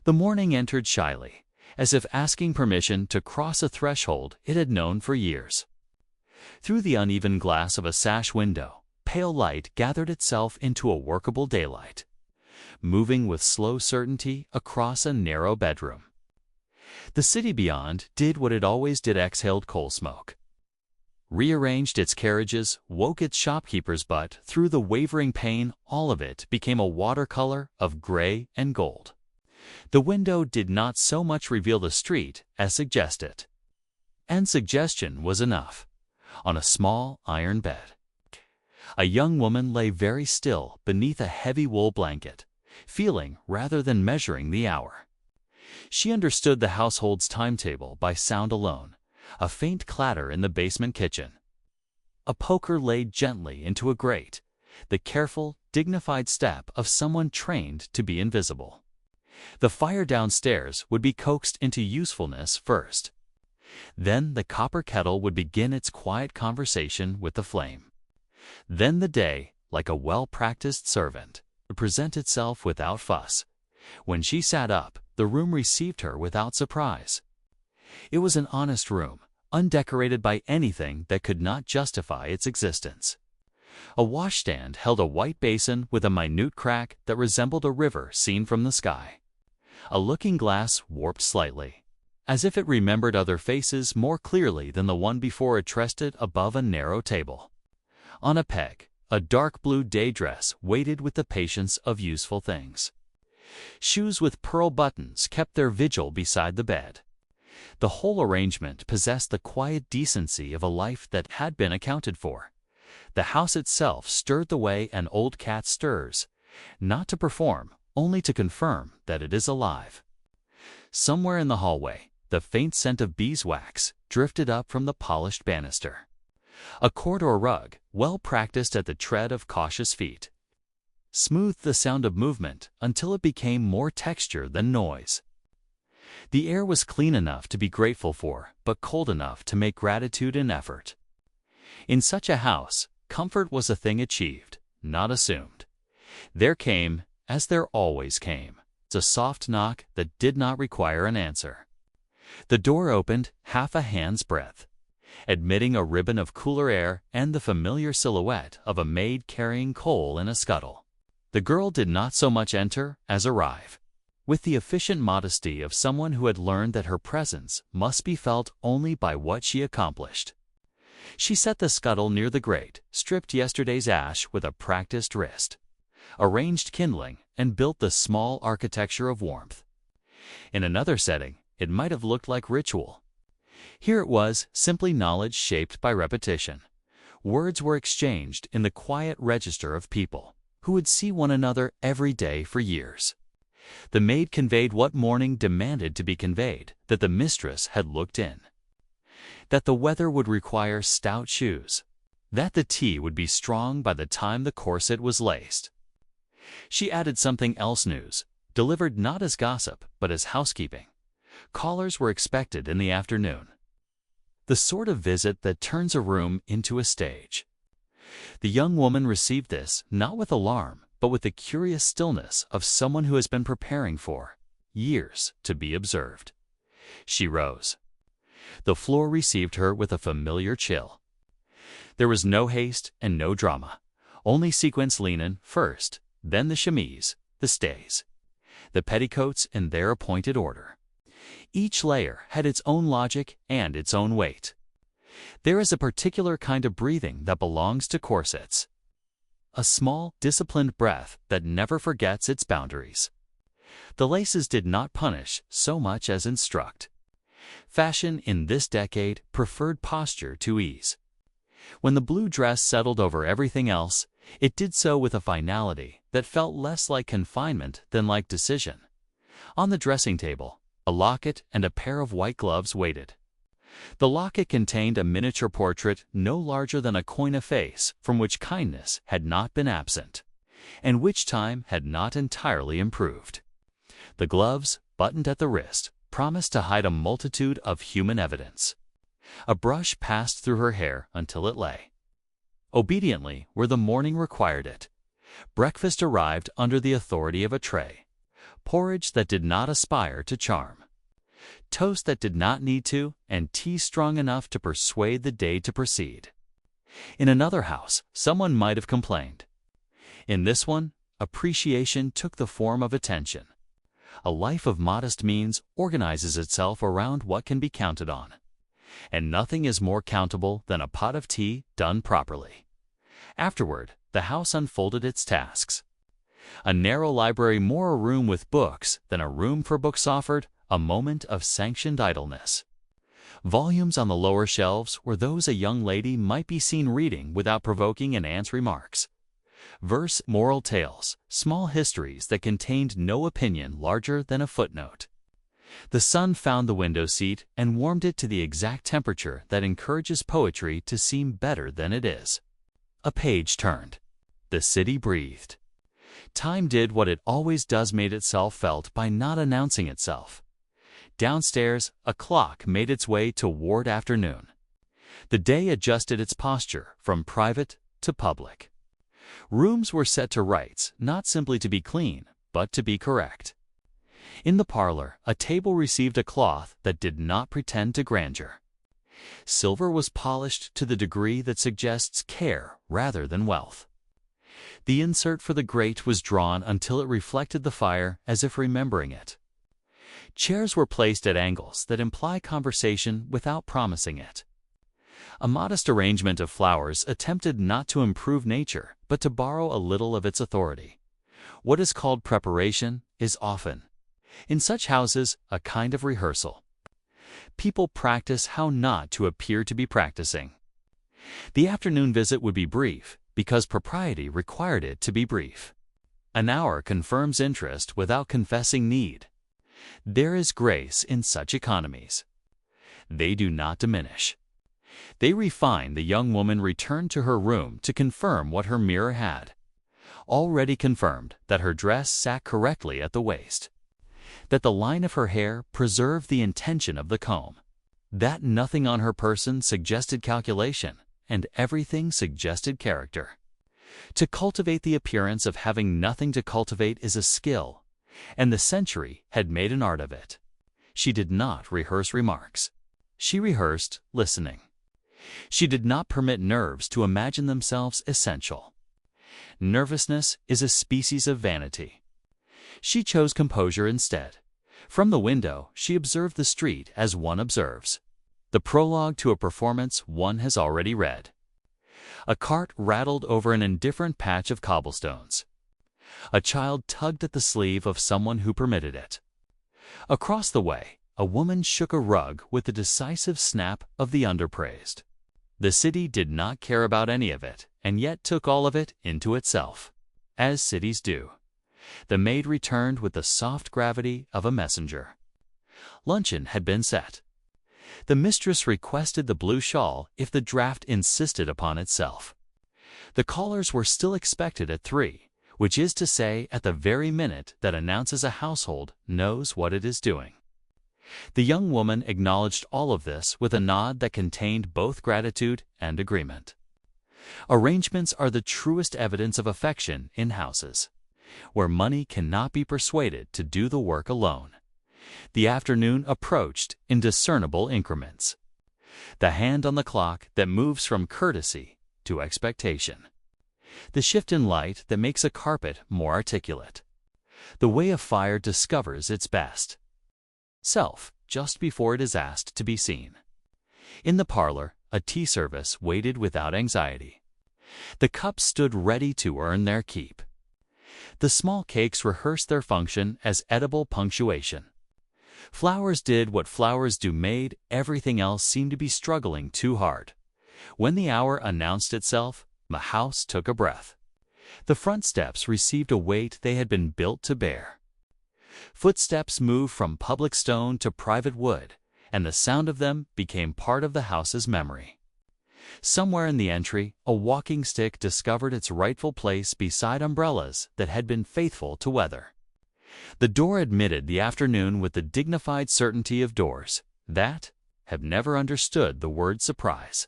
The morning entered shyly, as if asking permission to cross a threshold it had known for years. Through the uneven glass of a sash window, pale light gathered itself into a workable daylight, moving with slow certainty across a narrow bedroom. The city beyond did what it always did: exhaled coal smoke, rearranged its carriages, woke its shopkeepers, but through the wavering pane all of it became a watercolor of gray and gold. The window did not so much reveal the street as suggest it. And suggestion was enough. On a small iron bed, a young woman lay very still beneath a heavy wool blanket, feeling rather than measuring the hour. She understood the household's timetable by sound alone: a faint clatter in the basement kitchen, a poker laid gently into a grate, the careful, dignified step of someone trained to be invisible. The fire downstairs would be coaxed into usefulness first. Then the copper kettle would begin its quiet conversation with the flame. Then the day, like a well-practiced servant, would present itself without fuss. When she sat up, the room received her without surprise. It was an honest room, undecorated by anything that could not justify its existence. A washstand held a white basin with a minute crack that resembled a river seen from the sky. A looking-glass warped slightly, as if it remembered other faces more clearly than the one before it rested above a narrow table. On a peg, a dark blue day dress waited with the patience of useful things. Shoes with pearl buttons kept their vigil beside the bed. The whole arrangement possessed the quiet decency of a life that had been accounted for. The house itself stirred the way an old cat stirs, not to perform, only to confirm that it is alive. Somewhere in the hallway, the faint scent of beeswax drifted up from the polished banister. A corridor rug, well practiced at the tread of cautious feet, smoothed the sound of movement until it became more texture than noise. The air was clean enough to be grateful for, but cold enough to make gratitude an effort. In such a house, comfort was a thing achieved, not assumed. There came, as there always came, a soft knock that did not require an answer. The door opened half a hand's breadth, admitting a ribbon of cooler air and the familiar silhouette of a maid carrying coal in a scuttle. The girl did not so much enter as arrive, with the efficient modesty of someone who had learned that her presence must be felt only by what she accomplished. She set the scuttle near the grate, stripped yesterday's ash with a practiced wrist, arranged kindling, and built the small architecture of warmth. In another setting, it might have looked like ritual. Here it was simply knowledge shaped by repetition. Words were exchanged in the quiet register of people who would see one another every day for years. The maid conveyed what morning demanded to be conveyed, that the mistress had looked in, that the weather would require stout shoes, that the tea would be strong by the time the corset was laced. She added something else: news, delivered not as gossip, but as housekeeping. Callers were expected in the afternoon. The sort of visit that turns a room into a stage. The young woman received this not with alarm, but with the curious stillness of someone who has been preparing for years to be observed. She rose. The floor received her with a familiar chill. There was no haste and no drama, only sequence linen first, then the chemise, the stays, the petticoats in their appointed order. Each layer had its own logic and its own weight. There is a particular kind of breathing that belongs to corsets, a small, disciplined breath that never forgets its boundaries. The laces did not punish so much as instruct. Fashion in this decade preferred posture to ease. When the blue dress settled over everything else, it did so with a finality that felt less like confinement than like decision. On the dressing table, a locket and a pair of white gloves waited. The locket contained a miniature portrait no larger than a coin of face from which kindness had not been absent, and which time had not entirely improved. The gloves, buttoned at the wrist, promised to hide a multitude of human evidence. A brush passed through her hair until it lay obediently where the morning required it. Breakfast arrived under the authority of a tray. porridge that did not aspire to charm, toast that did not need to, and tea strong enough to persuade the day to proceed. In another house, someone might have complained. In this one, appreciation took the form of attention. A life of modest means organizes itself around what can be counted on. And nothing is more countable than a pot of tea done properly. Afterward, the house unfolded its tasks. A narrow library more a room with books than a room for books offered a moment of sanctioned idleness. Volumes on the lower shelves were those a young lady might be seen reading without provoking an aunt's remarks. Verse, moral tales, small histories that contained no opinion larger than a footnote. The sun found the window seat and warmed it to the exact temperature that encourages poetry to seem better than it is. A page turned. The city breathed. Time did what it always does, made itself felt by not announcing itself. Downstairs, a clock made its way toward afternoon. The day adjusted its posture from private to public. Rooms were set to rights, not simply to be clean, but to be correct. In the parlor, a table received a cloth that did not pretend to grandeur. Silver was polished to the degree that suggests care rather than wealth. The insert for the grate was drawn until it reflected the fire as if remembering it. Chairs were placed at angles that imply conversation without promising it. A modest arrangement of flowers attempted not to improve nature, but to borrow a little of its authority. What is called preparation is often, in such houses, a kind of rehearsal. People practice how not to appear to be practicing. The afternoon visit would be brief, because propriety required it to be brief. An hour confirms interest without confessing need. There is grace in such economies. They do not diminish. They refine. The young woman returned to her room to confirm what her mirror had already confirmed, that her dress sat correctly at the waist, that the line of her hair preserved the intention of the comb, that nothing on her person suggested calculation, and everything suggested character. To cultivate the appearance of having nothing to cultivate is a skill, and the century had made an art of it. She did not rehearse remarks. She rehearsed listening. She did not permit nerves to imagine themselves essential. Nervousness is a species of vanity. She chose composure instead. From the window, she observed the street as one observes the prologue to a performance one has already read. A cart rattled over an indifferent patch of cobblestones. A child tugged at the sleeve of someone who permitted it. Across the way, a woman shook a rug with the decisive snap of the underpraised. The city did not care about any of it, and yet took all of it into itself, as cities do. The maid returned with the soft gravity of a messenger. Luncheon had been set. The mistress requested the blue shawl if the draught insisted upon itself. The callers were still expected at 3, which is to say at the very minute that announces a household knows what it is doing. The young woman acknowledged all of this with a nod that contained both gratitude and agreement. Arrangements are the truest evidence of affection in houses, where money cannot be persuaded to do the work alone. The afternoon approached in discernible increments. The hand on the clock that moves from courtesy to expectation. The shift in light that makes a carpet more articulate. The way a fire discovers its best self just before it is asked to be seen. In the parlor, a tea service waited without anxiety. The cups stood ready to earn their keep. The small cakes rehearsed their function as edible punctuation. Flowers did what flowers do, made everything else seem to be struggling too hard. When the hour announced itself, the house took a breath. The front steps received a weight they had been built to bear. Footsteps moved from public stone to private wood, and the sound of them became part of the house's memory. Somewhere in the entry, a walking stick discovered its rightful place beside umbrellas that had been faithful to weather. The door admitted the afternoon with the dignified certainty of doors that have never understood the word surprise.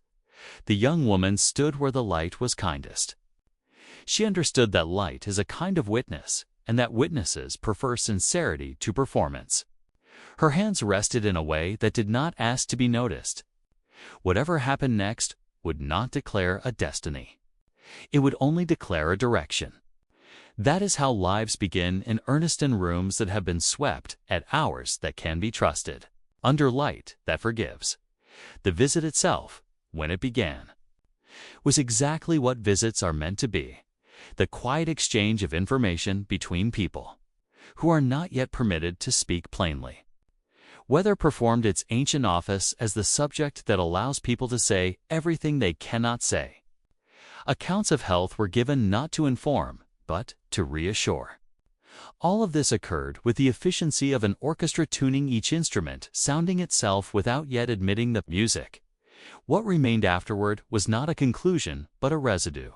The young woman stood where the light was kindest. She understood that light is a kind of witness, and that witnesses prefer sincerity to performance. Her hands rested in a way that did not ask to be noticed. Whatever happened next would not declare a destiny. It would only declare a direction. That is how lives begin in Erneston rooms that have been swept at hours that can be trusted, under light that forgives. The visit itself, when it began, was exactly what visits are meant to be: the quiet exchange of information between people who are not yet permitted to speak plainly. Weather performed its ancient office as the subject that allows people to say everything they cannot say. Accounts of health were given not to inform, but to reassure. All of this occurred with the efficiency of an orchestra tuning each instrument, sounding itself without yet admitting the music. What remained afterward was not a conclusion, but a residue.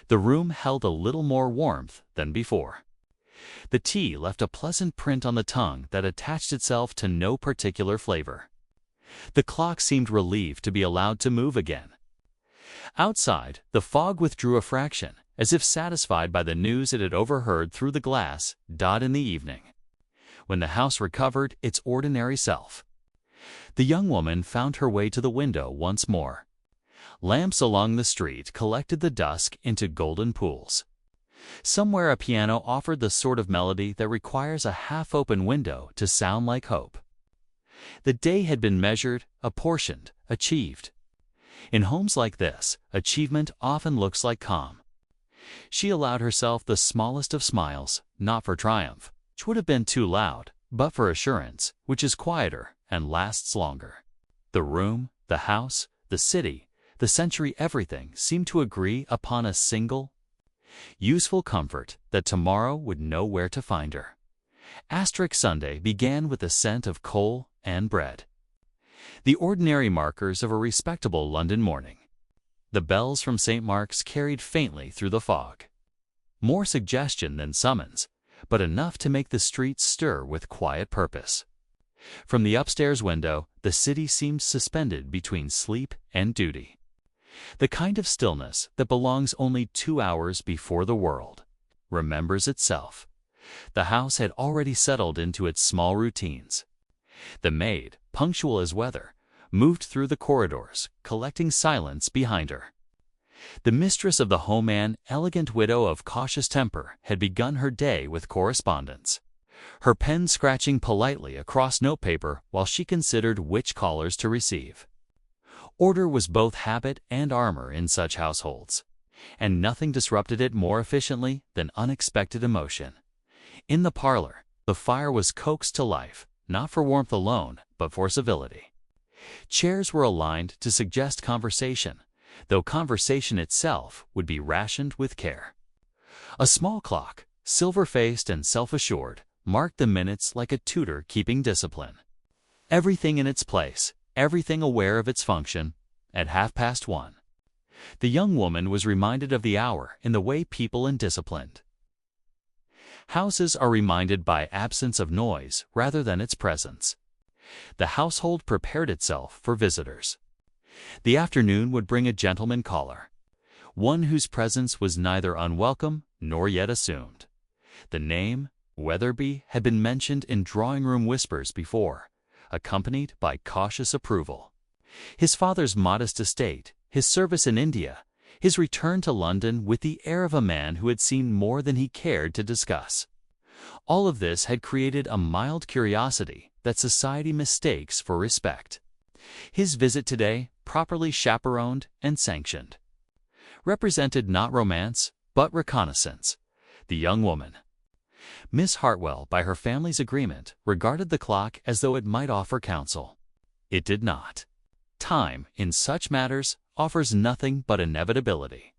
The room held a little more warmth than before. The tea left a pleasant print on the tongue that attached itself to no particular flavor. The clock seemed relieved to be allowed to move again. Outside, the fog withdrew a fraction, as if satisfied by the news it had overheard through the glass dot in the evening, when the house recovered its ordinary self. The young woman found her way to the window once more. Lamps along the street collected the dusk into golden pools. Somewhere a piano offered the sort of melody that requires a half-open window to sound like hope. The day had been measured, apportioned, achieved. In homes like this, achievement often looks like calm. She allowed herself the smallest of smiles, not for triumph, which would have been too loud, but for assurance, which is quieter and lasts longer. The room, the house, the city, the century, everything seemed to agree upon a single, useful comfort that tomorrow would know where to find her. Sunday began with the scent of coal and bread. The ordinary markers of a respectable London morning. The bells from St. Mark's carried faintly through the fog. More suggestion than summons, but enough to make the streets stir with quiet purpose. From the upstairs window, the city seemed suspended between sleep and duty. The kind of stillness that belongs only 2 hours before the world remembers itself. The house had already settled into its small routines. The maid, punctual as weather, moved through the corridors, collecting silence behind her. The mistress of the home, an elegant widow of cautious temper, had begun her day with correspondence, her pen scratching politely across notepaper while she considered which callers to receive. Order was both habit and armor in such households, and nothing disrupted it more efficiently than unexpected emotion. In the parlor, the fire was coaxed to life, not for warmth alone, but for civility. Chairs were aligned to suggest conversation, though conversation itself would be rationed with care. A small clock, silver-faced and self-assured, marked the minutes like a tutor keeping discipline. Everything in its place, everything aware of its function. At 1:30, the young woman was reminded of the hour in the way people are disciplined. Houses are reminded by absence of noise rather than its presence. The household prepared itself for visitors. The afternoon would bring a gentleman caller, one whose presence was neither unwelcome nor yet assumed. The name, Weatherby, had been mentioned in drawing-room whispers before, accompanied by cautious approval. His father's modest estate, his service in India, his return to London with the air of a man who had seen more than he cared to discuss. All of this had created a mild curiosity that society mistakes for respect. His visit today, properly chaperoned and sanctioned, represented not romance, but reconnaissance. The young woman, Miss Hartwell, by her family's agreement, regarded the clock as though it might offer counsel. It did not. Time, in such matters, offers nothing but inevitability.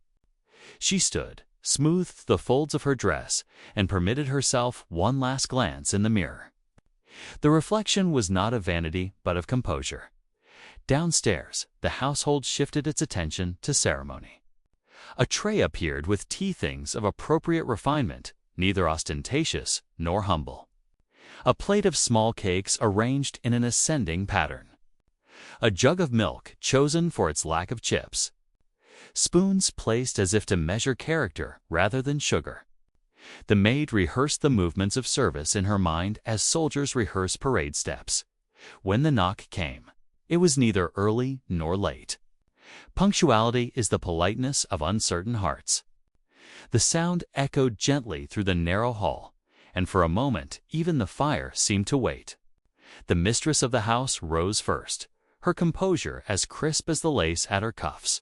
She stood, smoothed the folds of her dress, and permitted herself one last glance in the mirror. The reflection was not of vanity, but of composure. Downstairs, the household shifted its attention to ceremony. A tray appeared with tea things of appropriate refinement, neither ostentatious nor humble. A plate of small cakes arranged in an ascending pattern. A jug of milk chosen for its lack of chips. Spoons placed as if to measure character rather than sugar. The maid rehearsed the movements of service in her mind as soldiers rehearse parade steps. When the knock came, it was neither early nor late. Punctuality is the politeness of uncertain hearts. The sound echoed gently through the narrow hall, and for a moment even the fire seemed to wait. The mistress of the house rose first, her composure as crisp as the lace at her cuffs.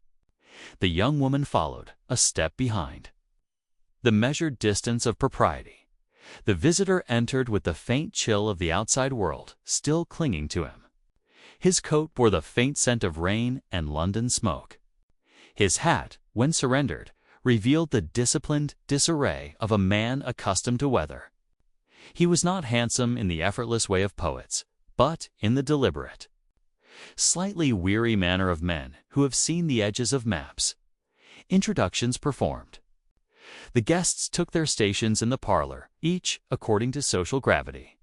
The young woman followed, a step behind. The measured distance of propriety. The visitor entered with the faint chill of the outside world still clinging to him. His coat bore the faint scent of rain and London smoke. His hat, when surrendered, revealed the disciplined disarray of a man accustomed to weather. He was not handsome in the effortless way of poets, but in the deliberate, slightly weary manner of men who have seen the edges of maps. Introductions performed. The guests took their stations in the parlor, each according to social gravity.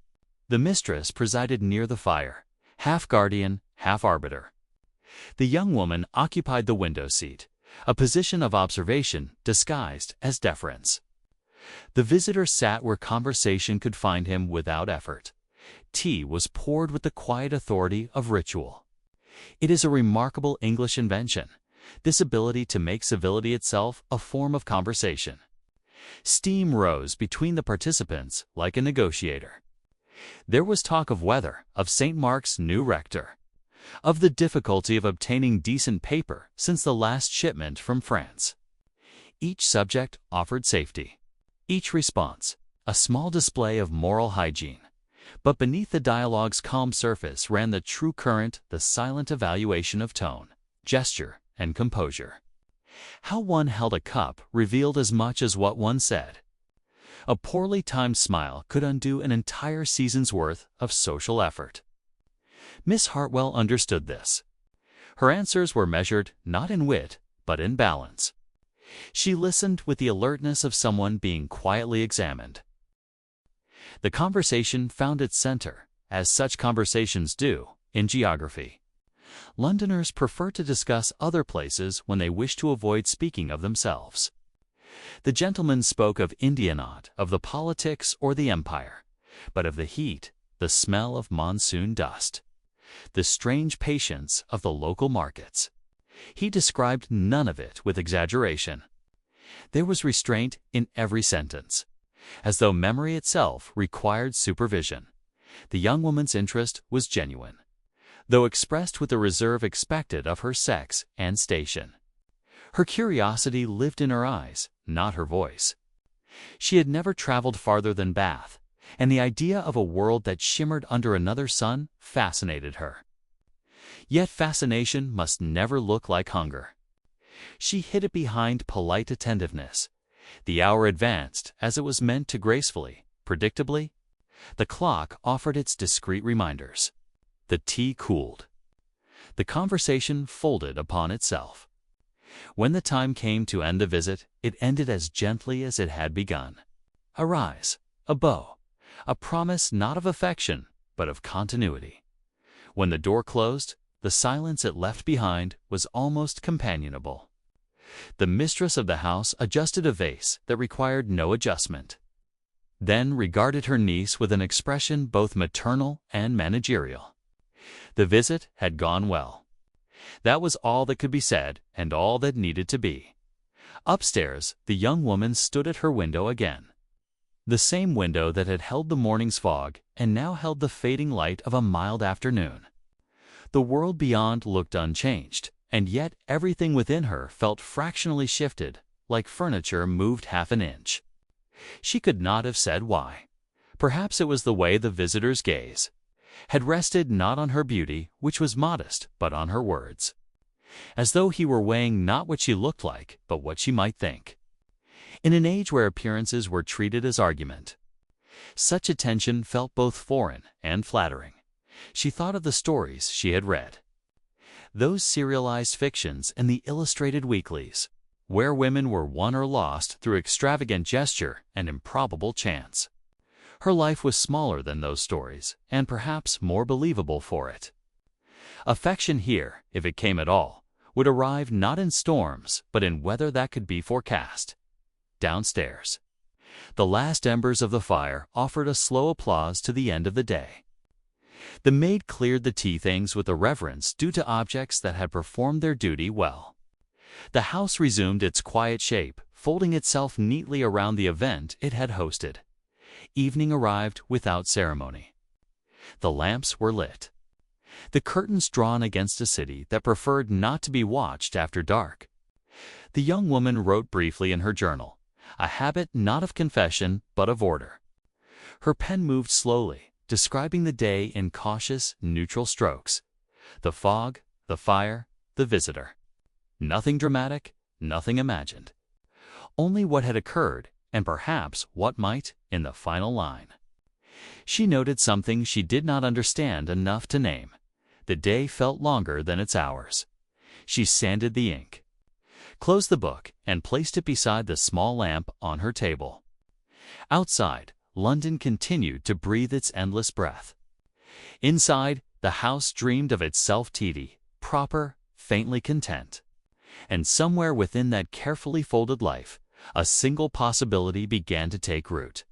The mistress presided near the fire, half guardian, half arbiter. The young woman occupied the window seat, a position of observation disguised as deference. The visitor sat where conversation could find him without effort. Tea was poured with the quiet authority of ritual. It is a remarkable English invention, this ability to make civility itself a form of conversation. Steam rose between the participants like a negotiator. There was talk of weather, of St. Mark's new rector, of the difficulty of obtaining decent paper since the last shipment from France. Each subject offered safety. Each response, a small display of moral hygiene. But beneath the dialogue's calm surface ran the true current, the silent evaluation of tone, gesture, and composure. How one held a cup revealed as much as what one said. A poorly timed smile could undo an entire season's worth of social effort. Miss Hartwell understood this. Her answers were measured not in wit, but in balance. She listened with the alertness of someone being quietly examined. The conversation found its center, as such conversations do, in geography. Londoners prefer to discuss other places when they wish to avoid speaking of themselves. The gentleman spoke of India, not of the politics or the empire, but of the heat, the smell of monsoon dust, the strange patience of the local markets. He described none of it with exaggeration. There was restraint in every sentence, as though memory itself required supervision. The young woman's interest was genuine, though expressed with the reserve expected of her sex and station. Her curiosity lived in her eyes, not her voice. She had never traveled farther than Bath, and the idea of a world that shimmered under another sun fascinated her. Yet fascination must never look like hunger. She hid it behind polite attentiveness. The hour advanced as it was meant to gracefully, predictably. The clock offered its discreet reminders. The tea cooled. The conversation folded upon itself. When the time came to end the visit, it ended as gently as it had begun. A rise, a bow, a promise not of affection, but of continuity. When the door closed, the silence it left behind was almost companionable. The mistress of the house adjusted a vase that required no adjustment, then regarded her niece with an expression both maternal and managerial. The visit had gone well. That was all that could be said and all that needed to be. Upstairs, the young woman stood at her window again. The same window that had held the morning's fog and now held the fading light of a mild afternoon. The world beyond looked unchanged, and yet everything within her felt fractionally shifted, like furniture moved half an inch. She could not have said why. Perhaps it was the way the visitor's gaze had rested not on her beauty, which was modest, but on her words, as though he were weighing not what she looked like, but what she might think. In an age where appearances were treated as argument, such attention felt both foreign and flattering. She thought of the stories she had read, those serialized fictions and the illustrated weeklies, where women were won or lost through extravagant gesture and improbable chance. Her life was smaller than those stories, and perhaps more believable for it. Affection here, if it came at all, would arrive not in storms, but in weather that could be forecast. Downstairs, The last embers of the fire offered a slow applause to the end of the day. The maid cleared the tea things with a reverence due to objects that had performed their duty well. The house resumed its quiet shape, folding itself neatly around the event it had hosted. Evening arrived without ceremony. The lamps were lit. The curtains drawn against a city that preferred not to be watched after dark. The young woman wrote briefly in her journal, a habit not of confession but of order. Her pen moved slowly, describing the day in cautious, neutral strokes. The fog, the fire, the visitor. Nothing dramatic, nothing imagined. Only what had occurred, and perhaps what might, in the final line. She noted something she did not understand enough to name. The day felt longer than its hours. She sanded the ink, closed the book, and placed it beside the small lamp on her table. Outside, London continued to breathe its endless breath. Inside, the house dreamed of itself tidy, proper, faintly content. And somewhere within that carefully folded life, a single possibility began to take root.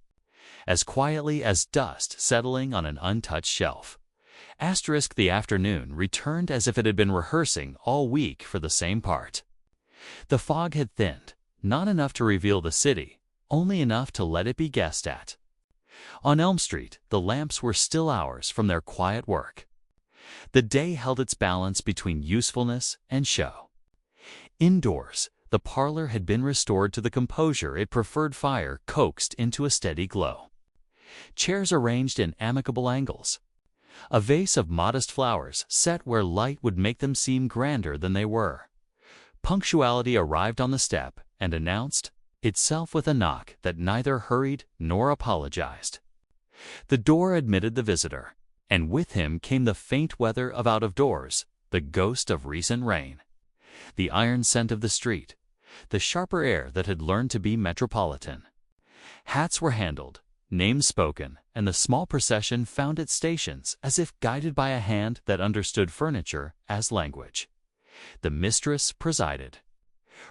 As quietly as dust settling on an untouched shelf. The afternoon returned as if it had been rehearsing all week for the same part. The fog had thinned, not enough to reveal the city, only enough to let it be guessed at. On Elm Street, the lamps were still hours from their quiet work. The day held its balance between usefulness and show. Indoors, the parlor had been restored to the composure it preferred, fire coaxed into a steady glow. Chairs arranged in amicable angles. A vase of modest flowers set where light would make them seem grander than they were. Punctuality arrived on the step and announced itself with a knock that neither hurried nor apologized. The door admitted the visitor, and with him came the faint weather of out-of-doors, the ghost of recent rain. The iron scent of the street, the sharper air that had learned to be metropolitan. Hats were handled, names spoken, and the small procession found its stations as if guided by a hand that understood furniture as language. The mistress presided,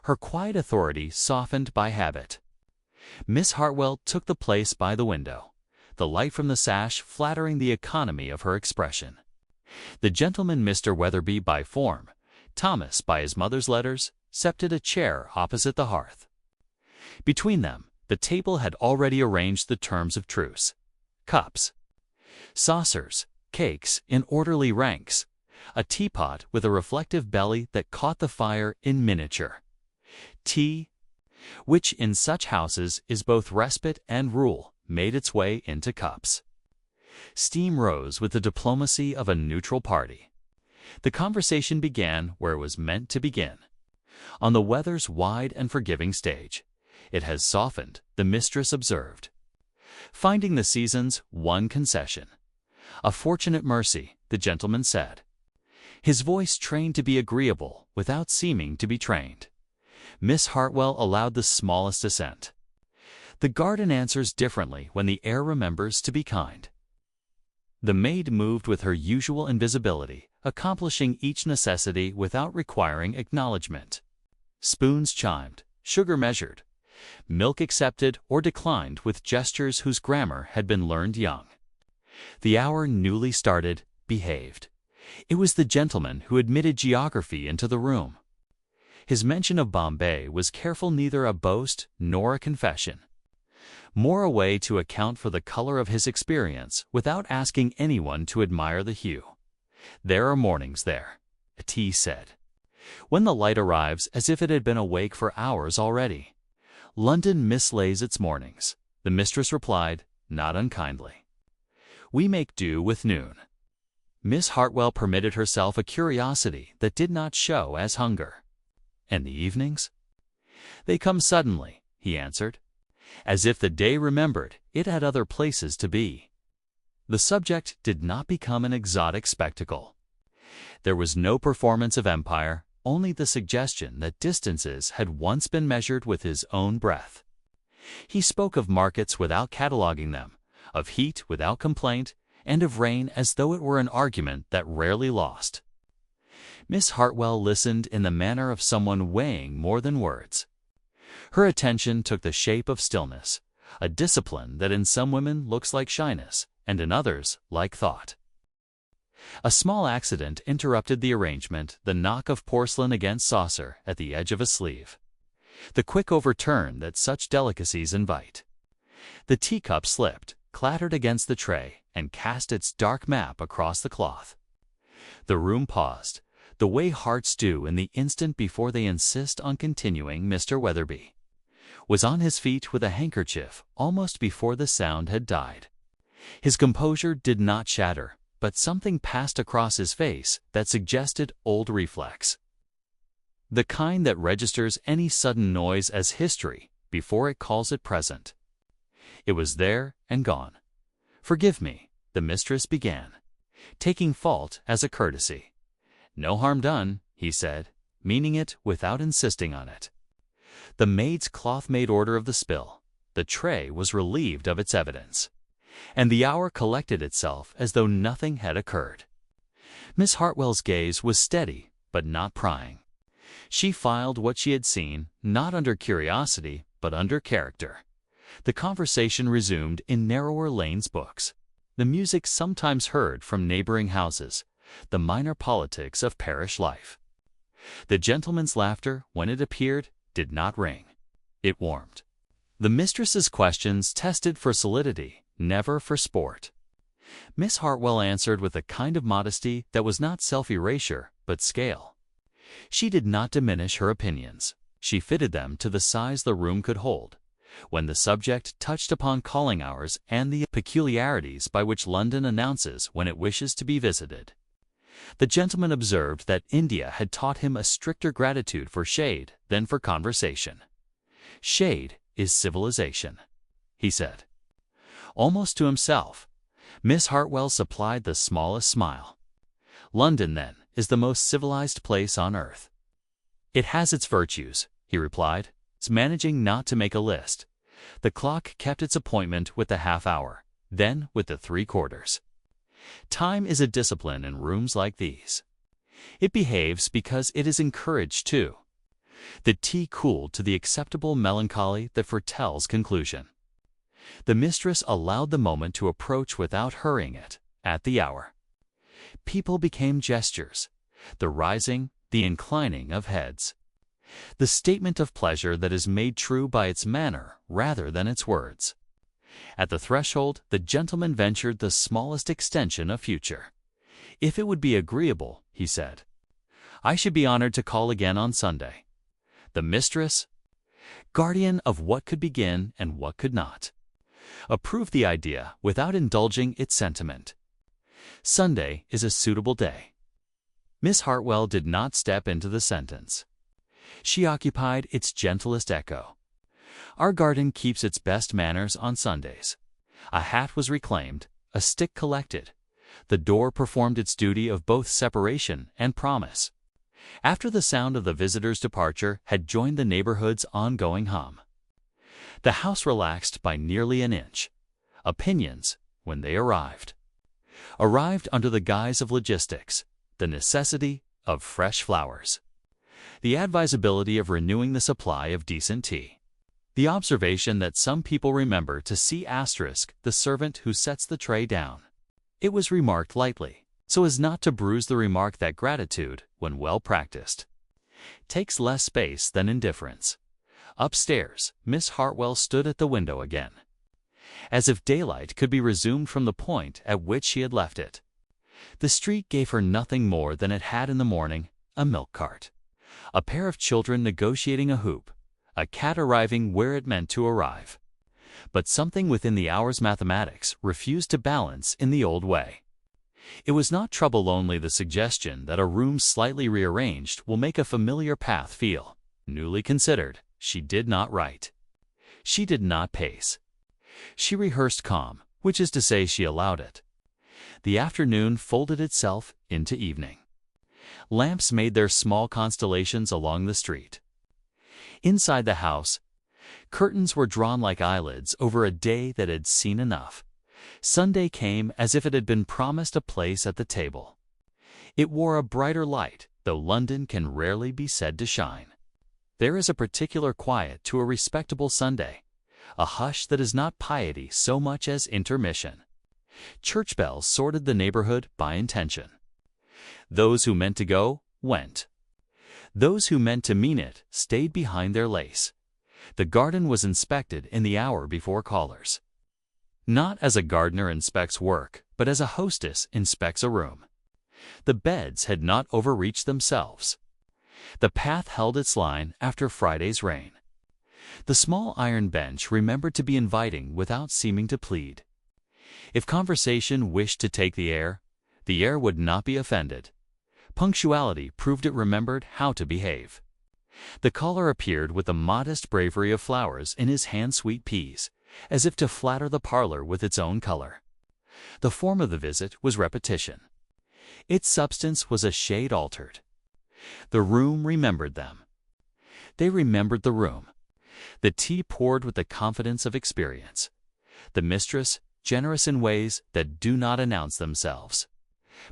her quiet authority softened by habit. Miss Hartwell took the place by the window, the light from the sash flattering the economy of her expression. The gentleman, Mr. Weatherby by form, Thomas by his mother's letters, accepted a chair opposite the hearth. Between them, the table had already arranged the terms of truce. Cups, saucers, cakes in orderly ranks, a teapot with a reflective belly that caught the fire in miniature. Tea, which in such houses is both respite and rule, made its way into cups. Steam rose with the diplomacy of a neutral party. The conversation began where it was meant to begin. On the weather's wide and forgiving stage. It has softened, the mistress observed. Finding the season's one concession. A fortunate mercy, the gentleman said. His voice trained to be agreeable without seeming to be trained. Miss Hartwell allowed the smallest assent. The garden answers differently when the air remembers to be kind. The maid moved with her usual invisibility, accomplishing each necessity without requiring acknowledgement. Spoons chimed, sugar measured, milk accepted or declined with gestures whose grammar had been learned young. The hour newly started behaved. It was the gentleman who admitted geography into the room. His mention of Bombay was careful, neither a boast nor a confession. More a way to account for the color of his experience without asking anyone to admire the hue. There are mornings there, T said, when the light arrives as if it had been awake for hours already. London mislays its mornings, the mistress replied, not unkindly. We make do with noon. Miss Hartwell permitted herself a curiosity that did not show as hunger. And the evenings? They come suddenly, he answered, as if the day remembered it had other places to be. The subject did not become an exotic spectacle. There was no performance of empire, only the suggestion that distances had once been measured with his own breath. He spoke of markets without cataloguing them, of heat without complaint, and of rain as though it were an argument that rarely lost. Miss Hartwell listened in the manner of someone weighing more than words. Her attention took the shape of stillness, a discipline that in some women looks like shyness and in others like thought. A small accident interrupted the arrangement, the knock of porcelain against saucer at the edge of a sleeve. The quick overturn that such delicacies invite. The teacup slipped, clattered against the tray, and cast its dark map across the cloth. The room paused, the way hearts do in the instant before they insist on continuing. Mr. Weatherby was on his feet with a handkerchief almost before the sound had died. His composure did not shatter, but something passed across his face that suggested old reflex. The kind that registers any sudden noise as history before it calls it present. It was there and gone. "Forgive me," the mistress began, taking fault as a courtesy. "No harm done," he said, meaning it without insisting on it. The maid's cloth made order of the spill. The tray was relieved of its evidence, and the hour collected itself as though nothing had occurred. Miss Hartwell's gaze was steady but not prying. She filed what she had seen, not under curiosity, but under character. The conversation resumed in narrower lanes books, the music sometimes heard from neighboring houses, the minor politics of parish life. The gentleman's laughter, when it appeared, did not ring. It warmed. The mistress's questions tested for solidity, never for sport. Miss Hartwell answered with a kind of modesty that was not self-erasure, but scale. She did not diminish her opinions. She fitted them to the size the room could hold. When the subject touched upon calling hours and the peculiarities by which London announces when it wishes to be visited, the gentleman observed that India had taught him a stricter gratitude for shade than for conversation. "Shade is civilization," he said. Almost to himself, Miss Hartwell supplied the smallest smile. "London, then, is the most civilized place on earth." "It has its virtues," he replied, managing not to make a list. The clock kept its appointment with the half hour, then with the 3/4. Time is a discipline in rooms like these. It behaves because it is encouraged too. The tea cooled to the acceptable melancholy that foretells conclusion. The mistress allowed the moment to approach without hurrying it. At the hour, people became gestures, the rising, the inclining of heads, the statement of pleasure that is made true by its manner rather than its words. At the threshold, the gentleman ventured the smallest extension of future. "If it would be agreeable," he said, "I should be honored to call again on Sunday." The mistress, guardian of what could begin and what could not, approved the idea without indulging its sentiment. "Sunday is a suitable day." Miss Hartwell did not step into the sentence. She occupied its gentlest echo. "Our garden keeps its best manners on Sundays." A hat was reclaimed, a stick collected. The door performed its duty of both separation and promise. After the sound of the visitor's departure had joined the neighborhood's ongoing hum, the house relaxed by nearly an inch. Opinions, when they arrived under the guise of logistics, the necessity of fresh flowers, the advisability of renewing the supply of decent tea, the observation that some people remember to see the servant who sets the tray down. It was remarked lightly, so as not to bruise the remark that gratitude, when well practiced, takes less space than indifference. Upstairs, Miss Hartwell stood at the window again, as if daylight could be resumed from the point at which she had left it. The street gave her nothing more than it had in the morning: a milk cart, a pair of children negotiating a hoop, a cat arriving where it meant to arrive. But something within the hour's mathematics refused to balance in the old way. It was not trouble only the suggestion that a room slightly rearranged will make a familiar path feel newly considered. She did not write. She did not pace. She rehearsed calm, which is to say she allowed it. The afternoon folded itself into evening. Lamps made their small constellations along the street. Inside the house, curtains were drawn like eyelids over a day that had seen enough. Sunday came as if it had been promised a place at the table. It wore a brighter light, though London can rarely be said to shine. There is a particular quiet to a respectable Sunday, a hush that is not piety so much as intermission. Church bells sorted the neighborhood by intention. Those who meant to go, went. Those who meant to mean it stayed behind their lace. The garden was inspected in the hour before callers. Not as a gardener inspects work, but as a hostess inspects a room. The beds had not overreached themselves. The path held its line after Friday's rain. The small iron bench remembered to be inviting without seeming to plead. If conversation wished to take the air would not be offended. Punctuality proved it remembered how to behave. The caller appeared with the modest bravery of flowers in his hand-sweet peas, as if to flatter the parlor with its own color. The form of the visit was repetition. Its substance was a shade altered. The room remembered them. They remembered the room. The tea poured with the confidence of experience. The mistress, generous in ways that do not announce themselves,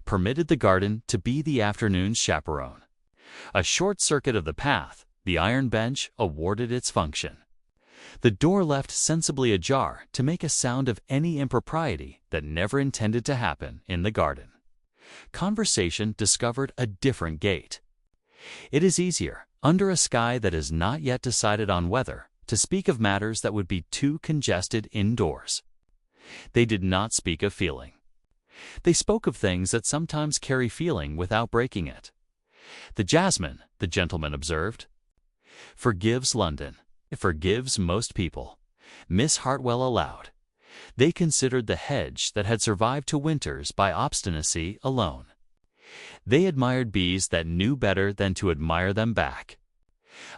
permitted the garden to be the afternoon's chaperone. A short circuit of the path, the iron bench awarded its function. The door left sensibly ajar to make a sound of any impropriety that never intended to happen in the garden. Conversation discovered a different gait. It is easier, under a sky that is not yet decided on weather, to speak of matters that would be too congested indoors. They did not speak of feeling. They spoke of things that sometimes carry feeling without breaking it. The jasmine, the gentleman observed, forgives London. It forgives most people. Miss Hartwell allowed. They considered the hedge that had survived to winters by obstinacy alone. They admired bees that knew better than to admire them back.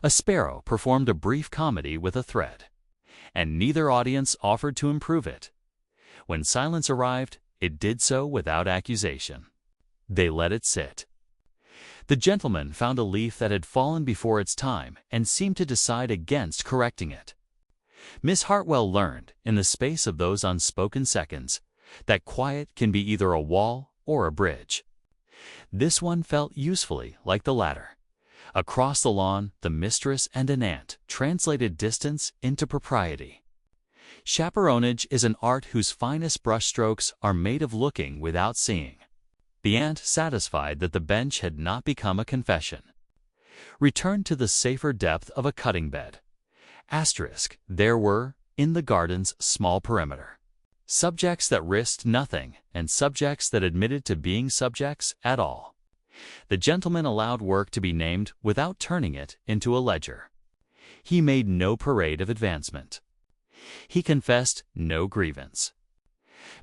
A sparrow performed a brief comedy with a thread, and neither audience offered to improve it. When silence arrived, it did so without accusation. They let it sit. The gentleman found a leaf that had fallen before its time and seemed to decide against correcting it. Miss Hartwell learned, in the space of those unspoken seconds, that quiet can be either a wall or a bridge. This one felt usefully like the latter. Across the lawn, the mistress and an aunt translated distance into propriety. Chaperonage is an art whose finest brushstrokes are made of looking without seeing. The aunt, satisfied that the bench had not become a confession, returned to the safer depth of a cutting bed. There were, in the garden's small perimeter, subjects that risked nothing and subjects that admitted to being subjects at all. The gentleman allowed work to be named without turning it into a ledger. He made no parade of advancement. He confessed no grievance.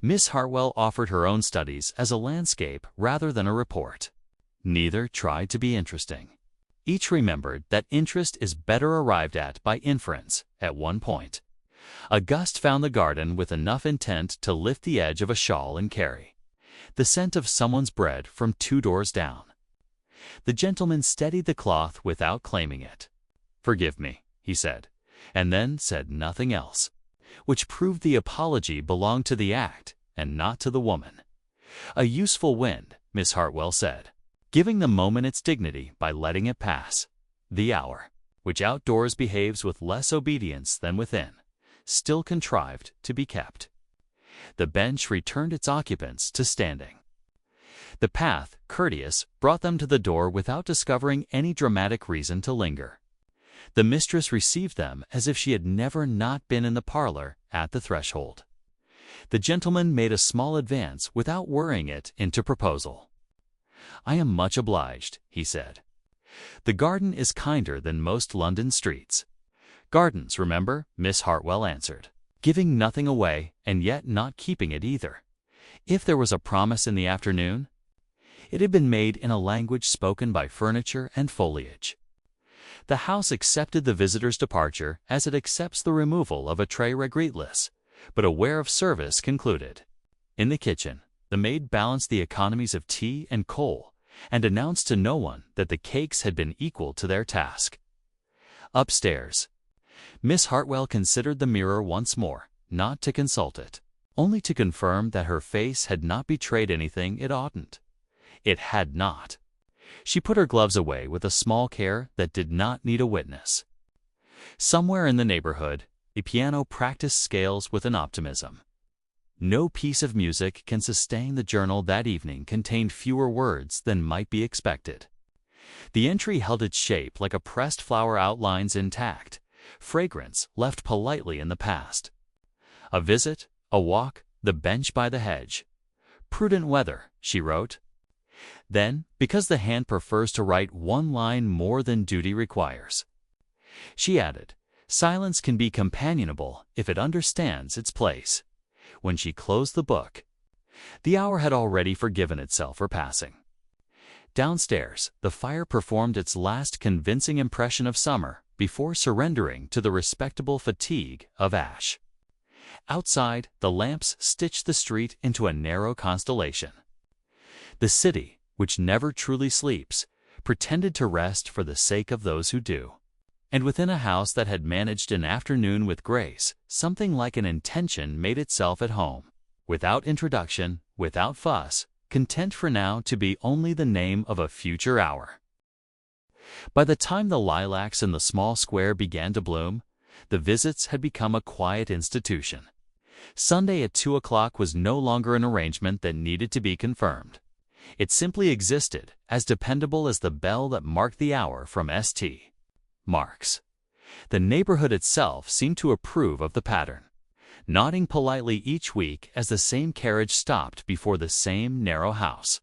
Miss Hartwell offered her own studies as a landscape rather than a report. Neither tried to be interesting. Each remembered that interest is better arrived at by inference at one point. A gust found the garden with enough intent to lift the edge of a shawl and carry the scent of someone's bread from 2 doors down. The gentleman steadied the cloth without claiming it. "Forgive me," he said, and then said nothing else, which proved the apology belonged to the act and not to the woman. A useful wind, Miss Hartwell said, giving the moment its dignity by letting it pass. The hour, which outdoors behaves with less obedience than within, still contrived to be kept. The bench returned its occupants to standing. The path, courteous, brought them to the door without discovering any dramatic reason to linger. The mistress received them as if she had never not been in the parlor at the threshold. The gentleman made a small advance without worrying it into proposal. "I am much obliged," he said. "The garden is kinder than most London streets." "Gardens, remember," Miss Hartwell answered, giving nothing away and yet not keeping it either. If there was a promise in the afternoon, it had been made in a language spoken by furniture and foliage. The house accepted the visitor's departure as it accepts the removal of a tray regretless, but aware of service concluded. In the kitchen, the maid balanced the economies of tea and coal and announced to no one that the cakes had been equal to their task. Upstairs, Miss Hartwell considered the mirror once more, not to consult it, only to confirm that her face had not betrayed anything it oughtn't. It had not. She put her gloves away with a small care that did not need a witness. Somewhere in the neighborhood, The piano practiced scales with an optimism. No piece of music can sustain. The journal that evening contained fewer words than might be expected. The entry held its shape like a pressed flower, outlines intact, fragrance left politely in the past. A visit, a walk, the bench by the hedge. Prudent weather, she wrote. Then, because the hand prefers to write one line more than duty requires, she added, silence can be companionable if it understands its place. When she closed the book, the hour had already forgiven itself for passing. Downstairs, the fire performed its last convincing impression of summer before surrendering to the respectable fatigue of ash. Outside, the lamps stitched the street into a narrow constellation. The city, which never truly sleeps, pretended to rest for the sake of those who do. And within a house that had managed an afternoon with grace, something like an intention made itself at home, without introduction, without fuss, content for now to be only the name of a future hour. By the time the lilacs in the small square began to bloom, the visits had become a quiet institution. Sunday at 2 o'clock was no longer an arrangement that needed to be confirmed. It simply existed, as dependable as the bell that marked the hour from St. Mark's. The neighborhood itself seemed to approve of the pattern, nodding politely each week as the same carriage stopped before the same narrow house,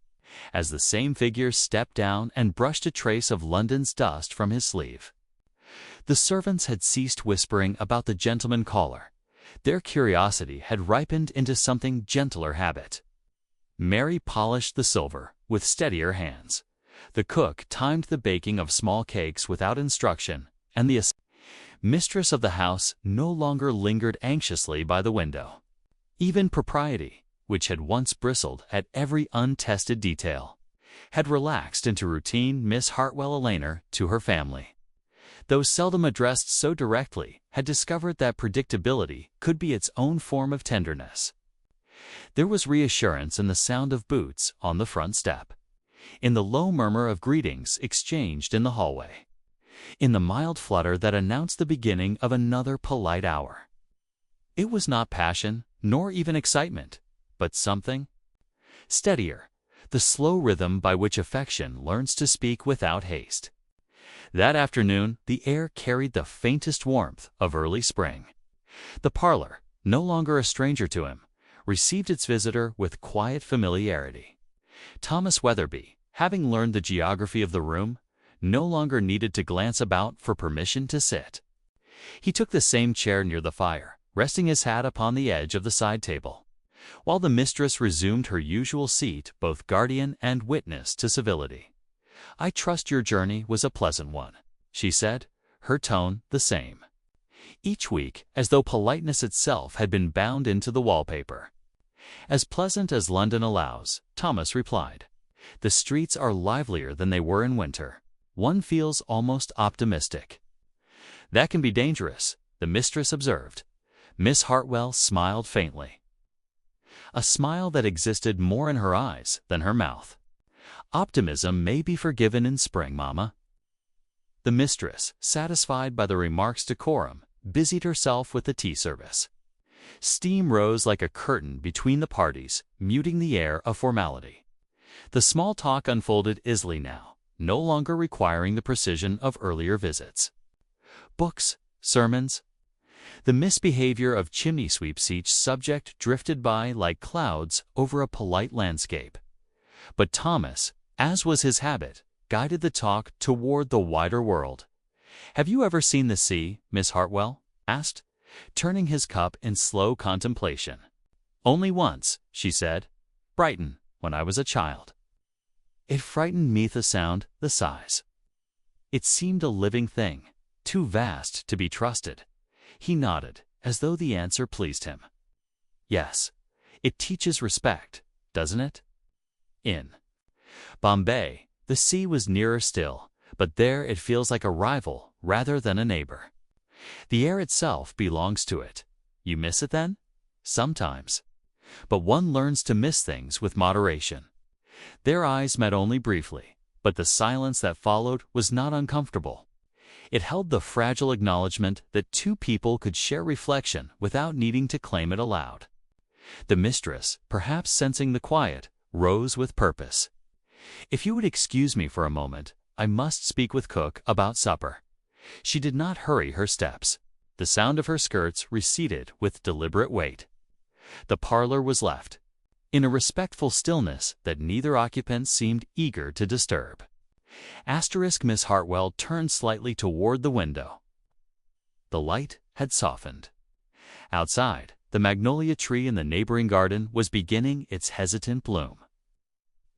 as the same figure stepped down and brushed a trace of London's dust from his sleeve. The servants had ceased whispering about the gentleman caller. Their curiosity had ripened into something gentler habit. Mary polished the silver with steadier hands. The cook timed the baking of small cakes without instruction, and the mistress of the house no longer lingered anxiously by the window. Even propriety, which had once bristled at every untested detail, had relaxed into routine. Miss Hartwell Elainer, to her family, though seldom addressed so directly, had discovered that predictability could be its own form of tenderness. There was reassurance in the sound of boots on the front step, in the low murmur of greetings exchanged in the hallway, in the mild flutter that announced the beginning of another polite hour. It was not passion, nor even excitement, but something steadier, the slow rhythm by which affection learns to speak without haste. That afternoon, the air carried the faintest warmth of early spring. The parlor, no longer a stranger to him, received its visitor with quiet familiarity. Thomas Weatherby, having learned the geography of the room, no longer needed to glance about for permission to sit. He took the same chair near the fire, resting his hat upon the edge of the side table, while the mistress resumed her usual seat, both guardian and witness to civility. "I trust your journey was a pleasant one," she said, her tone the same. Each week, as though politeness itself had been bound into the wallpaper. "As pleasant as London allows," Thomas replied. "The streets are livelier than they were in winter. One feels almost optimistic." "That can be dangerous," the mistress observed. Miss Hartwell smiled faintly, a smile that existed more in her eyes than her mouth. "Optimism may be forgiven in spring, Mamma." The mistress, satisfied by the remark's decorum, busied herself with the tea service. Steam rose like a curtain between the parties, muting the air of formality. The small talk unfolded easily now, no longer requiring the precision of earlier visits. Books, sermons. The misbehavior of chimney sweeps, each subject drifted by like clouds over a polite landscape. But Thomas, as was his habit, guided the talk toward the wider world. "Have you ever seen the sea, Miss Hartwell?" asked, turning his cup in slow contemplation. "Only once," she said. "Brighton, when I was a child." It frightened me, the sound, the size. It seemed a living thing, too vast to be trusted. He nodded, as though the answer pleased him. "Yes, it teaches respect, doesn't it?" In Bombay, the sea was nearer still, but there it feels like a rival rather than a neighbor. The air itself belongs to it. You miss it then? Sometimes. But one learns to miss things with moderation. Their eyes met only briefly, but the silence that followed was not uncomfortable. It held the fragile acknowledgement that two people could share reflection without needing to claim it aloud. The mistress, perhaps sensing the quiet, rose with purpose. "If you would excuse me for a moment, I must speak with cook about supper." She did not hurry her steps. The sound of her skirts receded with deliberate weight. The parlor was left in a respectful stillness that neither occupant seemed eager to disturb. Miss Hartwell turned slightly toward the window. The light had softened. Outside, the magnolia tree in the neighboring garden was beginning its hesitant bloom.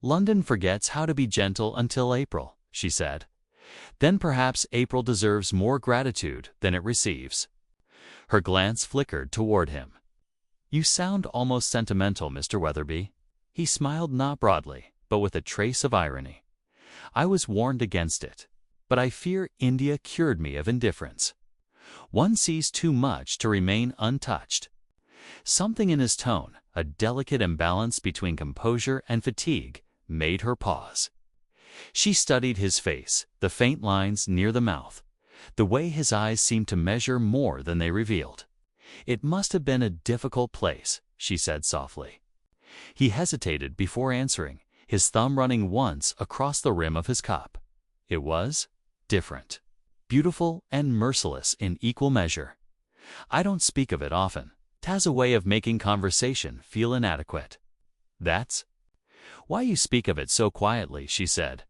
"London forgets how to be gentle until April," she said. "Then perhaps April deserves more gratitude than it receives." Her glance flickered toward him. "You sound almost sentimental, Mr. Weatherby." He smiled, not broadly, but with a trace of irony. "I was warned against it, but I fear India cured me of indifference. One sees too much to remain untouched." Something in his tone, a delicate imbalance between composure and fatigue, made her pause. She studied his face, the faint lines near the mouth, the way his eyes seemed to measure more than they revealed. "It must have been a difficult place," she said softly. He hesitated before answering, his thumb running once across the rim of his cup. "It was different, beautiful and merciless in equal measure. I don't speak of it often. 'Has a way of making conversation feel inadequate." "That's why you speak of it so quietly," she said,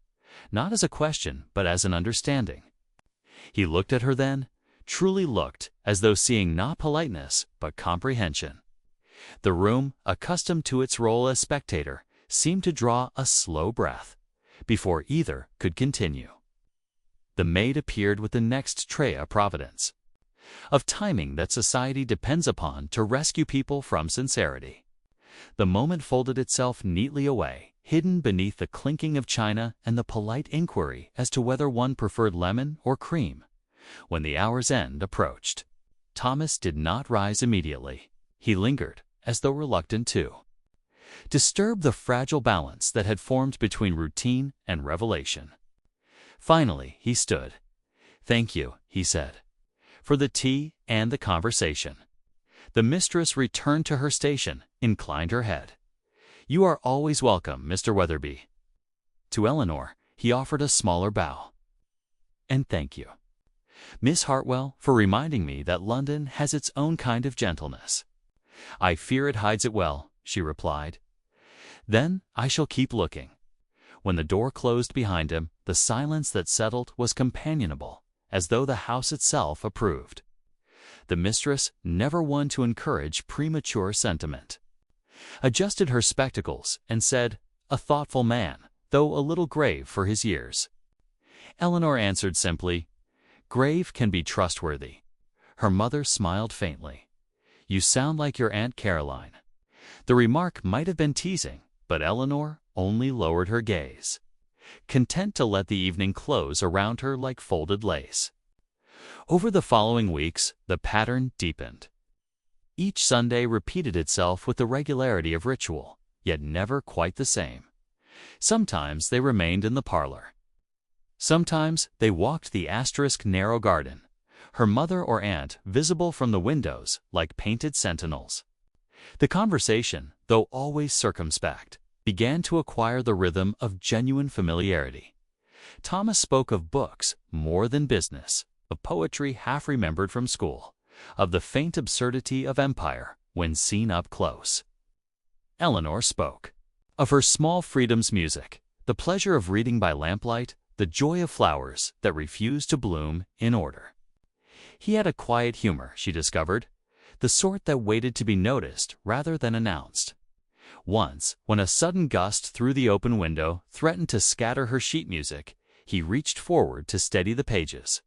not as a question but as an understanding. He looked at her then, truly looked, as though seeing not politeness but comprehension. The room, accustomed to its role as spectator, seemed to draw a slow breath before either could continue. The maid appeared with the next tray of providence, of timing that society depends upon to rescue people from sincerity. The moment folded itself neatly away, hidden beneath the clinking of china and the polite inquiry as to whether one preferred lemon or cream. When the hour's end approached, Thomas did not rise immediately. He lingered, as though reluctant to disturb the fragile balance that had formed between routine and revelation. Finally, he stood. "Thank you," he said, "for the tea and the conversation." The mistress returned to her station, inclined her head. "You are always welcome, Mr. Weatherby." To Eleanor, he offered a smaller bow. "And thank you, Miss Hartwell, for reminding me that London has its own kind of gentleness." "I fear it hides it well," she replied. "Then I shall keep looking." When the door closed behind him, the silence that settled was companionable, as though the house itself approved. The mistress, never one to encourage premature sentiment, adjusted her spectacles and said, "A thoughtful man, though a little grave for his years." Eleanor answered simply, "Grave can be trustworthy." Her mother smiled faintly. "You sound like your Aunt Caroline." The remark might have been teasing, but Eleanor only lowered her gaze, content to let the evening close around her like folded lace. Over the following weeks, the pattern deepened. Each Sunday repeated itself with the regularity of ritual, yet never quite the same. Sometimes they remained in the parlor. Sometimes they walked the narrow garden, her mother or aunt visible from the windows like painted sentinels. The conversation, though always circumspect, began to acquire the rhythm of genuine familiarity. Thomas spoke of books more than business, of poetry half remembered from school, of the faint absurdity of empire when seen up close. Eleanor spoke of her small freedom's music, the pleasure of reading by lamplight, the joy of flowers that refused to bloom in order. He had a quiet humor, she discovered, the sort that waited to be noticed rather than announced. Once, when a sudden gust through the open window threatened to scatter her sheet music, he reached forward to steady the pages.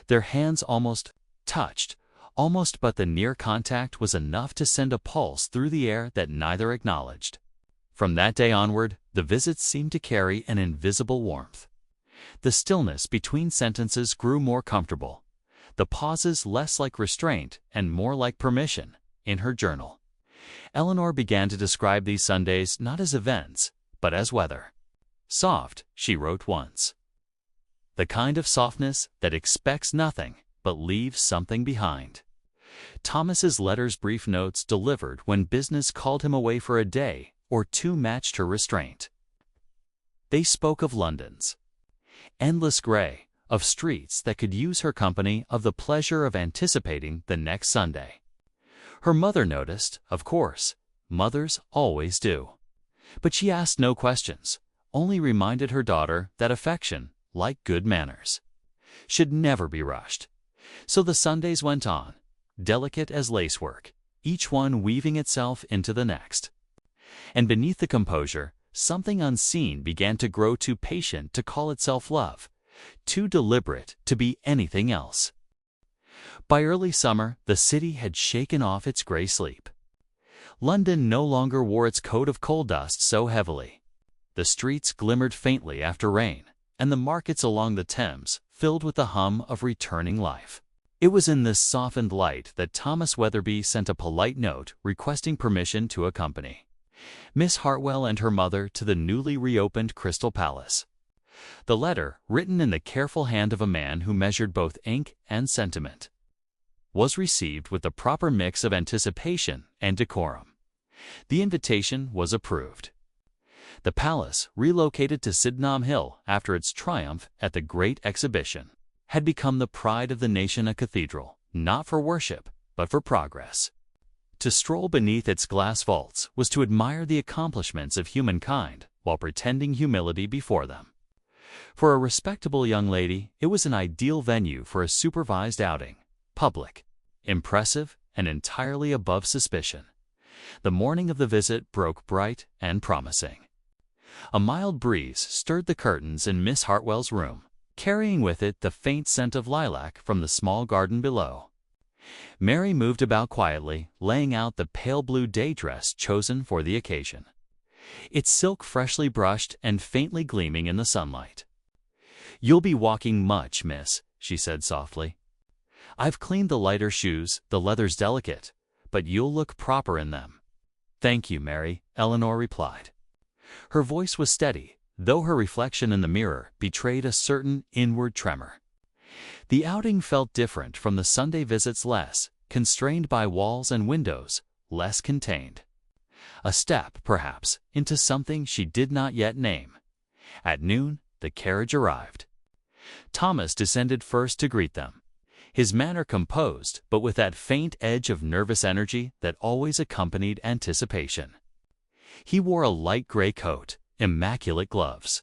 Their hands almost touched, but the near contact was enough to send a pulse through the air that neither acknowledged. From that day onward, the visits seemed to carry an invisible warmth. The stillness between sentences grew more comfortable, the pauses less like restraint and more like permission. In her journal, Eleanor began to describe these Sundays not as events, but as weather. "Soft," she wrote once. the kind of softness that expects nothing but leaves something behind. Thomas's letter's brief notes delivered when business called him away for a day or two matched her restraint. They spoke of London's endless gray, of streets that could use her company, of the pleasure of anticipating the next Sunday. Her mother noticed, of course. Mothers always do. But she asked no questions, only reminded her daughter that affection, like good manners, should never be rushed. So the Sundays went on, delicate as lacework, each one weaving itself into the next. And beneath the composure, something unseen began to grow too patient to call itself love, too deliberate to be anything else. By early summer, the city had shaken off its gray sleep. London no longer wore its coat of coal dust so heavily. The streets glimmered faintly after rain, and the markets along the Thames filled with the hum of returning life. It was in this softened light that Thomas Weatherby sent a polite note requesting permission to accompany Miss Hartwell and her mother to the newly reopened Crystal Palace. The letter, written in the careful hand of a man who measured both ink and sentiment, was received with the proper mix of anticipation and decorum. The invitation was approved. The palace, relocated to Sydenham Hill after its triumph at the Great Exhibition, had become the pride of the nation, a cathedral, not for worship, but for progress. To stroll beneath its glass vaults was to admire the accomplishments of humankind while pretending humility before them. For a respectable young lady, it was an ideal venue for a supervised outing, public, impressive, and entirely above suspicion. The morning of the visit broke bright and promising. A mild breeze stirred the curtains in Miss Hartwell's room, carrying with it the faint scent of lilac from the small garden below. Mary moved about quietly, laying out the pale blue day dress chosen for the occasion, its silk freshly brushed and faintly gleaming in the sunlight. "You'll be walking much, miss," she said softly. "I've cleaned the lighter shoes, the leather's delicate, but you'll look proper in them." "Thank you, Mary," Eleanor replied. Her voice was steady, though her reflection in the mirror betrayed a certain inward tremor. The outing felt different from the Sunday visits, less constrained by walls and windows, less contained. A step, perhaps, into something she did not yet name. At noon, the carriage arrived. Thomas descended first to greet them, his manner composed but with that faint edge of nervous energy that always accompanied anticipation. He wore a light gray coat, immaculate gloves,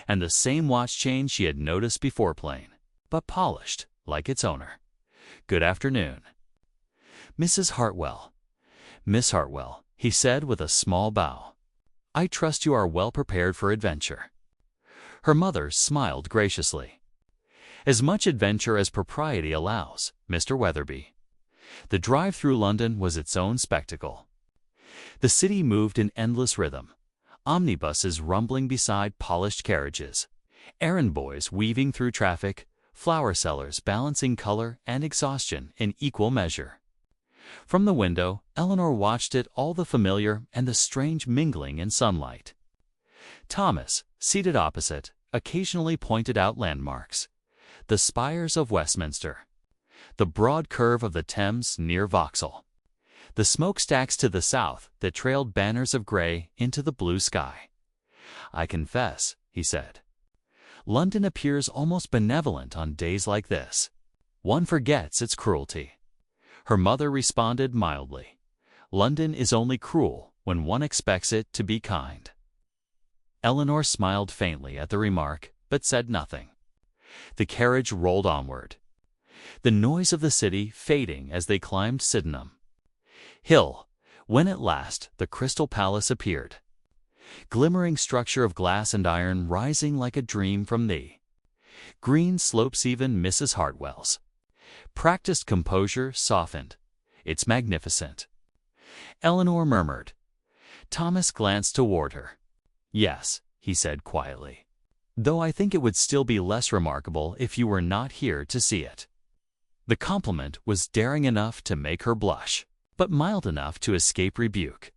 and the same watch chain she had noticed before, plain, but polished, like its owner. "Good afternoon, Mrs. Hartwell." "Miss Hartwell," he said with a small bow. "I trust you are well prepared for adventure." Her mother smiled graciously. "As much adventure as propriety allows, Mr. Weatherby." The drive through London was its own spectacle. The city moved in endless rhythm, omnibuses rumbling beside polished carriages, errand boys weaving through traffic, flower sellers balancing color and exhaustion in equal measure. From the window, Eleanor watched it all, the familiar and the strange mingling in sunlight. Thomas, seated opposite, occasionally pointed out landmarks: the spires of Westminster, the broad curve of the Thames near Vauxhall, the smokestacks to the south that trailed banners of gray into the blue sky. "I confess," he said, "London appears almost benevolent on days like this. One forgets its cruelty." Her mother responded mildly, "London is only cruel when one expects it to be kind." Eleanor smiled faintly at the remark, but said nothing. The carriage rolled onward, the noise of the city fading as they climbed Sydenham Hill, when at last the Crystal Palace appeared. Glimmering structure of glass and iron rising like a dream from the green slopes. Even Mrs. Hartwell's practiced composure softened. "It's magnificent," Eleanor murmured. Thomas glanced toward her. "Yes," he said quietly, "though I think it would still be less remarkable if you were not here to see it." The compliment was daring enough to make her blush, but mild enough to escape rebuke.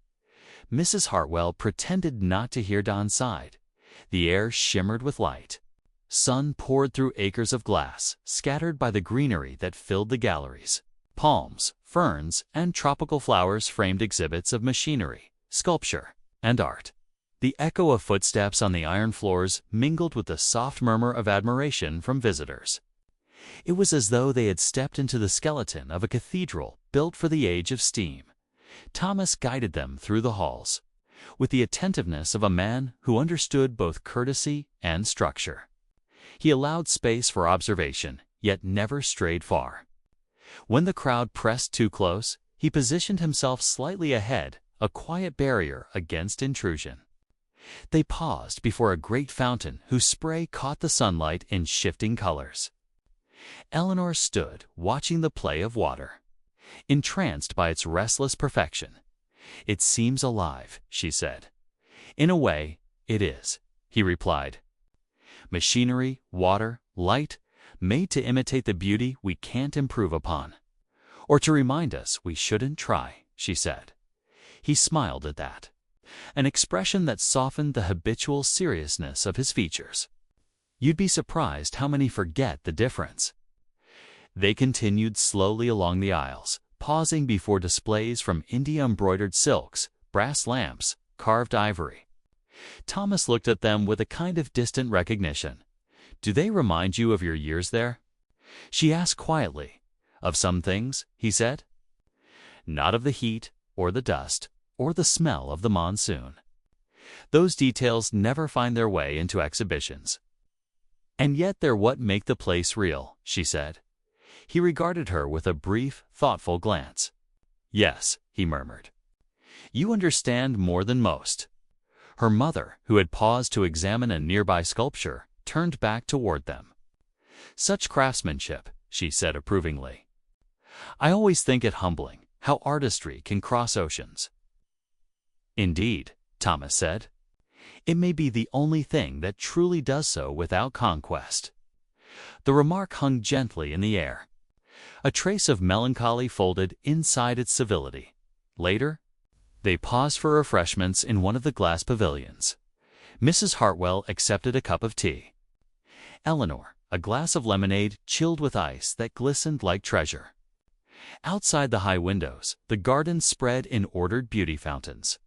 Mrs. Hartwell pretended not to hear. Dawn sighed. The air shimmered with light. sun poured through acres of glass, scattered by the greenery that filled the galleries. Palms, ferns, and tropical flowers framed exhibits of machinery, sculpture, and art. The echo of footsteps on the iron floors mingled with the soft murmur of admiration from visitors. It was as though they had stepped into the skeleton of a cathedral built for the age of steam. Thomas guided them through the halls, with the attentiveness of a man who understood both courtesy and structure. He allowed space for observation, yet never strayed far. When the crowd pressed too close, he positioned himself slightly ahead, a quiet barrier against intrusion. They paused before a great fountain whose spray caught the sunlight in shifting colors. Eleanor stood, watching the play of water, entranced by its restless perfection. "It seems alive," she said. "In a way, it is," he replied. "Machinery, water, light, made to imitate the beauty we can't improve upon. Or to remind us we shouldn't try," she said. He smiled at that, an expression that softened the habitual seriousness of his features. "You'd be surprised how many forget the difference." They continued slowly along the aisles, pausing before displays from India-embroidered silks, brass lamps, carved ivory. Thomas looked at them with a kind of distant recognition. "Do they remind you of your years there?" She asked quietly. "Of some things," he said. "Not of the heat, or the dust, or the smell of the monsoon. Those details never find their way into exhibitions. And yet they're what make the place real," she said. He regarded her with a brief, thoughtful glance. "Yes," he murmured. "You understand more than most." Her mother, who had paused to examine a nearby sculpture, turned back toward them. "Such craftsmanship," she said approvingly. "I always think it humbling how artistry can cross oceans." "Indeed," Thomas said. "It may be the only thing that truly does so without conquest." The remark hung gently in the air. A trace of melancholy folded inside its civility. Later, they paused for refreshments in one of the glass pavilions. Mrs. Hartwell accepted a cup of tea. Eleanor, a glass of lemonade chilled with ice that glistened like treasure. Outside the high windows, the garden spread in ordered beauty fountains.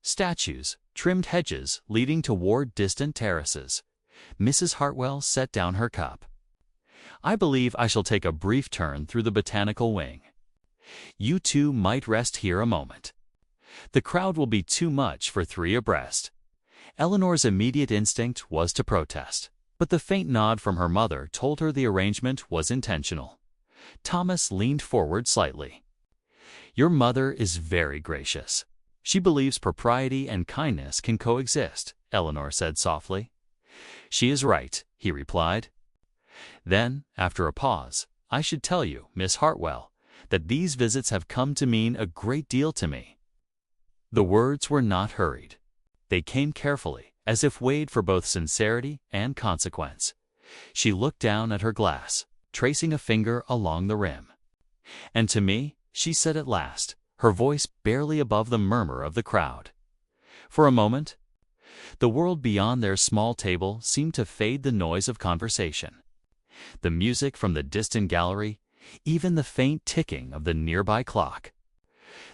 Statues, trimmed hedges leading toward distant terraces. Mrs. Hartwell set down her cup. "I believe I shall take a brief turn through the botanical wing. You two might rest here a moment. The crowd will be too much for three abreast." Eleanor's immediate instinct was to protest, but the faint nod from her mother told her the arrangement was intentional. Thomas leaned forward slightly. "Your mother is very gracious. She believes propriety and kindness can coexist," Eleanor said softly. "She is right," he replied. Then, after a pause, "I should tell you, Miss Hartwell, that these visits have come to mean a great deal to me." The words were not hurried. They came carefully, as if weighed for both sincerity and consequence. She looked down at her glass, tracing a finger along the rim. "And to me," she said at last, her voice barely above the murmur of the crowd. For a moment, the world beyond their small table seemed to fade the noise of conversation. The music from the distant gallery, even the faint ticking of the nearby clock.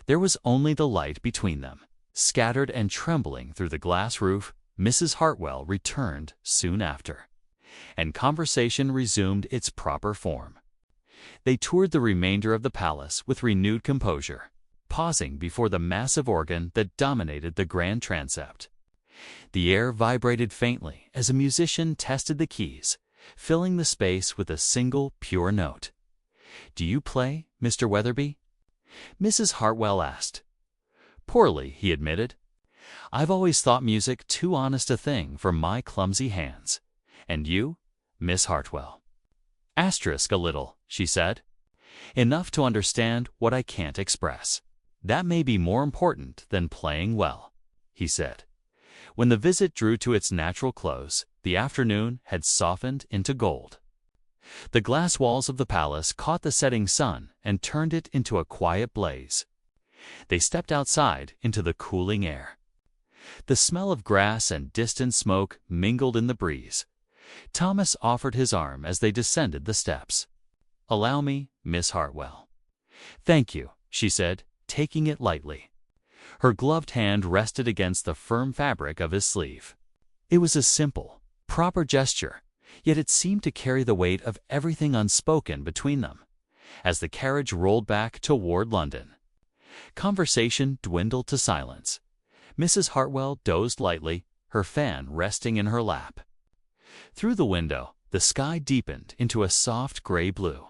There was only the light between them. Scattered and trembling through the glass roof, Mrs. Hartwell returned soon after, and conversation resumed its proper form. They toured the remainder of the palace with renewed composure, pausing before the massive organ that dominated the grand transept. The air vibrated faintly as a musician tested the keys, filling the space with a single pure note. "Do you play, Mr. Weatherby?" Mrs. Hartwell asked. "Poorly," he admitted. "I've always thought music too honest a thing for my clumsy hands. And you, Miss Hartwell?" "Asterisk a little," she said. "Enough to understand what I can't express." "That may be more important than playing well," he said. When the visit drew to its natural close, the afternoon had softened into gold. The glass walls of the palace caught the setting sun and turned it into a quiet blaze. They stepped outside into the cooling air. The smell of grass and distant smoke mingled in the breeze. Thomas offered his arm as they descended the steps. "Allow me, Miss Hartwell." "Thank you," she said, taking it lightly. Her gloved hand rested against the firm fabric of his sleeve. It was a simple, proper gesture, yet it seemed to carry the weight of everything unspoken between them. As the carriage rolled back toward London, conversation dwindled to silence. Mrs. Hartwell dozed lightly, her fan resting in her lap. Through the window, the sky deepened into a soft gray blue,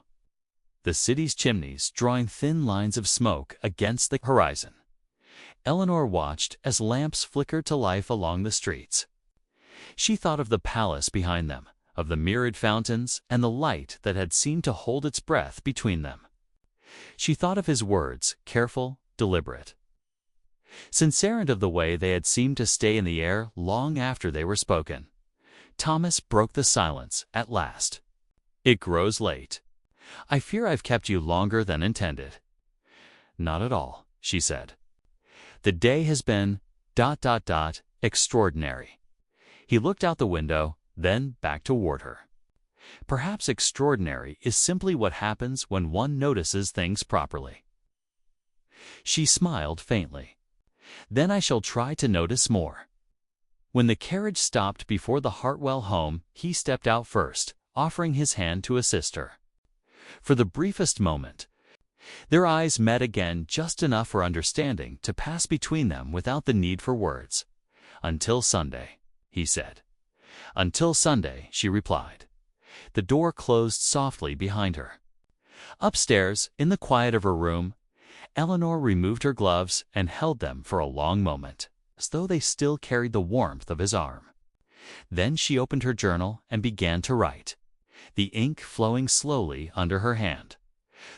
the city's chimneys drawing thin lines of smoke against the horizon. Eleanor watched as lamps flickered to life along the streets. She thought of the palace behind them, of the mirrored fountains and the light that had seemed to hold its breath between them. She thought of his words, careful, deliberate, sincere, and of the way they had seemed to stay in the air long after they were spoken. Thomas broke the silence at last. "It grows late. I fear I've kept you longer than intended." "Not at all," she said. "The day has been ... extraordinary." He looked out the window, then back toward her. "Perhaps extraordinary is simply what happens when one notices things properly." She smiled faintly. "Then I shall try to notice more." When the carriage stopped before the Hartwell home, he stepped out first, offering his hand to assist her. For the briefest moment, their eyes met again, just enough for understanding to pass between them without the need for words. "Until Sunday," he said. "Until Sunday," she replied. The door closed softly behind her. Upstairs, in the quiet of her room, Eleanor removed her gloves and held them for a long moment, as though they still carried the warmth of his arm. Then she opened her journal and began to write, the ink flowing slowly under her hand.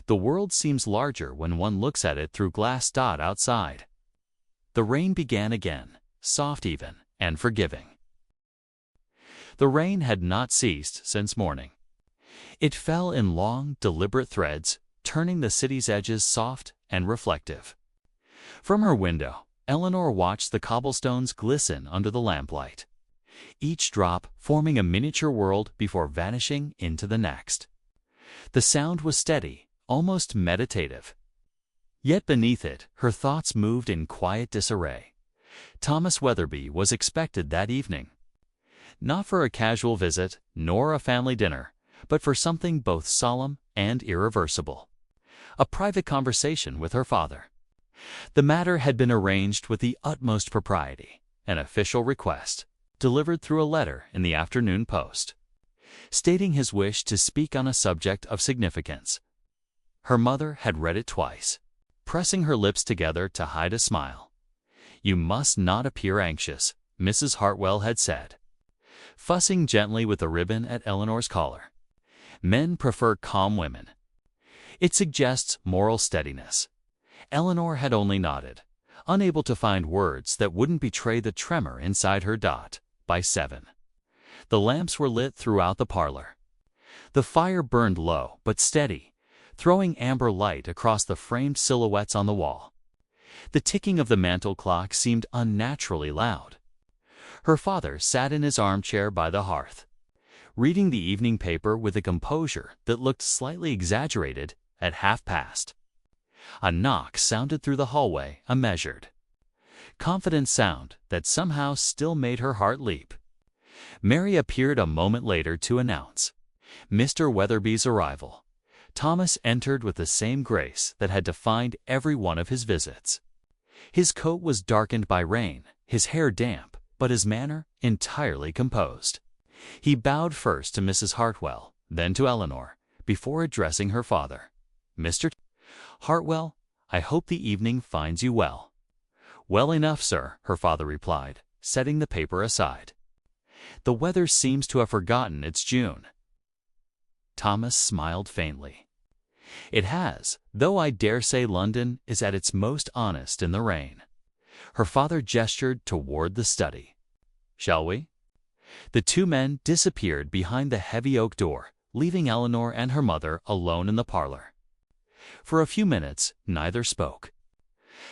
The world seems larger when one looks at it through glass dot outside. The rain began again, soft even, and forgiving. The rain had not ceased since morning. It fell in long, deliberate threads, turning the city's edges soft and reflective. From her window, Eleanor watched the cobblestones glisten under the lamplight, each drop forming a miniature world before vanishing into the next. The sound was steady, almost meditative. Yet beneath it, her thoughts moved in quiet disarray. Thomas Weatherby was expected that evening. Not for a casual visit, nor a family dinner, but for something both solemn and irreversible. A private conversation with her father. The matter had been arranged with the utmost propriety, an official request, delivered through a letter in the afternoon post, stating his wish to speak on a subject of significance. Her mother had read it twice, pressing her lips together to hide a smile. "You must not appear anxious," Mrs. Hartwell had said, fussing gently with the ribbon at Eleanor's collar. "Men prefer calm women. It suggests moral steadiness." Eleanor had only nodded, unable to find words that wouldn't betray the tremor inside her. By 7. The lamps were lit throughout the parlor. The fire burned low but steady, throwing amber light across the framed silhouettes on the wall. The ticking of the mantel clock seemed unnaturally loud. Her father sat in his armchair by the hearth, reading the evening paper with a composure that looked slightly exaggerated at past. A knock sounded through the hallway, a measured, confident sound that somehow still made her heart leap. Mary appeared a moment later to announce Mr. Weatherby's arrival. Thomas entered with the same grace that had defined every one of his visits. His coat was darkened by rain, his hair damp, but his manner entirely composed. He bowed first to Mrs. Hartwell, then to Eleanor, before addressing her father. "Mr. Hartwell, I hope the evening finds you well." "Well enough, sir," her father replied, setting the paper aside. "The weather seems to have forgotten it's June." Thomas smiled faintly. "It has, though I dare say London is at its most honest in the rain." Her father gestured toward the study. "Shall we?" The two men disappeared behind the heavy oak door, leaving Eleanor and her mother alone in the parlor. For a few minutes, neither spoke.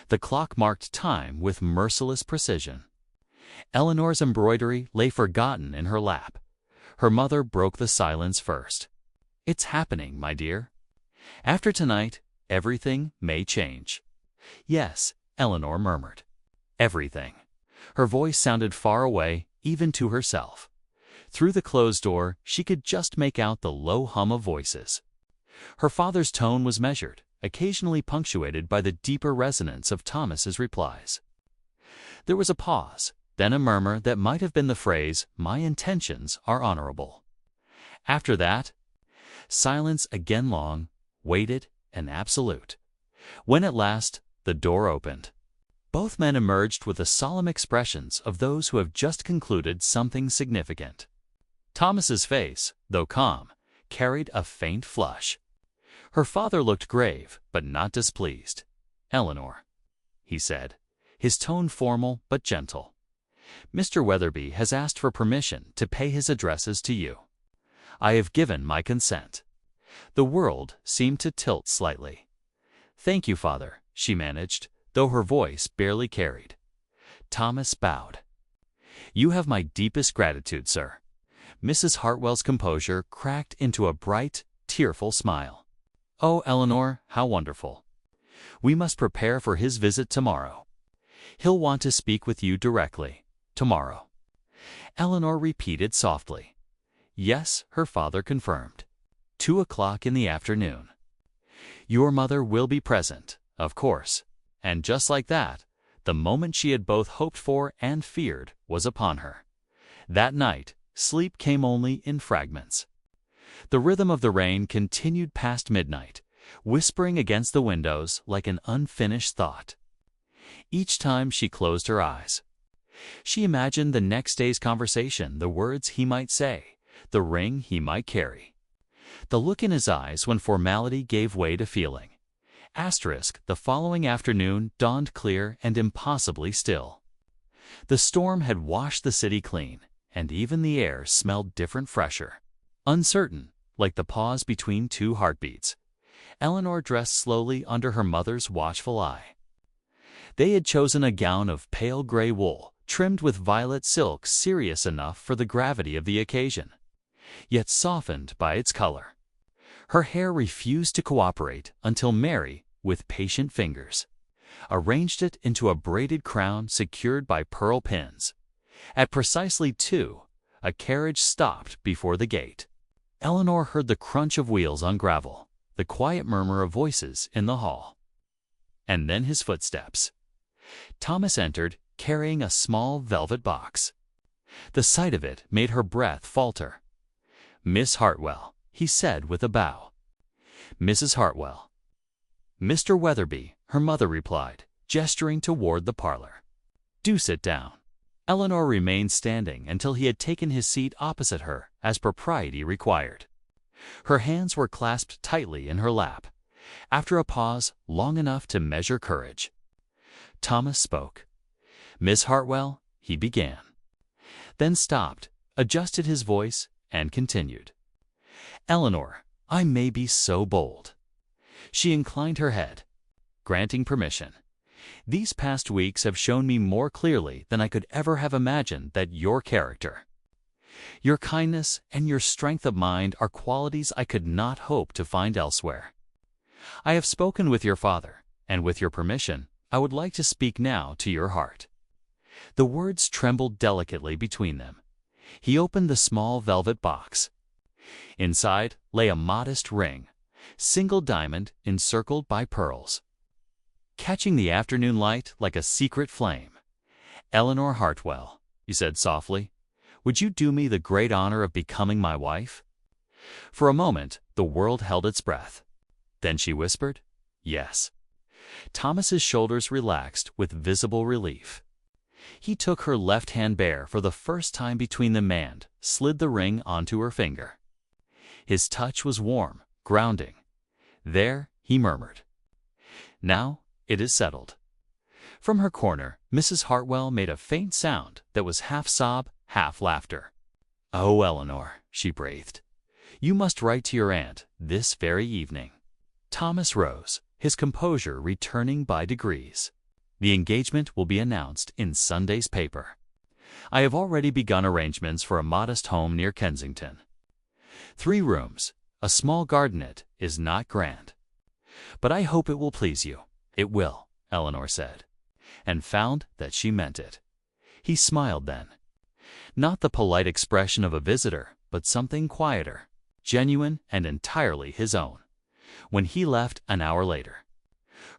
The clock marked time with merciless precision. Eleanor's embroidery lay forgotten in her lap. Her mother broke the silence first. "It's happening, my dear. After tonight, everything may change." "Yes," Eleanor murmured. "Everything." Her voice sounded far away, even to herself. Through the closed door, she could just make out the low hum of voices. Her father's tone was measured, occasionally punctuated by the deeper resonance of Thomas's replies. There was a pause, then a murmur that might have been the phrase, "My intentions are honorable." After that, silence again long, weighted, and absolute. When at last the door opened, both men emerged with the solemn expressions of those who have just concluded something significant. Thomas's face, though calm, carried a faint flush. Her father looked grave, but not displeased. "Eleanor," he said, his tone formal but gentle, "Mr. Weatherby has asked for permission to pay his addresses to you. I have given my consent." The world seemed to tilt slightly. "Thank you, Father," she managed, though her voice barely carried. Thomas bowed. "You have my deepest gratitude, sir." Mrs. Hartwell's composure cracked into a bright, tearful smile. "Oh, Eleanor, how wonderful. We must prepare for his visit tomorrow. He'll want to speak with you directly. Tomorrow." Eleanor repeated softly. "Yes," her father confirmed. 2 o'clock in the afternoon. "Your mother will be present, of course." And just like that, the moment she had both hoped for and feared was upon her. That night, sleep came only in fragments. The rhythm of the rain continued past midnight, whispering against the windows like an unfinished thought. Each time she closed her eyes, she imagined the next day's conversation, the words he might say, the ring he might carry, the look in his eyes when formality gave way to feeling. The following afternoon dawned clear and impossibly still. The storm had washed the city clean, and even the air smelled different, fresher. Uncertain, like the pause between two heartbeats, Eleanor dressed slowly under her mother's watchful eye. They had chosen a gown of pale gray wool, trimmed with violet silk, serious enough for the gravity of the occasion, yet softened by its color. Her hair refused to cooperate until Mary, with patient fingers, arranged it into a braided crown secured by pearl pins. At precisely 2, a carriage stopped before the gate. Eleanor heard the crunch of wheels on gravel, the quiet murmur of voices in the hall. And then his footsteps. Thomas entered, carrying a small velvet box. The sight of it made her breath falter. "Miss Hartwell," he said with a bow. "Mrs. Hartwell." "Mr. Weatherby," her mother replied, gesturing toward the parlor. "Do sit down." Eleanor remained standing until he had taken his seat opposite her, as propriety required. Her hands were clasped tightly in her lap. After a pause long enough to measure courage, Thomas spoke. "Miss Hartwell," he began, then stopped, adjusted his voice, and continued. "Eleanor, I may be so bold." She inclined her head, granting permission. "These past weeks have shown me more clearly than I could ever have imagined that your character, your kindness, and your strength of mind are qualities I could not hope to find elsewhere. I have spoken with your father, and with your permission, I would like to speak now to your heart." The words trembled delicately between them. He opened the small velvet box. Inside lay a modest ring, single diamond encircled by pearls, catching the afternoon light like a secret flame. "Eleanor Hartwell," he said softly, "would you do me the great honor of becoming my wife?" For a moment the world held its breath. Then she whispered, "Yes." Thomas's shoulders relaxed with visible relief. He took her left hand bare for the first time between them and slid the ring onto her finger. His touch was warm, grounding. "There," he murmured. "Now it is settled." From her corner, Mrs. Hartwell made a faint sound that was half sob, half laughter. "Oh, Eleanor," she breathed, "you must write to your aunt this very evening." Thomas rose, his composure returning by degrees. "The engagement will be announced in Sunday's paper." I have already begun arrangements for a modest home near Kensington. 3 rooms, a small gardenette is not grand. But I hope it will please you. It will, Eleanor said, and found that she meant it. He smiled then. Not the polite expression of a visitor, but something quieter, genuine and entirely his own. When he left an hour later,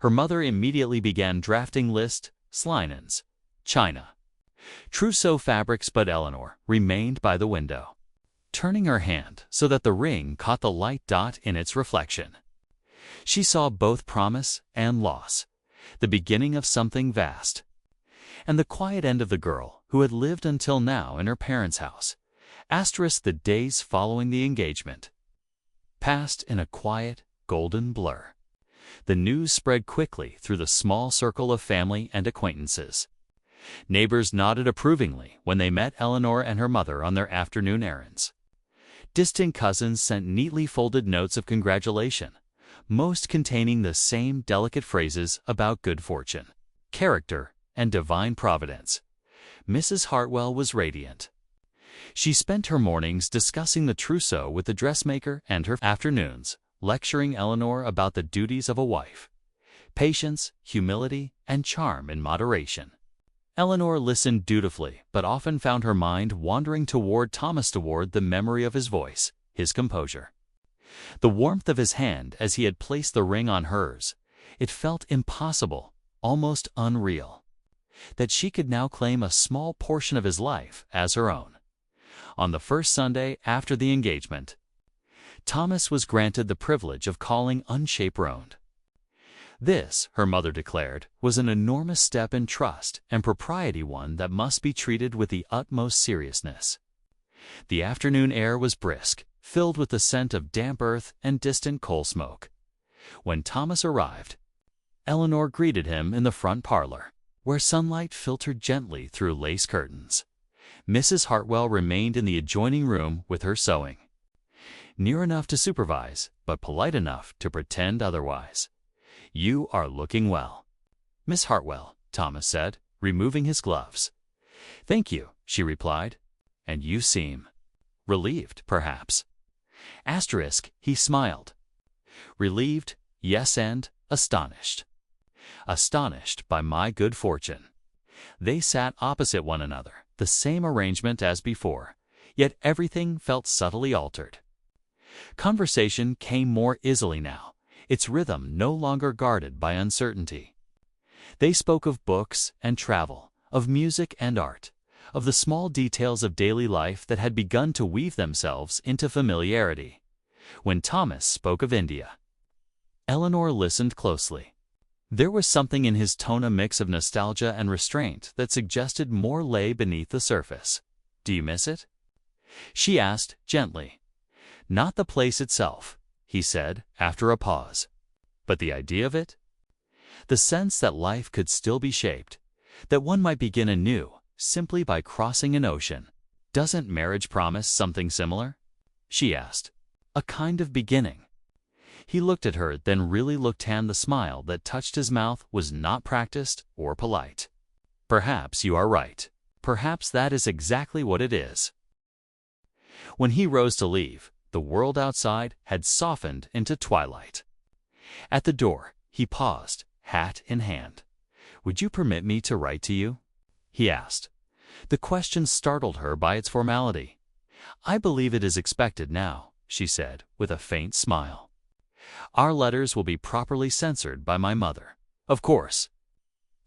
her mother immediately began drafting linens, china, trousseau fabrics, but Eleanor remained by the window, turning her hand so that the ring caught the light dot in its reflection. She saw both promise and loss, the beginning of something vast. And the quiet end of the girl who had lived until now in her parents' house, the days following the engagement, passed in a quiet, golden blur. The news spread quickly through the small circle of family and acquaintances. Neighbors nodded approvingly when they met Eleanor and her mother on their afternoon errands. Distant cousins sent neatly folded notes of congratulation, most containing the same delicate phrases about good fortune, character, and divine providence. Mrs. Hartwell was radiant. She spent her mornings discussing the trousseau with the dressmaker and her afternoons lecturing Eleanor about the duties of a wife, patience, humility, and charm in moderation. Eleanor listened dutifully, but often found her mind wandering toward the memory of his voice, his composure, the warmth of his hand as he had placed the ring on hers. It felt impossible, almost unreal, that she could now claim a small portion of his life as her own. On the first Sunday after the engagement, Thomas was granted the privilege of calling unchaperoned. This, her mother declared, was an enormous step in trust and propriety, one that must be treated with the utmost seriousness. The afternoon air was brisk, filled with the scent of damp earth and distant coal smoke. When Thomas arrived, Eleanor greeted him in the front parlor, where sunlight filtered gently through lace curtains. Mrs. Hartwell remained in the adjoining room with her sewing, near enough to supervise, but polite enough to pretend otherwise. "You are looking well, Miss Hartwell," Thomas said, removing his gloves. "Thank you," she replied. "And you seem relieved, perhaps." He smiled. "Relieved, yes, and astonished. Astonished by my good fortune." They sat opposite one another, the same arrangement as before, yet everything felt subtly altered. Conversation came more easily now, its rhythm no longer guarded by uncertainty. They spoke of books and travel, of music and art, of the small details of daily life that had begun to weave themselves into familiarity. When Thomas spoke of India, Eleanor listened closely. There was something in his tone, a mix of nostalgia and restraint, that suggested more lay beneath the surface. "Do you miss it?" she asked gently. "Not the place itself," he said after a pause, "but the idea of it? The sense that life could still be shaped, that one might begin anew simply by crossing an ocean. Doesn't marriage promise something similar?" she asked. "A kind of beginning." He looked at her, then really looked, and the smile that touched his mouth was not practiced or polite. "Perhaps you are right. Perhaps that is exactly what it is." When he rose to leave, the world outside had softened into twilight. At the door, he paused, hat in hand. "Would you permit me to write to you?" he asked. The question startled her by its formality. "I believe it is expected now," she said, with a faint smile. "Our letters will be properly censored by my mother." "Of course."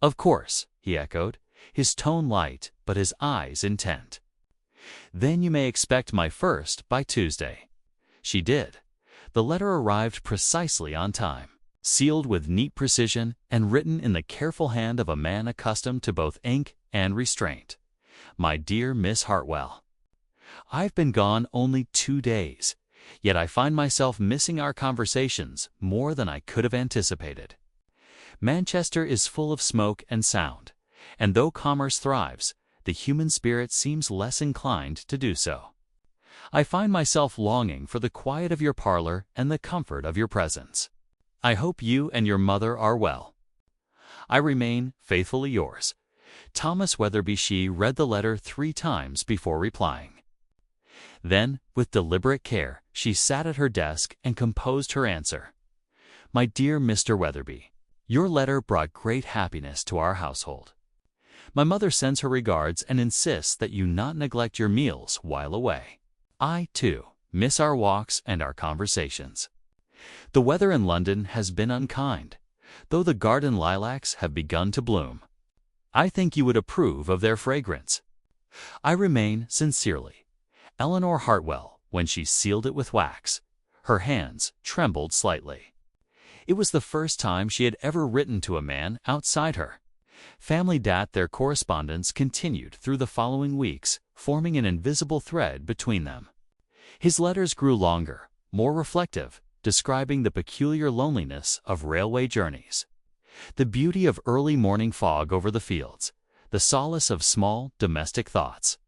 "Of course," he echoed, his tone light but his eyes intent. "Then you may expect my first by Tuesday." She did. The letter arrived precisely on time, sealed with neat precision and written in the careful hand of a man accustomed to both ink and restraint. "My dear Miss Hartwell, I've been gone only 2 days, yet I find myself missing our conversations more than I could have anticipated. Manchester is full of smoke and sound, and though commerce thrives, the human spirit seems less inclined to do so. I find myself longing for the quiet of your parlor and the comfort of your presence. I hope you and your mother are well. I remain faithfully yours, Thomas Weatherby. She read the letter 3 times before replying. Then, with deliberate care, she sat at her desk and composed her answer. My dear Mr. Weatherby, your letter brought great happiness to our household. My mother sends her regards and insists that you not neglect your meals while away. I, too, miss our walks and our conversations. The weather in London has been unkind, though the garden lilacs have begun to bloom. I think you would approve of their fragrance. I remain, sincerely, Eleanor Hartwell. When she sealed it with wax, her hands trembled slightly. It was the first time she had ever written to a man outside her family. Their correspondence continued through the following weeks, forming an invisible thread between them. His letters grew longer, more reflective, describing the peculiar loneliness of railway journeys, the beauty of early morning fog over the fields, the solace of small, domestic thoughts.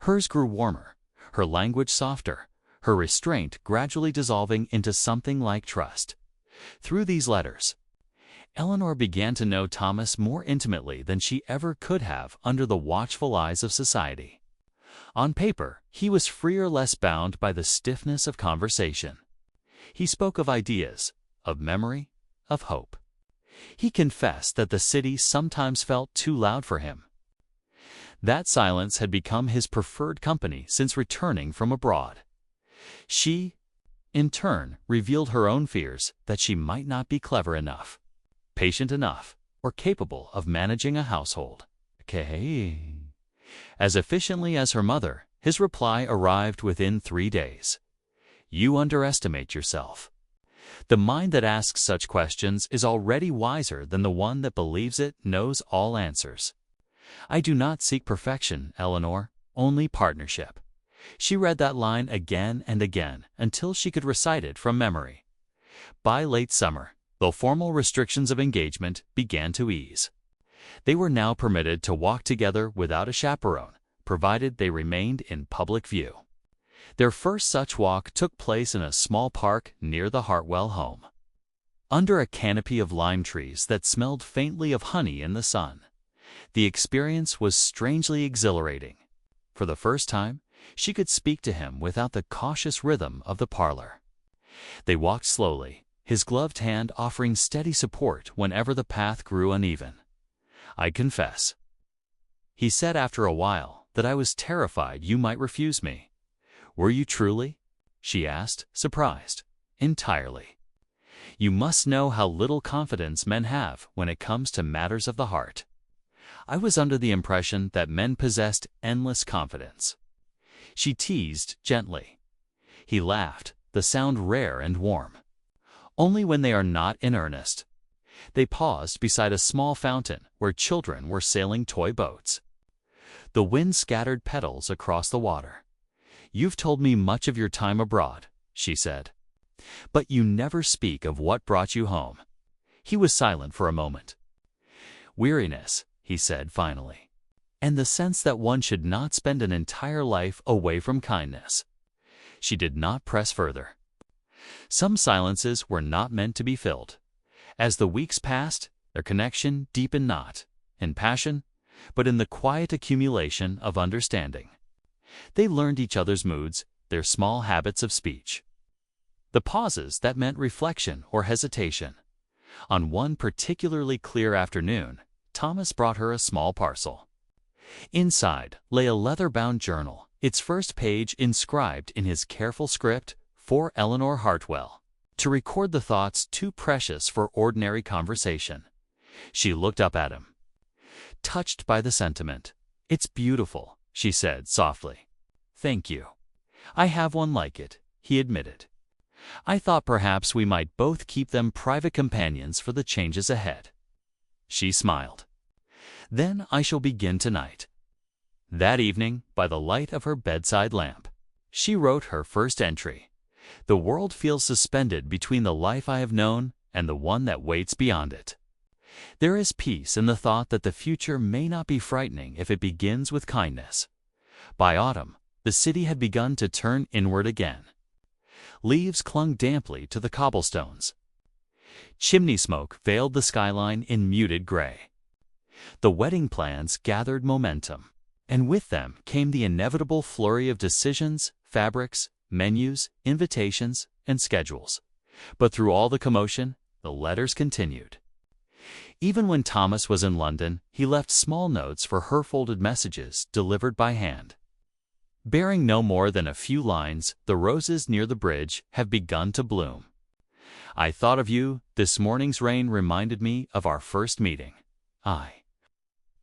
Hers grew warmer, her language softer, her restraint gradually dissolving into something like trust. Through these letters, Eleanor began to know Thomas more intimately than she ever could have under the watchful eyes of society. On paper, he was freer, less bound by the stiffness of conversation. He spoke of ideas, of memory, of hope. He confessed that the city sometimes felt too loud for him. That silence had become his preferred company since returning from abroad. She, in turn, revealed her own fears that she might not be clever enough, patient enough, or capable of managing a household as efficiently as her mother. His reply arrived within 3 days. You underestimate yourself. The mind that asks such questions is already wiser than the one that believes it knows all answers. I do not seek perfection, Eleanor, only partnership. She read that line again and again until she could recite it from memory. By late summer, though formal restrictions of engagement began to ease, they were now permitted to walk together without a chaperone, provided they remained in public view. Their first such walk took place in a small park near the Hartwell home, under a canopy of lime trees that smelled faintly of honey in the sun. The experience was strangely exhilarating. For the first time, she could speak to him without the cautious rhythm of the parlor. They walked slowly, his gloved hand offering steady support whenever the path grew uneven. I confess, he said after a while, that I was terrified you might refuse me. Were you truly? She asked, surprised. Entirely. You must know how little confidence men have when it comes to matters of the heart. I was under the impression that men possessed endless confidence. She teased gently. He laughed, the sound rare and warm. Only when they are not in earnest. They paused beside a small fountain where children were sailing toy boats. The wind scattered petals across the water. You've told me much of your time abroad, she said. But you never speak of what brought you home. He was silent for a moment. Weariness, he said finally, and the sense that one should not spend an entire life away from kindness. She did not press further. Some silences were not meant to be filled. As the weeks passed, their connection deepened not in passion, but in the quiet accumulation of understanding. They learned each other's moods, their small habits of speech. The pauses that meant reflection or hesitation. On one particularly clear afternoon, Thomas brought her a small parcel. Inside lay a leather-bound journal, its first page inscribed in his careful script, "For Eleanor Hartwell," to record the thoughts too precious for ordinary conversation. She looked up at him, touched by the sentiment. "It's beautiful," she said softly. "Thank you. I have one like it," he admitted. "I thought perhaps we might both keep them private companions for the changes ahead." She smiled. "Then I shall begin tonight." That evening, by the light of her bedside lamp, she wrote her first entry. "The world feels suspended between the life I have known and the one that waits beyond it. There is peace in the thought that the future may not be frightening if it begins with kindness." By autumn, the city had begun to turn inward again. Leaves clung damply to the cobblestones. Chimney smoke veiled the skyline in muted gray. The wedding plans gathered momentum, and with them came the inevitable flurry of decisions, fabrics, menus, invitations, and schedules. But through all the commotion, the letters continued. Even when Thomas was in London, he left small notes for her folded messages delivered by hand. Bearing no more than a few lines, the roses near the bridge have begun to bloom. I thought of you, this morning's rain reminded me of our first meeting. I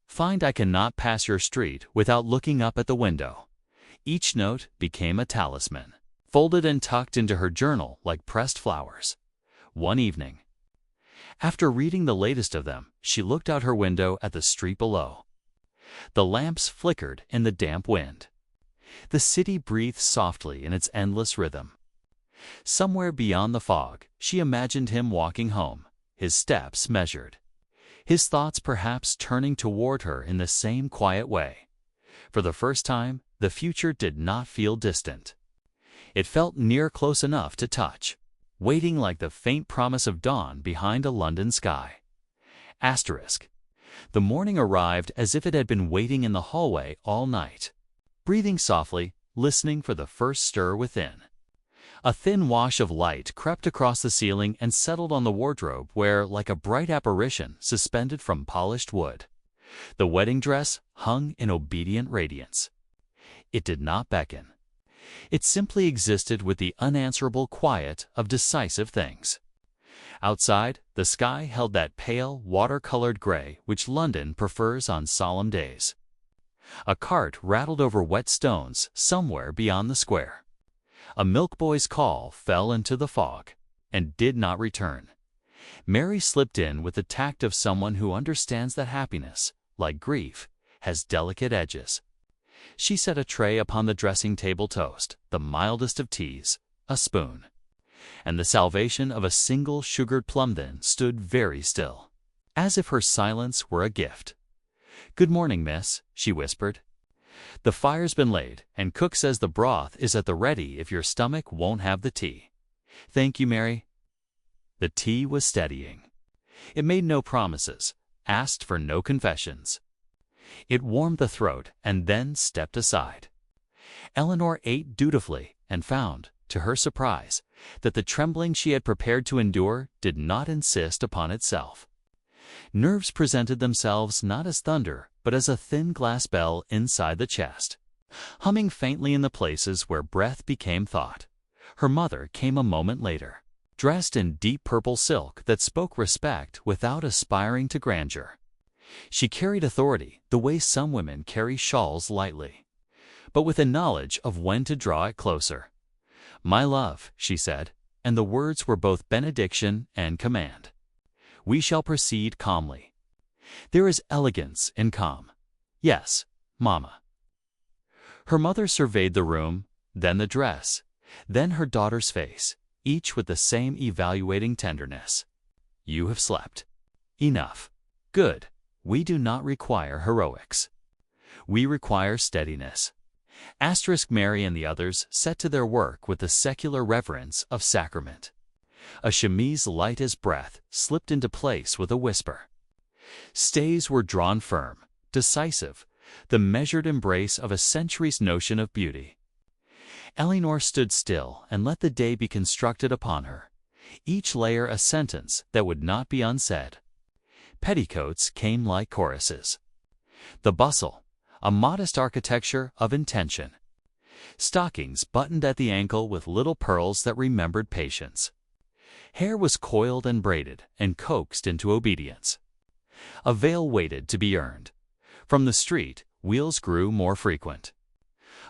find I cannot pass your street without looking up at the window. Each note became a talisman, folded and tucked into her journal like pressed flowers. One evening, after reading the latest of them, she looked out her window at the street below. The lamps flickered in the damp wind. The city breathed softly in its endless rhythm. Somewhere beyond the fog, she imagined him walking home, his steps measured, his thoughts perhaps turning toward her in the same quiet way. For the first time, the future did not feel distant. It felt near, close enough to touch, waiting like the faint promise of dawn behind a London sky. Asterisk. The morning arrived as if it had been waiting in the hallway all night, breathing softly, listening for the first stir within. A thin wash of light crept across the ceiling and settled on the wardrobe where, like a bright apparition suspended from polished wood, the wedding dress hung in obedient radiance. It did not beckon. It simply existed with the unanswerable quiet of decisive things. Outside, the sky held that pale, water-colored gray which London prefers on solemn days. A cart rattled over wet stones somewhere beyond the square. A milk-boy's call fell into the fog and did not return. Mary slipped in with the tact of someone who understands that happiness, like grief, has delicate edges. She set a tray upon the dressing-table toast, the mildest of teas, a spoon, and the salvation of a single sugared plum then stood very still, as if her silence were a gift. "Good morning, miss," she whispered. "The fire's been laid, and cook says the broth is at the ready if your stomach won't have the tea." "Thank you, Mary." The tea was steadying. It made no promises, asked for no confessions. It warmed the throat and then stepped aside. Eleanor ate dutifully and found, to her surprise, that the trembling she had prepared to endure did not insist upon itself. Nerves presented themselves not as thunder, but as a thin glass bell inside the chest, humming faintly in the places where breath became thought. Her mother came a moment later, dressed in deep purple silk that spoke respect without aspiring to grandeur. She carried authority the way some women carry shawls lightly, but with a knowledge of when to draw it closer. "My love," she said, and the words were both benediction and command. "We shall proceed calmly. There is elegance in calm. Yes, Mamma." Her mother surveyed the room, then the dress, then her daughter's face, each with the same evaluating tenderness. "You have slept. Enough. Good. We do not require heroics. We require steadiness." Mary and the others set to their work with the secular reverence of sacrament. A chemise light as breath slipped into place with a whisper. Stays were drawn firm, decisive, the measured embrace of a century's notion of beauty. Eleanor stood still and let the day be constructed upon her, each layer a sentence that would not be unsaid. Petticoats came like choruses. The bustle, a modest architecture of intention. Stockings buttoned at the ankle with little pearls that remembered patience. Hair was coiled and braided and coaxed into obedience. A veil waited to be earned. From the street, wheels grew more frequent.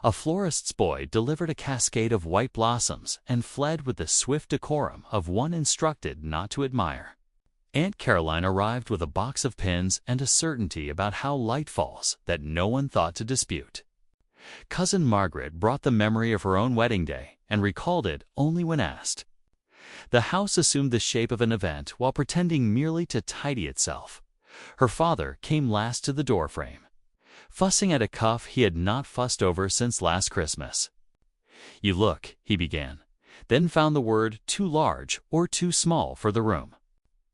A florist's boy delivered a cascade of white blossoms and fled with the swift decorum of one instructed not to admire. Aunt Caroline arrived with a box of pins and a certainty about how light falls that no one thought to dispute. Cousin Margaret brought the memory of her own wedding day and recalled it only when asked. The house assumed the shape of an event while pretending merely to tidy itself. Her father came last to the doorframe, fussing at a cuff he had not fussed over since last Christmas. "You look," he began, then found the word too large or too small for the room.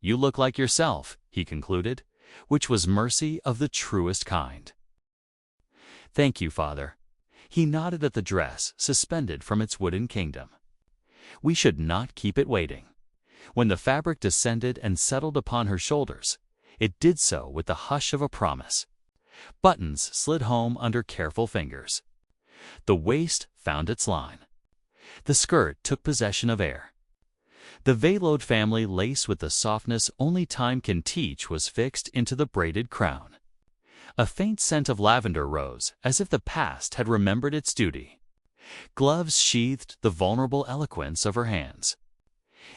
"You look like yourself," he concluded, which was mercy of the truest kind. "Thank you, father." He nodded at the dress suspended from its wooden kingdom. "We should not keep it waiting." When the fabric descended and settled upon her shoulders, it did so with the hush of a promise. Buttons slid home under careful fingers. The waist found its line. The skirt took possession of air. The veloed family lace with the softness only time can teach was fixed into the braided crown. A faint scent of lavender rose, as if the past had remembered its duty. Gloves sheathed the vulnerable eloquence of her hands.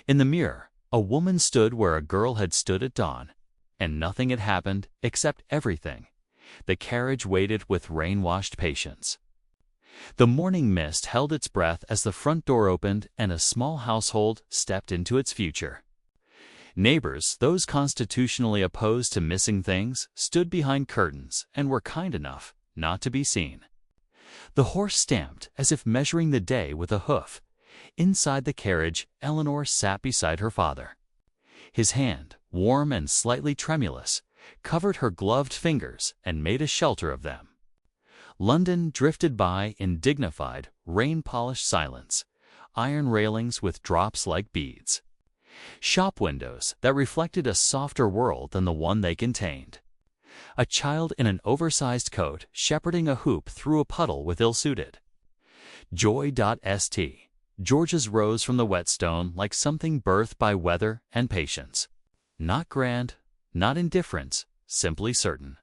In the mirror, a woman stood where a girl had stood at dawn, and nothing had happened except everything. The carriage waited with rain-washed patience. The morning mist held its breath as the front door opened and a small household stepped into its future. Neighbors, those constitutionally opposed to missing things, stood behind curtains and were kind enough not to be seen. The horse stamped as if measuring the day with a hoof. Inside the carriage, Eleanor sat beside her father. His hand, warm and slightly tremulous, covered her gloved fingers and made a shelter of them. London drifted by in dignified, rain-polished silence, iron railings with drops like beads. Shop windows that reflected a softer world than the one they contained. A child in an oversized coat shepherding a hoop through a puddle with ill-suited. Joy.st. George's rose from the whetstone like something birthed by weather and patience. Not grand, not indifference, simply certain.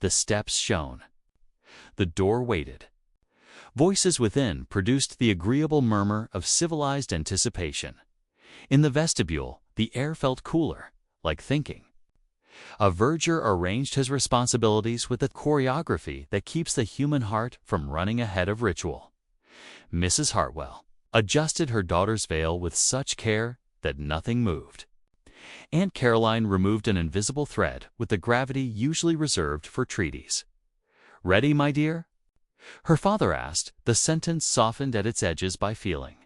The steps shone. The door waited. Voices within produced the agreeable murmur of civilized anticipation. In the vestibule, the air felt cooler, like thinking. A verger arranged his responsibilities with the choreography that keeps the human heart from running ahead of ritual. Mrs. Hartwell adjusted her daughter's veil with such care that nothing moved. Aunt Caroline removed an invisible thread with the gravity usually reserved for treaties. "Ready, my dear?" Her father asked, the sentence softened at its edges by feeling.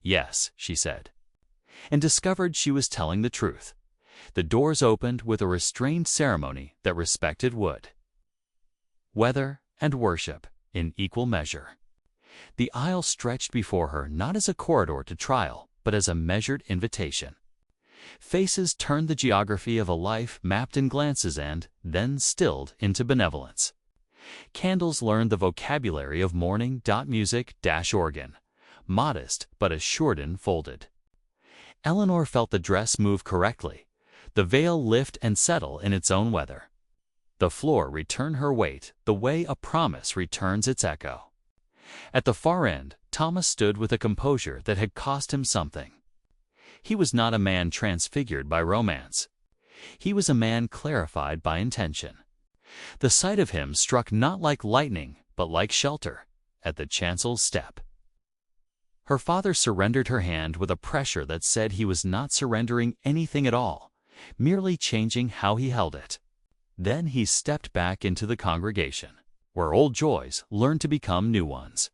"Yes," she said, and discovered she was telling the truth. The doors opened with a restrained ceremony that respected wood, weather, and worship in equal measure. The aisle stretched before her not as a corridor to trial, but as a measured invitation. Faces turned the geography of a life mapped in glances and, then stilled into benevolence. Candles learned the vocabulary of morning.music-organ, modest but assured and folded. Eleanor felt the dress move correctly, the veil lift and settle in its own weather. The floor returned her weight the way a promise returns its echo. At the far end, Thomas stood with a composure that had cost him something. He was not a man transfigured by romance. He was a man clarified by intention. The sight of him struck not like lightning, but like shelter, at the chancel's step. Her father surrendered her hand with a pressure that said he was not surrendering anything at all, merely changing how he held it. Then he stepped back into the congregation, where old joys learned to become new ones.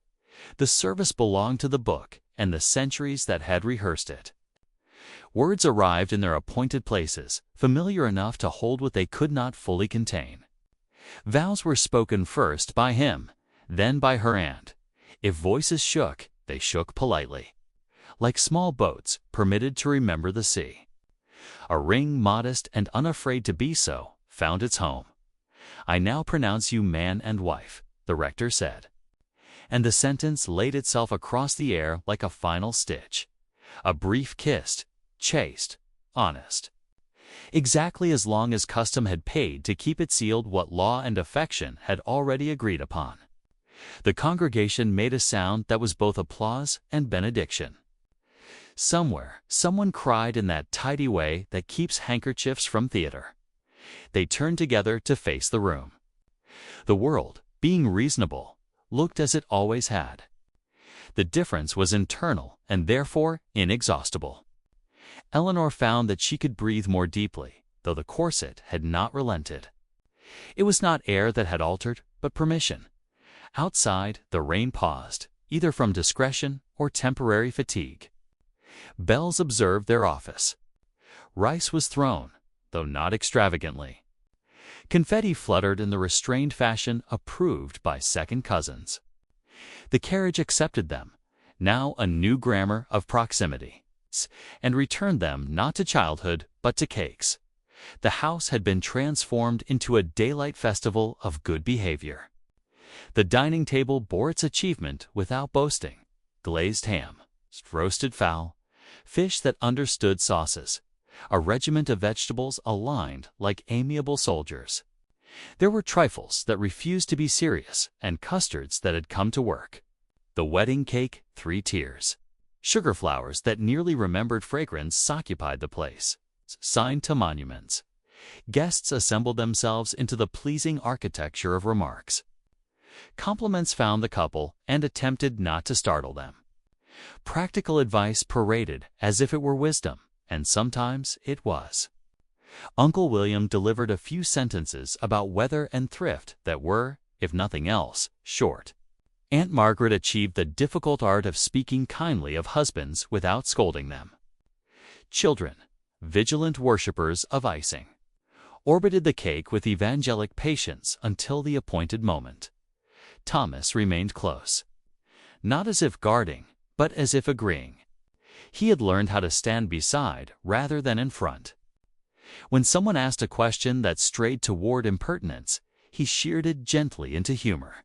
The service belonged to the book and the centuries that had rehearsed it. Words arrived in their appointed places, familiar enough to hold what they could not fully contain. Vows were spoken first by him, then by her aunt. If voices shook, they shook politely, like small boats permitted to remember the sea. A ring modest and unafraid to be so found its home. "I now pronounce you man and wife," the rector said. And the sentence laid itself across the air like a final stitch. A brief kiss, chaste, honest. Exactly as long as custom had paid to keep it sealed what law and affection had already agreed upon. The congregation made a sound that was both applause and benediction. Somewhere, someone cried in that tidy way that keeps handkerchiefs from theater. They turned together to face the room. The world, being reasonable, looked as it always had. The difference was internal and therefore inexhaustible. Eleanor found that she could breathe more deeply, though the corset had not relented. It was not air that had altered, but permission. Outside, the rain paused, either from discretion or temporary fatigue. Bells observed their office. Rice was thrown, though not extravagantly, Confetti fluttered in the restrained fashion approved by second cousins. The carriage accepted them, now a new grammar of proximity, and returned them not to childhood but to cakes. The house had been transformed into a daylight festival of good behavior. The dining table bore its achievement without boasting. Glazed ham, roasted fowl, fish that understood sauces, a regiment of vegetables aligned like amiable soldiers. There were trifles that refused to be serious and custards that had come to work. The wedding cake, 3 tiers. Sugar flowers that nearly remembered fragrance occupied the place, signed to monuments. Guests assembled themselves into the pleasing architecture of remarks. Compliments found the couple and attempted not to startle them. Practical advice paraded as if it were wisdom, and sometimes it was. Uncle William delivered a few sentences about weather and thrift that were, if nothing else, short. Aunt Margaret achieved the difficult art of speaking kindly of husbands without scolding them. Children, vigilant worshippers of icing, orbited the cake with evangelic patience until the appointed moment. Thomas remained close, not as if guarding, but as if agreeing. He had learned how to stand beside rather than in front. When someone asked a question that strayed toward impertinence, he sheered it gently into humor.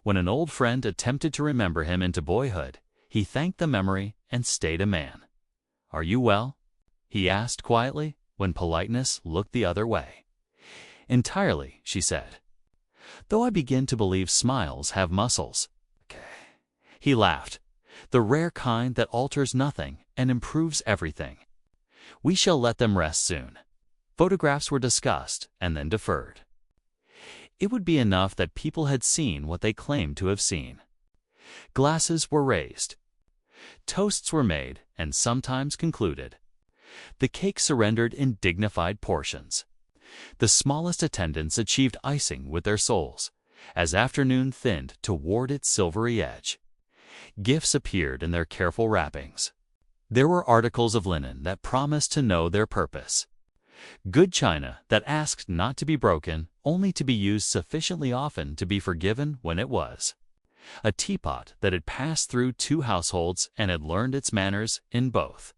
When an old friend attempted to remember him into boyhood, he thanked the memory and stayed a man. "Are you well?" he asked quietly when politeness looked the other way. "Entirely," she said. "Though I begin to believe smiles have muscles." He laughed, the rare kind that alters nothing and improves everything. "We shall let them rest soon." Photographs were discussed and then deferred. It would be enough that people had seen what they claimed to have seen. Glasses were raised. Toasts were made and sometimes concluded. The cake surrendered in dignified portions. The smallest attendants achieved icing with their souls, as afternoon thinned toward its silvery edge. Gifts appeared in their careful wrappings. There were articles of linen that promised to know their purpose. Good china that asked not to be broken, only to be used sufficiently often to be forgiven when it was. A teapot that had passed through 2 households and had learned its manners in both.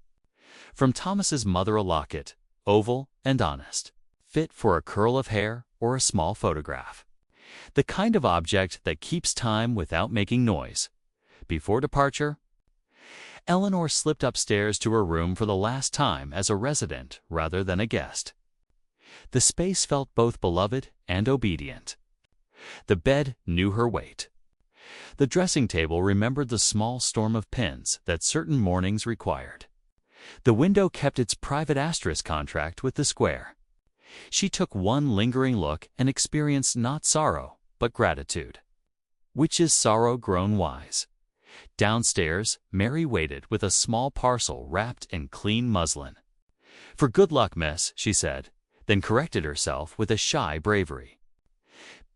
From Thomas's mother a locket, oval and honest, fit for a curl of hair or a small photograph. The kind of object that keeps time without making noise. Before departure, Eleanor slipped upstairs to her room for the last time as a resident rather than a guest. The space felt both beloved and obedient. The bed knew her weight. The dressing table remembered the small storm of pins that certain mornings required. The window kept its private asterisk contract with the square. She took one lingering look and experienced not sorrow, but gratitude. Which is sorrow grown wise. Downstairs, Mary waited with a small parcel wrapped in clean muslin. "For good luck, miss," she said, then corrected herself with a shy bravery.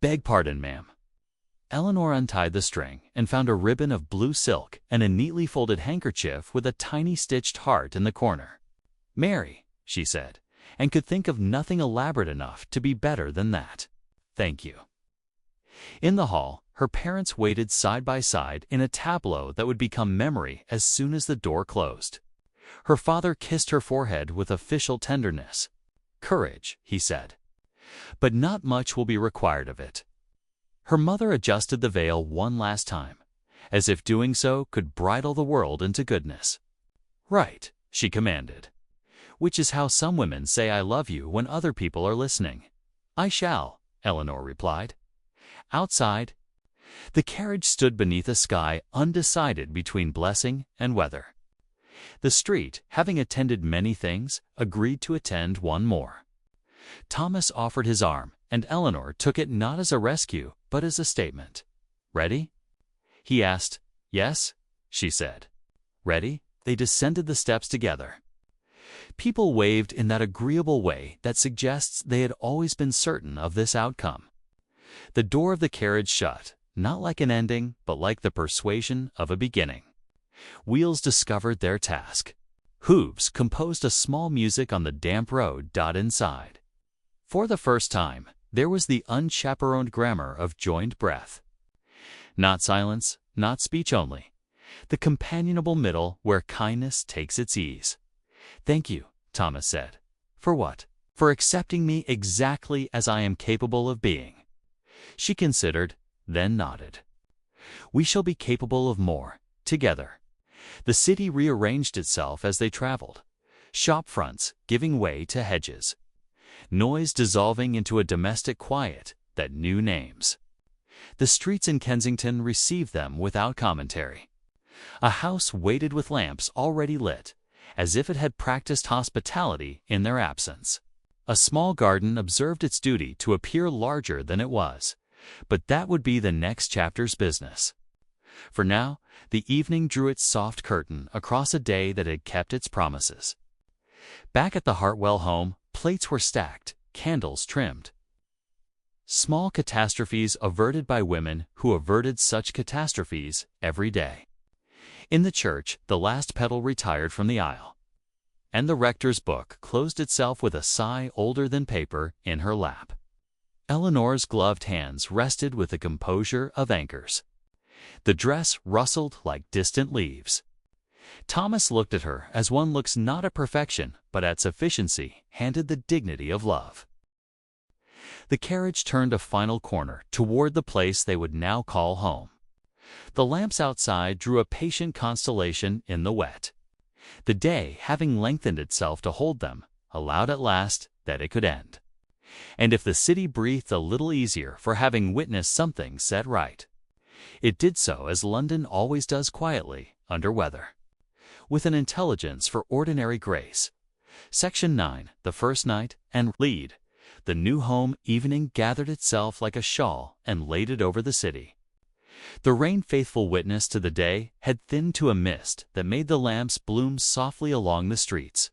"Beg pardon, ma'am." Eleanor untied the string and found a ribbon of blue silk and a neatly folded handkerchief with a tiny stitched heart in the corner. "Mary," she said, and could think of nothing elaborate enough to be better than that. "Thank you." In the hall, her parents waited side by side in a tableau that would become memory as soon as the door closed. Her father kissed her forehead with official tenderness. "Courage," he said. "But not much will be required of it." Her mother adjusted the veil one last time, as if doing so could bridle the world into goodness. "Right," she commanded. Which is how some women say "I love you" when other people are listening. "I shall," Eleanor replied. Outside, the carriage stood beneath a sky undecided between blessing and weather. The street, having attended many things, agreed to attend one more. Thomas offered his arm, and Eleanor took it not as a rescue, but as a statement. "Ready?" He asked. "Yes," she said. "Ready?" They descended the steps together. People waved in that agreeable way that suggests they had always been certain of this outcome. The door of the carriage shut, not like an ending, but like the persuasion of a beginning. Wheels discovered their task. Hooves composed a small music on the damp road inside. For the first time, there was the unchaperoned grammar of joined breath. Not silence, not speech only. The companionable middle where kindness takes its ease. "Thank you," Thomas said. "For what?" "For accepting me exactly as I am capable of being." She considered, then nodded. "We shall be capable of more, together." The city rearranged itself as they traveled. Shop fronts giving way to hedges. Noise dissolving into a domestic quiet that knew names. The streets in Kensington received them without commentary. A house waited with lamps already lit, as if it had practiced hospitality in their absence. A small garden observed its duty to appear larger than it was, but that would be the next chapter's business. For now, the evening drew its soft curtain across a day that had kept its promises. Back at the Hartwell home, plates were stacked, candles trimmed. Small catastrophes averted by women who averted such catastrophes every day. In the church, the last petal retired from the aisle, and the rector's book closed itself with a sigh older than paper in her lap. Eleanor's gloved hands rested with the composure of anchors. The dress rustled like distant leaves. Thomas looked at her as one looks not at perfection, but at sufficiency, handed the dignity of love. The carriage turned a final corner toward the place they would now call home. The lamps outside drew a patient constellation in the wet. The day, having lengthened itself to hold them, allowed at last that it could end. And if the city breathed a little easier for having witnessed something set right, it did so as London always does quietly, under weather. With an intelligence for ordinary grace. Section 9, the first night, and lead. The new home evening gathered itself like a shawl and laid it over the city. The rain-faithful witness to the day had thinned to a mist that made the lamps bloom softly along the streets.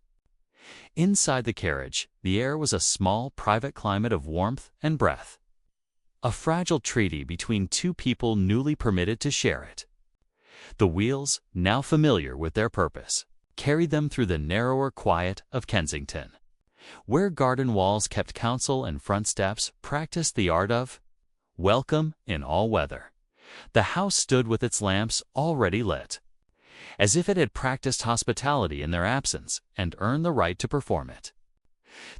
Inside the carriage, the air was a small private climate of warmth and breath. A fragile treaty between two people newly permitted to share it. The wheels, now familiar with their purpose, carried them through the narrower quiet of Kensington, where garden walls kept counsel and front steps practiced the art of welcome in all weather. The house stood with its lamps already lit, as if it had practiced hospitality in their absence and earned the right to perform it.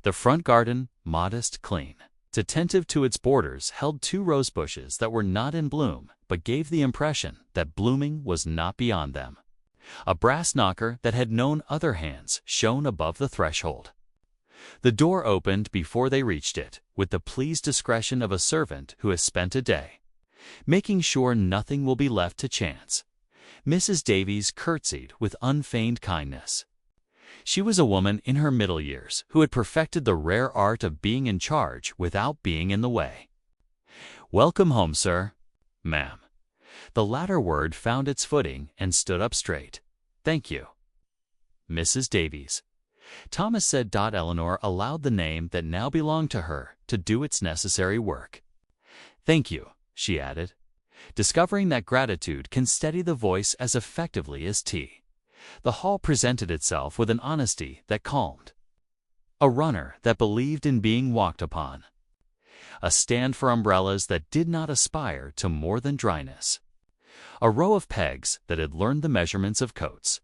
The front garden, modest, clean, attentive to its borders, held 2 rose bushes that were not in bloom, but gave the impression that blooming was not beyond them. A brass knocker that had known other hands shone above the threshold. The door opened before they reached it, with the pleased discretion of a servant who has spent a day, making sure nothing will be left to chance. Mrs. Davies curtsied with unfeigned kindness. She was a woman in her middle years who had perfected the rare art of being in charge without being in the way. "Welcome home, sir." "Ma'am." The latter word found its footing and stood up straight. "Thank you." "Mrs. Davies." Thomas said. Eleanor allowed the name that now belonged to her to do its necessary work. "Thank you," she added, discovering that gratitude can steady the voice as effectively as tea. The hall presented itself with an honesty that calmed. A runner that believed in being walked upon. A stand for umbrellas that did not aspire to more than dryness. A row of pegs that had learned the measurements of coats.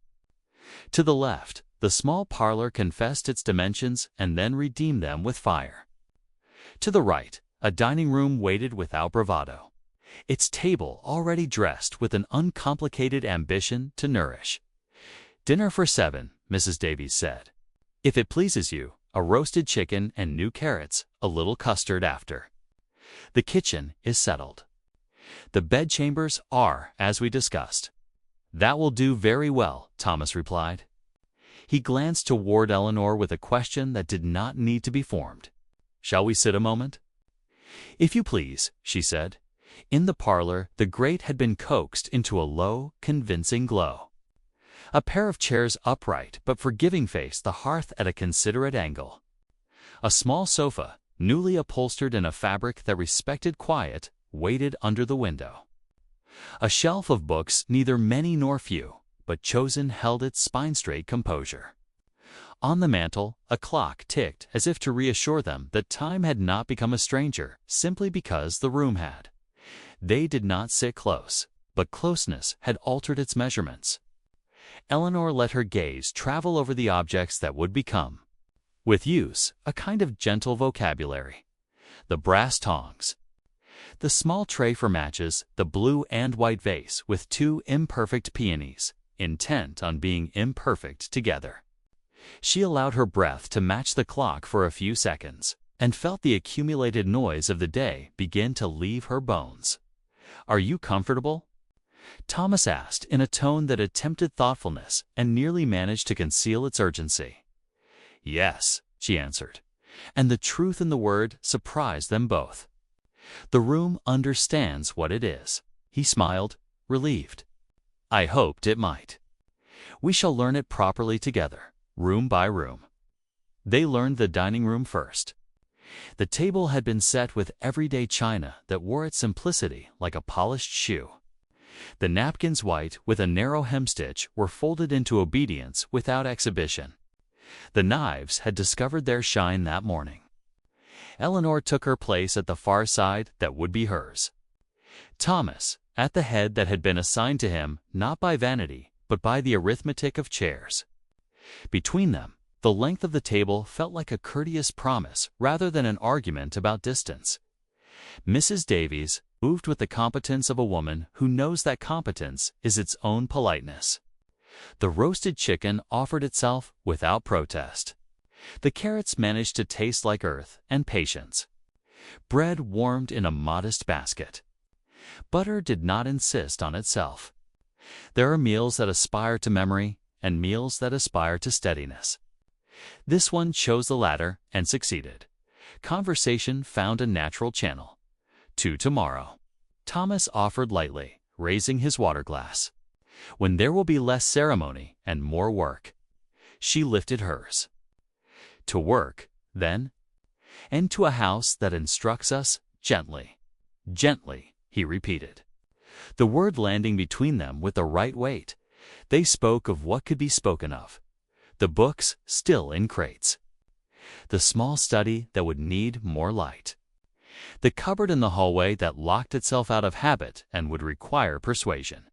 To the left, the small parlor confessed its dimensions and then redeemed them with fire. To the right, a dining room waited without bravado, its table already dressed with an uncomplicated ambition to nourish. "Dinner for 7, Mrs. Davies said. If it pleases you, a roasted chicken and new carrots, a little custard after. The kitchen is settled. The bedchambers are, as we discussed." "That will do very well," Thomas replied. He glanced toward Eleanor with a question that did not need to be formed. "Shall we sit a moment?" "If you please," she said. In the parlor, the grate had been coaxed into a low, convincing glow. A pair of chairs upright but forgiving faced the hearth at a considerate angle. A small sofa, newly upholstered in a fabric that respected quiet, waited under the window. A shelf of books, neither many nor few, but chosen, held its spine-straight composure. On the mantel, a clock ticked as if to reassure them that time had not become a stranger simply because the room had. They did not sit close, but closeness had altered its measurements. Eleanor let her gaze travel over the objects that would become, with use, a kind of gentle vocabulary. The brass tongs, the small tray for matches, the blue and white vase with two imperfect peonies, intent on being imperfect together. She allowed her breath to match the clock for a few seconds, and felt the accumulated noise of the day begin to leave her bones. "Are you comfortable?" Thomas asked in a tone that attempted thoughtfulness and nearly managed to conceal its urgency. "Yes," she answered, and the truth in the word surprised them both. "The room understands what it is." He smiled, relieved. "I hoped it might. We shall learn it properly together, room by room." They learned the dining room first. The table had been set with everyday china that wore its simplicity like a polished shoe. The napkins, white with a narrow hemstitch, were folded into obedience without exhibition. The knives had discovered their shine that morning. Eleanor took her place at the far side that would be hers. Thomas, at the head that had been assigned to him not by vanity, but by the arithmetic of chairs. Between them, the length of the table felt like a courteous promise rather than an argument about distance. Mrs. Davies moved with the competence of a woman who knows that competence is its own politeness. The roasted chicken offered itself without protest. The carrots managed to taste like earth and patience. Bread warmed in a modest basket. Butter did not insist on itself. There are meals that aspire to memory and meals that aspire to steadiness. This one chose the latter and succeeded. Conversation found a natural channel. "To tomorrow," Thomas offered lightly, raising his water glass. "When there will be less ceremony and more work." She lifted hers. "To work, then? And to a house that instructs us gently." "Gently," he repeated. The word landing between them with the right weight. They spoke of what could be spoken of. The books still in crates. The small study that would need more light. The cupboard in the hallway that locked itself out of habit and would require persuasion.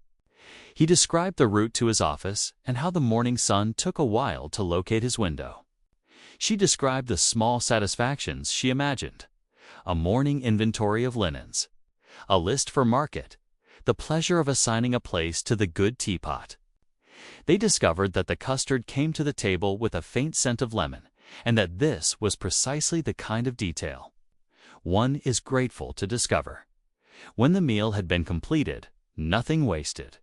He described the route to his office and how the morning sun took a while to locate his window. She described the small satisfactions she imagined. A morning inventory of linens. A list for market. The pleasure of assigning a place to the good teapot. They discovered that the custard came to the table with a faint scent of lemon, and that this was precisely the kind of detail one is grateful to discover. When the meal had been completed, nothing wasted,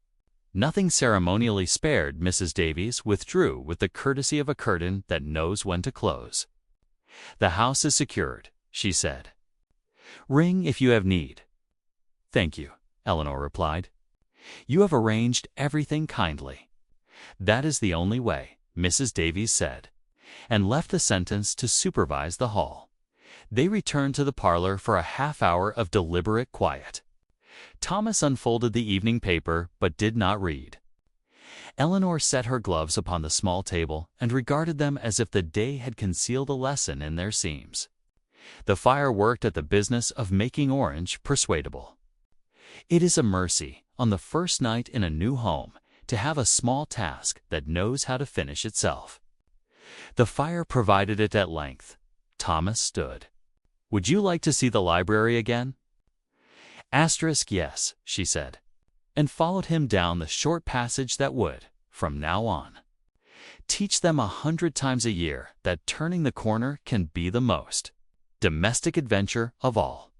nothing ceremonially spared, Mrs. Davies withdrew with the courtesy of a curtain that knows when to close. "The house is secured," she said. "Ring if you have need." "Thank you," Eleanor replied. "You have arranged everything kindly." "That is the only way," Mrs. Davies said, and left the sentence to supervise the hall. They returned to the parlor for a half-hour of deliberate quiet. Thomas unfolded the evening paper but did not read. Eleanor set her gloves upon the small table and regarded them as if the day had concealed a lesson in their seams. The fire worked at the business of making orange persuadable. It is a mercy, on the first night in a new home, to have a small task that knows how to finish itself. The fire provided it at length. Thomas stood. "Would you like to see the library again?" "Yes," she said, and followed him down the short passage that would, from now on, teach them 100 times a year that turning the corner can be the most domestic adventure of all.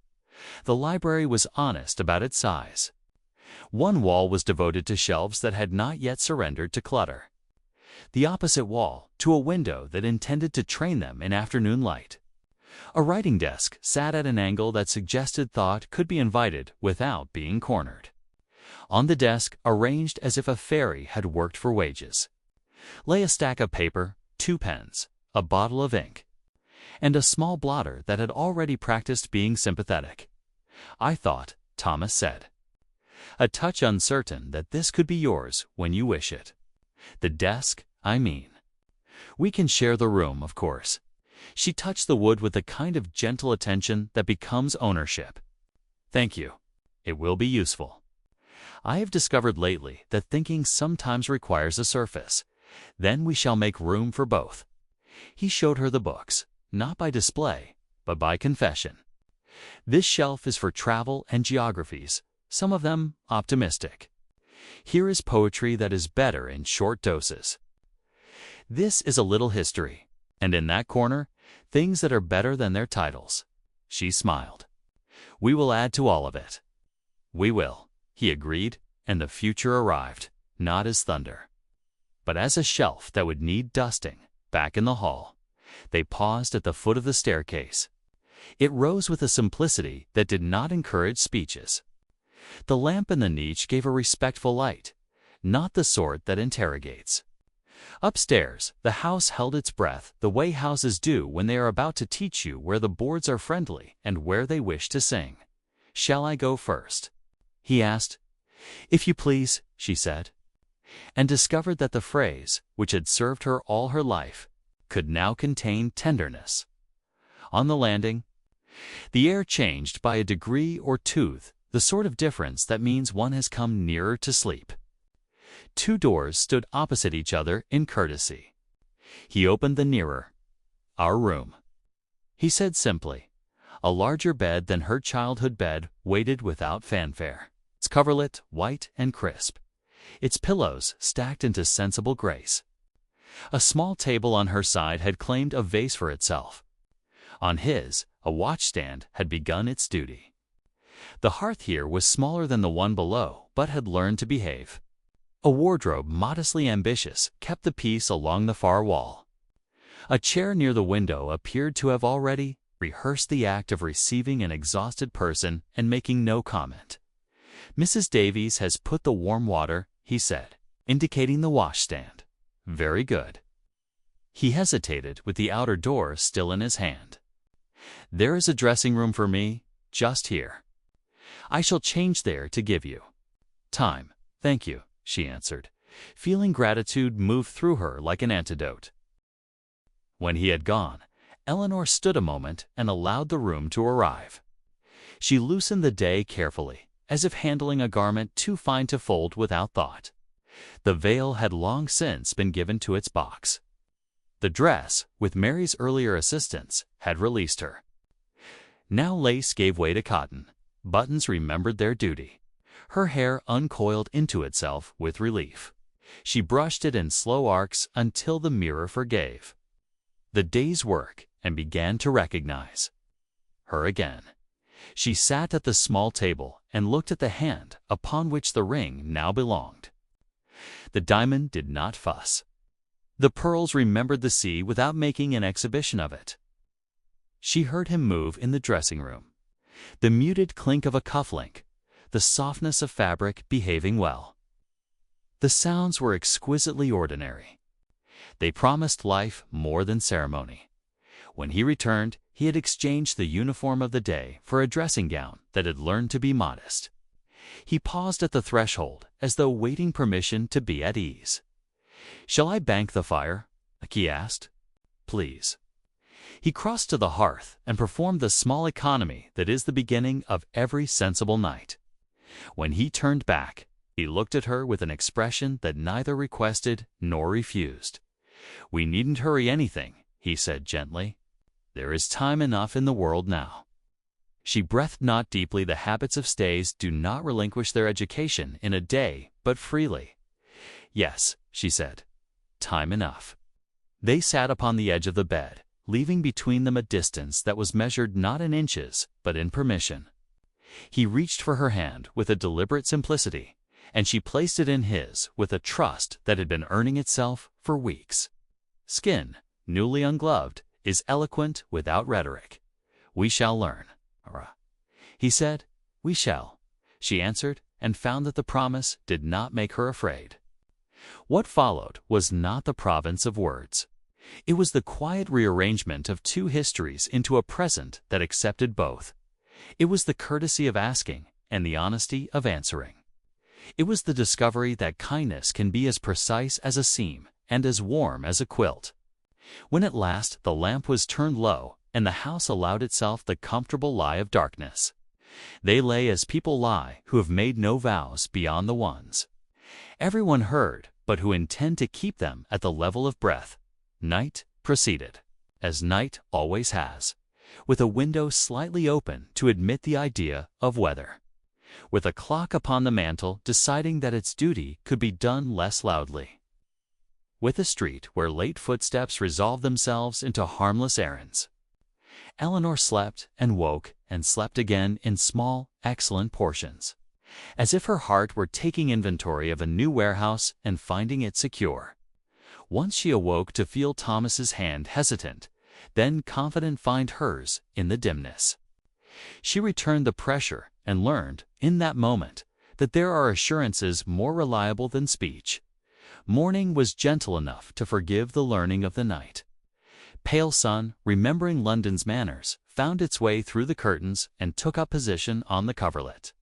The library was honest about its size. One wall was devoted to shelves that had not yet surrendered to clutter. The opposite wall to a window that intended to train them in afternoon light. A writing desk sat at an angle that suggested thought could be invited without being cornered. On the desk, arranged as if a fairy had worked for wages, lay a stack of paper, 2 pens, a bottle of ink, and a small blotter that had already practiced being sympathetic. "I thought," Thomas said, "a touch uncertain that this could be yours when you wish it. The desk, I mean." We can share the room, of course. She touched the wood with the kind of gentle attention that becomes ownership. Thank you. It will be useful. I have discovered lately that thinking sometimes requires a surface. Then we shall make room for both. He showed her the books, not by display, but by confession. This shelf is for travel and geographies, some of them optimistic. Here is poetry that is better in short doses. This is a little history, and in that corner, things that are better than their titles. She smiled. We will add to all of it. We will, he agreed, and the future arrived, not as thunder, but as a shelf that would need dusting. Back in the hall, they paused at the foot of the staircase. It rose with a simplicity that did not encourage speeches. The lamp in the niche gave a respectful light, not the sort that interrogates. Upstairs, the house held its breath the way houses do when they are about to teach you where the boards are friendly and where they wish to sing. Shall I go first? He asked. If you please, she said, and discovered that the phrase, which had served her all her life, could now contain tenderness. On the landing, the air changed by a degree or two, the sort of difference that means one has come nearer to sleep. Two doors stood opposite each other in courtesy. He opened the nearer. Our room, he said simply. A larger bed than her childhood bed waited without fanfare. Its coverlet white and crisp, its pillows stacked into sensible grace. A small table on her side had claimed a vase for itself. On his, a watchstand had begun its duty. The hearth here was smaller than the one below, but had learned to behave. A wardrobe modestly ambitious kept the peace along the far wall. A chair near the window appeared to have already rehearsed the act of receiving an exhausted person and making no comment. Mrs. Davies has put the warm water, he said, indicating the washstand. Very good. He hesitated with the outer door still in his hand. There is a dressing room for me, just here. I shall change there to give you time. Thank you, she answered, feeling gratitude move through her like an antidote. When he had gone, Eleanor stood a moment and allowed the room to arrive. She loosened the day carefully, as if handling a garment too fine to fold without thought. The veil had long since been given to its box. The dress, with Mary's earlier assistance, had released her. Now lace gave way to cotton. Buttons remembered their duty. Her hair uncoiled into itself with relief. She brushed it in slow arcs until the mirror forgave the day's work and began to recognize her again. She sat at the small table and looked at the hand upon which the ring now belonged. The diamond did not fuss. The pearls remembered the sea without making an exhibition of it. She heard him move in the dressing room. The muted clink of a cufflink, the softness of fabric behaving well. The sounds were exquisitely ordinary. They promised life more than ceremony. When he returned, he had exchanged the uniform of the day for a dressing gown that had learned to be modest. He paused at the threshold as though waiting permission to be at ease. Shall I bank the fire? He asked. Please. He crossed to the hearth and performed the small economy that is the beginning of every sensible night. When he turned back, he looked at her with an expression that neither requested nor refused. We needn't hurry anything, he said gently. There is time enough in the world now. She breathed not deeply. The habits of stays do not relinquish their education in a day, but freely. Yes, she said. Time enough. They sat upon the edge of the bed, leaving between them a distance that was measured not in inches, but in permission. He reached for her hand with a deliberate simplicity, and she placed it in his with a trust that had been earning itself for weeks. Skin, newly ungloved, is eloquent without rhetoric. We shall learn. He said. We shall, she answered, and found that the promise did not make her afraid. What followed was not the province of words. It was the quiet rearrangement of two histories into a present that accepted both. It was the courtesy of asking and the honesty of answering. It was the discovery that kindness can be as precise as a seam and as warm as a quilt. When at last the lamp was turned low and the house allowed itself the comfortable lie of darkness, they lay as people lie who have made no vows beyond the ones everyone heard, but who intend to keep them at the level of breath. Night proceeded, as night always has, with a window slightly open to admit the idea of weather, with a clock upon the mantel deciding that its duty could be done less loudly, with a street where late footsteps resolve themselves into harmless errands. Eleanor slept and woke and slept again in small, excellent portions, as if her heart were taking inventory of a new warehouse and finding it secure. Once she awoke to feel Thomas's hand hesitant, then confident find hers in the dimness. She returned the pressure and learned, in that moment, that there are assurances more reliable than speech. Morning was gentle enough to forgive the learning of the night. Pale sun, remembering London's manners, found its way through the curtains and took up position on the coverlet.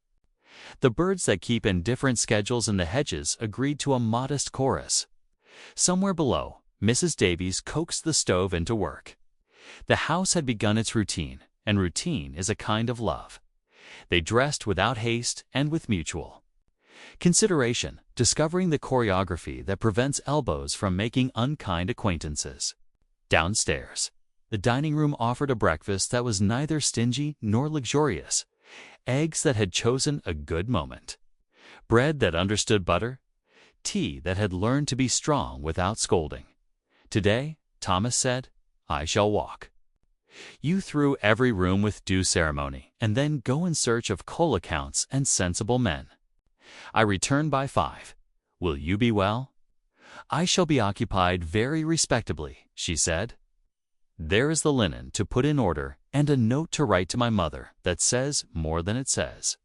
The birds that keep indifferent schedules in the hedges agreed to a modest chorus. Somewhere below, Mrs. Davies coaxed the stove into work. The house had begun its routine, and routine is a kind of love. They dressed without haste and with mutual consideration, discovering the choreography that prevents elbows from making unkind acquaintances. Downstairs, the dining room offered a breakfast that was neither stingy nor luxurious. Eggs that had chosen a good moment, bread that understood butter, tea that had learned to be strong without scolding. Today, Thomas said, I shall walk. You through every room with due ceremony, and then go in search of Coul accounts and sensible men. I return by 5. Will you be well? I shall be occupied very respectably, she said. There is the linen to put in order and a note to write to my mother that says more than it says.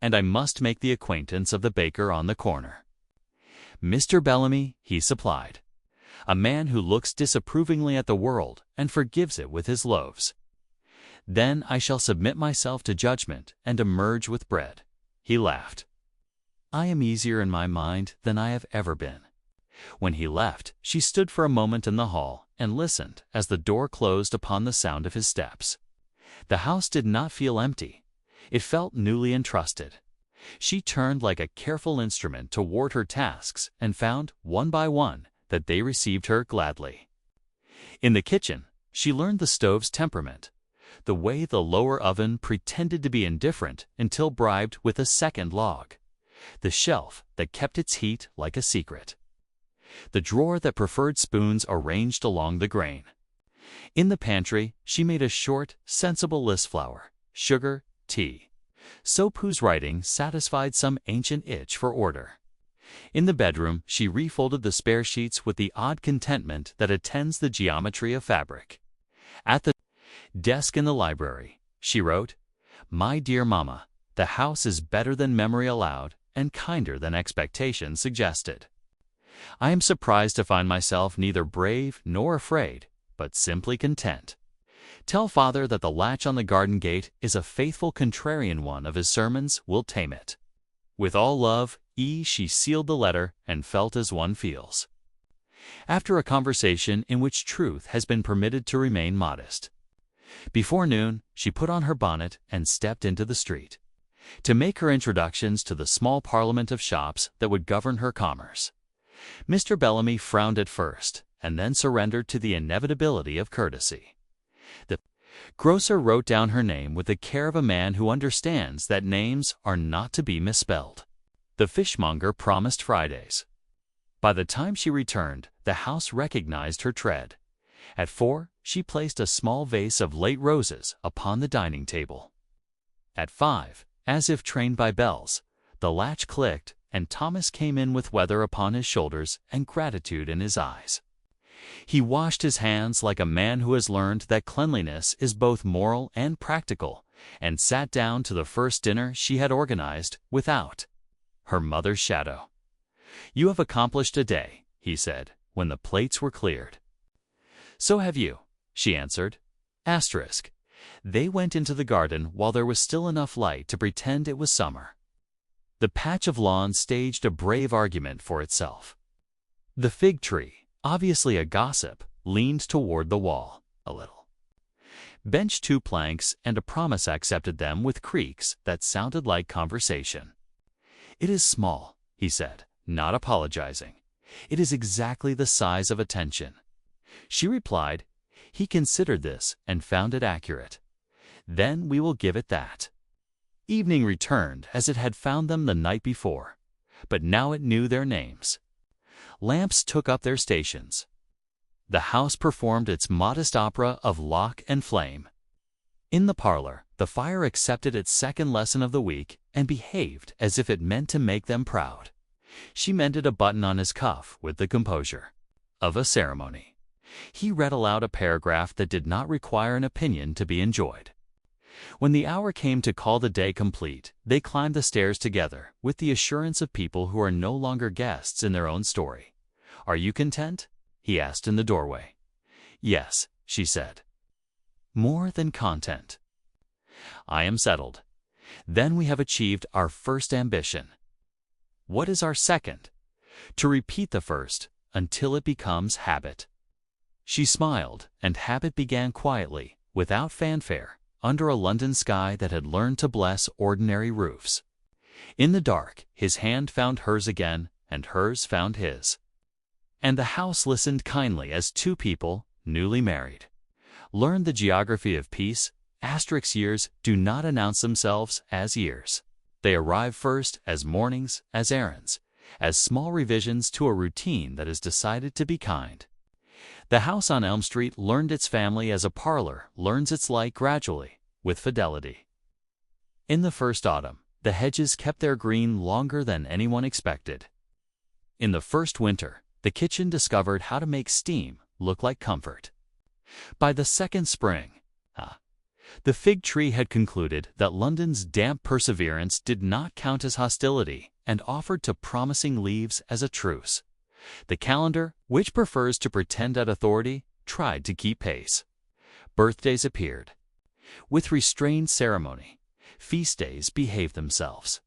And I must make the acquaintance of the baker on the corner. Mr. Bellamy, he supplied, a man who looks disapprovingly at the world and forgives it with his loaves. Then I shall submit myself to judgment and emerge with bread. He laughed. I am easier in my mind than I have ever been. When he left, she stood for a moment in the hall and listened as the door closed upon the sound of his steps. The house did not feel empty. It felt newly entrusted. She turned like a careful instrument toward her tasks and found, one by one, that they received her gladly. In the kitchen, she learned the stove's temperament, the way the lower oven pretended to be indifferent until bribed with a second log, the shelf that kept its heat like a secret, the drawer that preferred spoons arranged along the grain. In the pantry, she made a short, sensible list: flour, sugar, tea, soap whose writing satisfied some ancient itch for order. In the bedroom, she refolded the spare sheets with the odd contentment that attends the geometry of fabric. At the desk in the library, she wrote, My dear Mama, the house is better than memory allowed and kinder than expectation suggested. I am surprised to find myself neither brave nor afraid, but simply content. Tell Father that the latch on the garden gate is a faithful contrarian one of his sermons will tame it. With all love, E. She sealed the letter and felt as one feels after a conversation in which truth has been permitted to remain modest. Before noon, she put on her bonnet and stepped into the street to make her introductions to the small parliament of shops that would govern her commerce. Mr. Bellamy frowned at first, and then surrendered to the inevitability of courtesy. The grocer wrote down her name with the care of a man who understands that names are not to be misspelled. The fishmonger promised Fridays. By the time she returned, the house recognized her tread. At 4, she placed a small vase of late roses upon the dining table. At 5, as if trained by bells, the latch clicked, and Thomas came in with weather upon his shoulders and gratitude in his eyes. He washed his hands like a man who has learned that cleanliness is both moral and practical, and sat down to the first dinner she had organized without her mother's shadow. You have accomplished a day, he said, when the plates were cleared. So have you, she answered. Asterisk. They went into the garden while there was still enough light to pretend it was summer. The patch of lawn staged a brave argument for itself. The fig tree, obviously a gossip, leaned toward the wall a little. Benched 2 planks, and a promise accepted them with creaks that sounded like conversation. "It is small," he said, not apologizing. "It is exactly the size of attention." She replied, "He considered this and found it accurate. Then we will give it that." Evening returned as it had found them the night before, but now it knew their names. Lamps took up their stations. The house performed its modest opera of lock and flame. In the parlor, the fire accepted its second lesson of the week and behaved as if it meant to make them proud. She mended a button on his cuff with the composure of a ceremony. He read aloud a paragraph that did not require an opinion to be enjoyed. When the hour came to call the day complete, they climbed the stairs together with the assurance of people who are no longer guests in their own story. "Are you content?" he asked in the doorway. "Yes," she said. "More than content." "I am settled. Then we have achieved our first ambition." "What is our second?" "To repeat the first until it becomes habit." She smiled, and habit began quietly, without fanfare, under a London sky that had learned to bless ordinary roofs. In the dark, his hand found hers again, and hers found his. And the house listened kindly as 2 people, newly married, learned the geography of peace. Asterisk years do not announce themselves as years. They arrive first as mornings, as errands, as small revisions to a routine that is decided to be kind. The house on Elm Street learned its family as a parlor learns its like gradually, with fidelity. In the first autumn, the hedges kept their green longer than anyone expected. In the first winter, the kitchen discovered how to make steam look like comfort. By the second spring, the fig tree had concluded that London's damp perseverance did not count as hostility and offered to promising leaves as a truce. The calendar, which prefers to pretend at authority, tried to keep pace. Birthdays appeared. With restrained ceremony, feast days behaved themselves.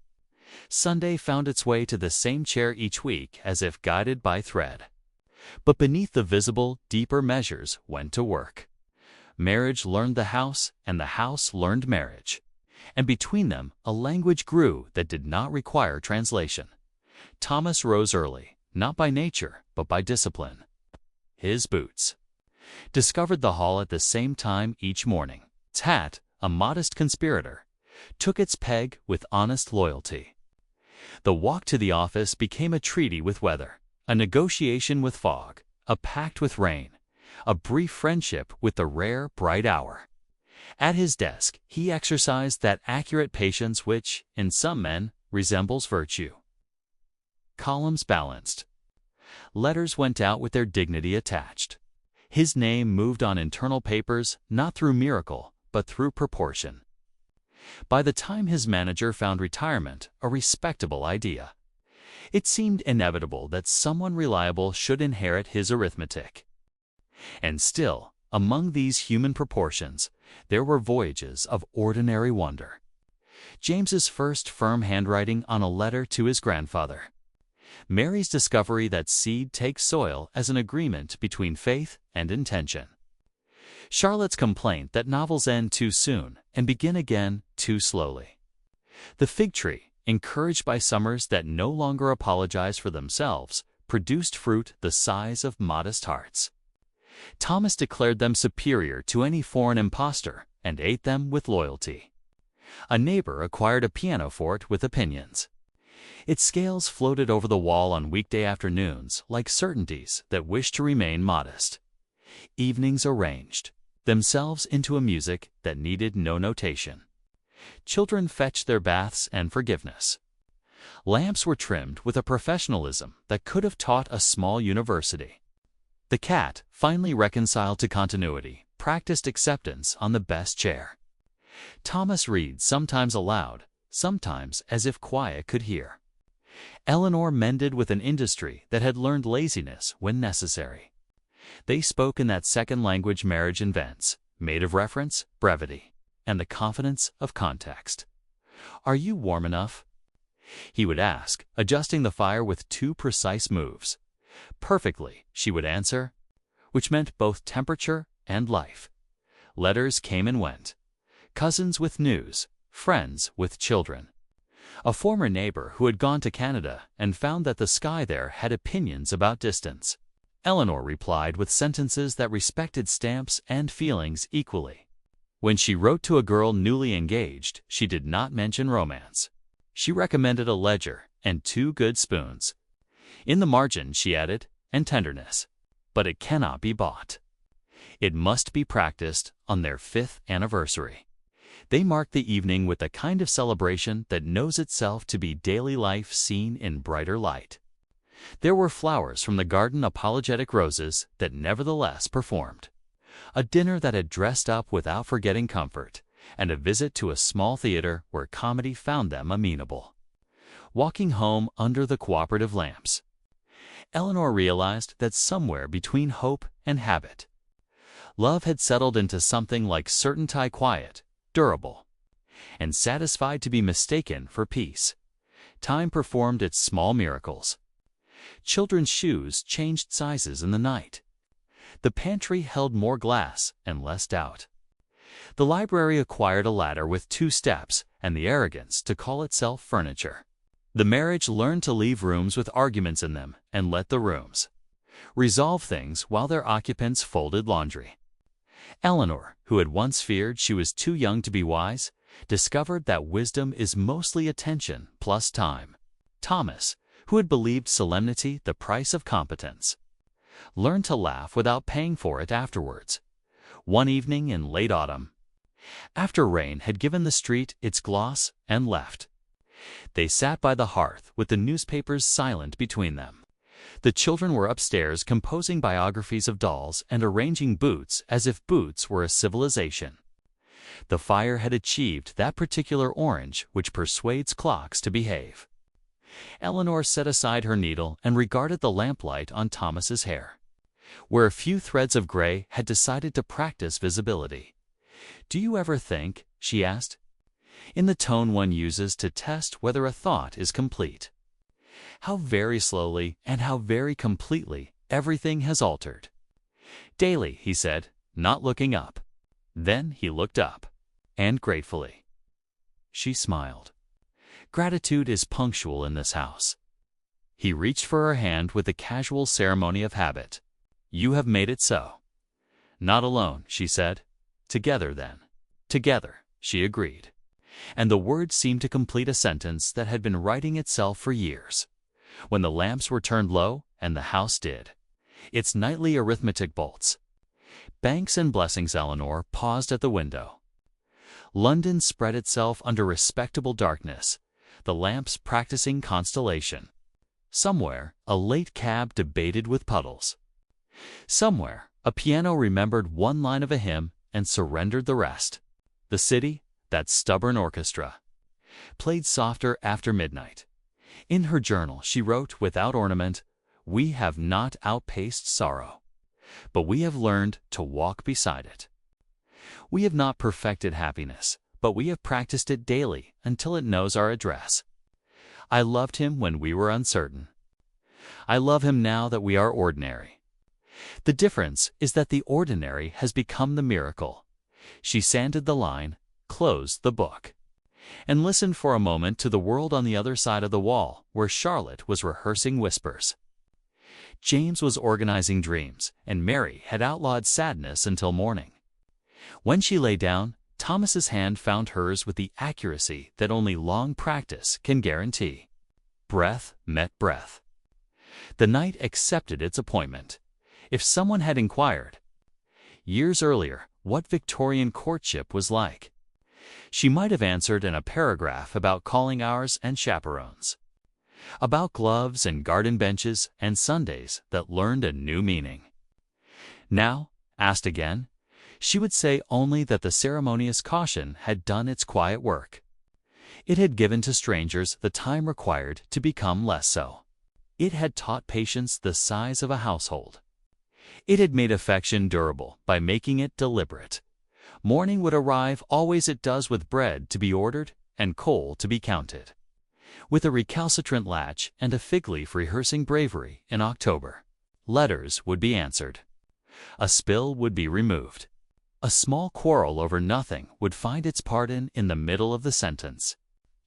Sunday found its way to the same chair each week as if guided by thread. But beneath the visible, deeper measures went to work. Marriage learned the house, and the house learned marriage. And between them, a language grew that did not require translation. Thomas rose early, not by nature, but by discipline. His boots. Discovered the hall at the same time each morning. Tat, a modest conspirator, took its peg with honest loyalty. The walk to the office became a treaty with weather, a negotiation with fog, a pact with rain, a brief friendship with the rare, bright hour. At his desk, he exercised that accurate patience which, in some men, resembles virtue. Columns balanced. Letters went out with their dignity attached. His name moved on internal papers not through miracle, but through proportion. By the time his manager found retirement a respectable idea, it seemed inevitable that someone reliable should inherit his arithmetic. And still, among these human proportions, there were voyages of ordinary wonder. James's first firm handwriting on a letter to his grandfather. Mary's discovery that seed takes soil as an agreement between faith and intention. Charlotte's complaint that novels end too soon and begin again too slowly. The fig tree, encouraged by summers that no longer apologize for themselves, produced fruit the size of modest hearts. Thomas declared them superior to any foreign impostor and ate them with loyalty. A neighbor acquired a pianoforte with opinions. Its scales floated over the wall on weekday afternoons like certainties that wished to remain modest. Evenings arranged themselves into a music that needed no notation. Children fetched their baths and forgiveness. Lamps were trimmed with a professionalism that could have taught a small university. The cat, finally reconciled to continuity, practiced acceptance on the best chair. Thomas read sometimes aloud, sometimes as if quiet could hear. Eleanor mended with an industry that had learned laziness when necessary. They spoke in that second language marriage invents, made of reference, brevity, and the confidence of context. "Are you warm enough?" he would ask, adjusting the fire with 2 precise moves. "Perfectly," she would answer. which meant both temperature and life. Letters came and went. Cousins with news, friends with children. A former neighbor who had gone to Canada and found that the sky there had opinions about distance. Eleanor replied with sentences that respected stamps and feelings equally. When she wrote to a girl newly engaged, she did not mention romance. She recommended a ledger and 2 good spoons. In the margin, she added, and tenderness. But it cannot be bought. It must be practiced on their 5th anniversary. They marked the evening with the kind of celebration that knows itself to be daily life seen in brighter light. There were flowers from the garden, apologetic roses that nevertheless performed. A dinner that had dressed up without forgetting comfort, and a visit to a small theater where comedy found them amenable. Walking home under the cooperative lamps. Eleanor realized that somewhere between hope and habit, love had settled into something like certainty, quiet, durable, and satisfied to be mistaken for peace. Time performed its small miracles. Children's shoes changed sizes in the night. The pantry held more glass and less doubt. The library acquired a ladder with 2 steps and the arrogance to call itself furniture. The marriage learned to leave rooms with arguments in them and let the rooms resolve things while their occupants folded laundry. Eleanor, who had once feared she was too young to be wise, discovered that wisdom is mostly attention plus time. Thomas, who had believed solemnity the price of competence, learned to laugh without paying for it afterwards. One evening in late autumn, after rain had given the street its gloss and left, they sat by the hearth with the newspapers silent between them. The children were upstairs composing biographies of dolls and arranging boots as if boots were a civilization. The fire had achieved that particular orange which persuades clocks to behave. Eleanor set aside her needle and regarded the lamplight on Thomas's hair, where a few threads of gray had decided to practice visibility. "Do you ever think," she asked, in the tone one uses to test whether a thought is complete, "how very slowly and how very completely everything has altered?" "Daily," he said, not looking up. Then he looked up, and gratefully. She smiled. "Gratitude is punctual in this house." He reached for her hand with the casual ceremony of habit. "You have made it so." "Not alone," she said. "Together, then." "Together," she agreed. And the words seemed to complete a sentence that had been writing itself for years. When the lamps were turned low, and the house did its nightly arithmetic bolts. Thanks and blessings. Eleanor paused at the window. London spread itself under respectable darkness, the lamps practicing constellation. Somewhere, a late cab debated with puddles. Somewhere, a piano remembered one line of a hymn and surrendered the rest. The city, that stubborn orchestra, played softer after midnight. In her journal she wrote without ornament, "We have not outpaced sorrow, but we have learned to walk beside it. We have not perfected happiness, but we have practiced it daily until it knows our address. I loved him when we were uncertain. I love him now that we are ordinary. The difference is that the ordinary has become the miracle." She sanded the line, closed the book, and listened for a moment to the world on the other side of the wall, where Charlotte was rehearsing whispers. James was organizing dreams, and Mary had outlawed sadness until morning. When she lay down, Thomas's hand found hers with the accuracy that only long practice can guarantee. Breath met breath. The night accepted its appointment. If someone had inquired, years earlier, what Victorian courtship was like, she might have answered in a paragraph about calling hours and chaperones, about gloves and garden benches and Sundays that learned a new meaning. Now, asked again, she would say only that the ceremonious caution had done its quiet work. It had given to strangers the time required to become less so. It had taught patience the size of a household. It had made affection durable by making it deliberate. Morning would arrive always it does, with bread to be ordered and coal to be counted, with a recalcitrant latch and a fig leaf rehearsing bravery in October. Letters would be answered. A spill would be removed. A small quarrel over nothing would find its pardon in the middle of the sentence.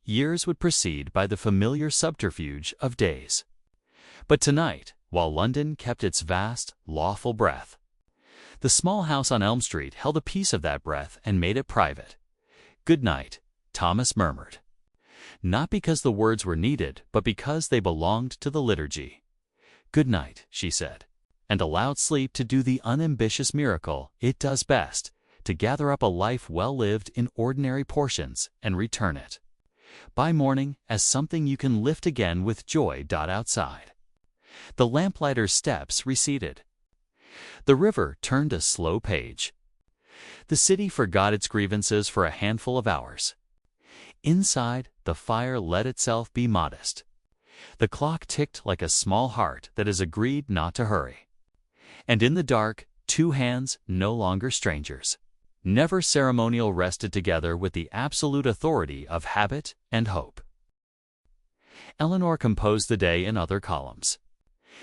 Years would proceed by the familiar subterfuge of days. But tonight, while London kept its vast, lawful breath, the small house on Elm Street held a piece of that breath and made it private. "Good night," Thomas murmured. Not because the words were needed, but because they belonged to the liturgy. "Good night," she said, and allowed sleep to do the unambitious miracle it does best, to gather up a life well lived in ordinary portions and return it, by morning, as something you can lift again with joy. Outside, the lamplighter's steps receded. The river turned a slow page. The city forgot its grievances for a handful of hours. Inside, the fire let itself be modest. The clock ticked like a small heart that has agreed not to hurry. And in the dark, two hands, no longer strangers, never ceremonial, rested together with the absolute authority of habit and hope. Eleanor composed the day in other columns.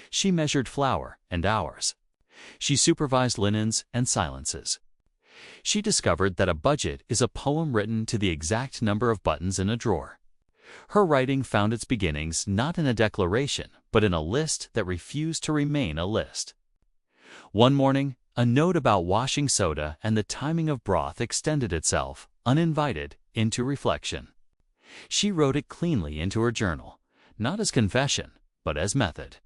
She measured flour and hours. She supervised linens and silences. She discovered that a budget is a poem written to the exact number of buttons in a drawer. Her writing found its beginnings not in a declaration, but in a list that refused to remain a list. One morning, a note about washing soda and the timing of broth extended itself, uninvited, into reflection. She wrote it cleanly into her journal, not as confession, but as method.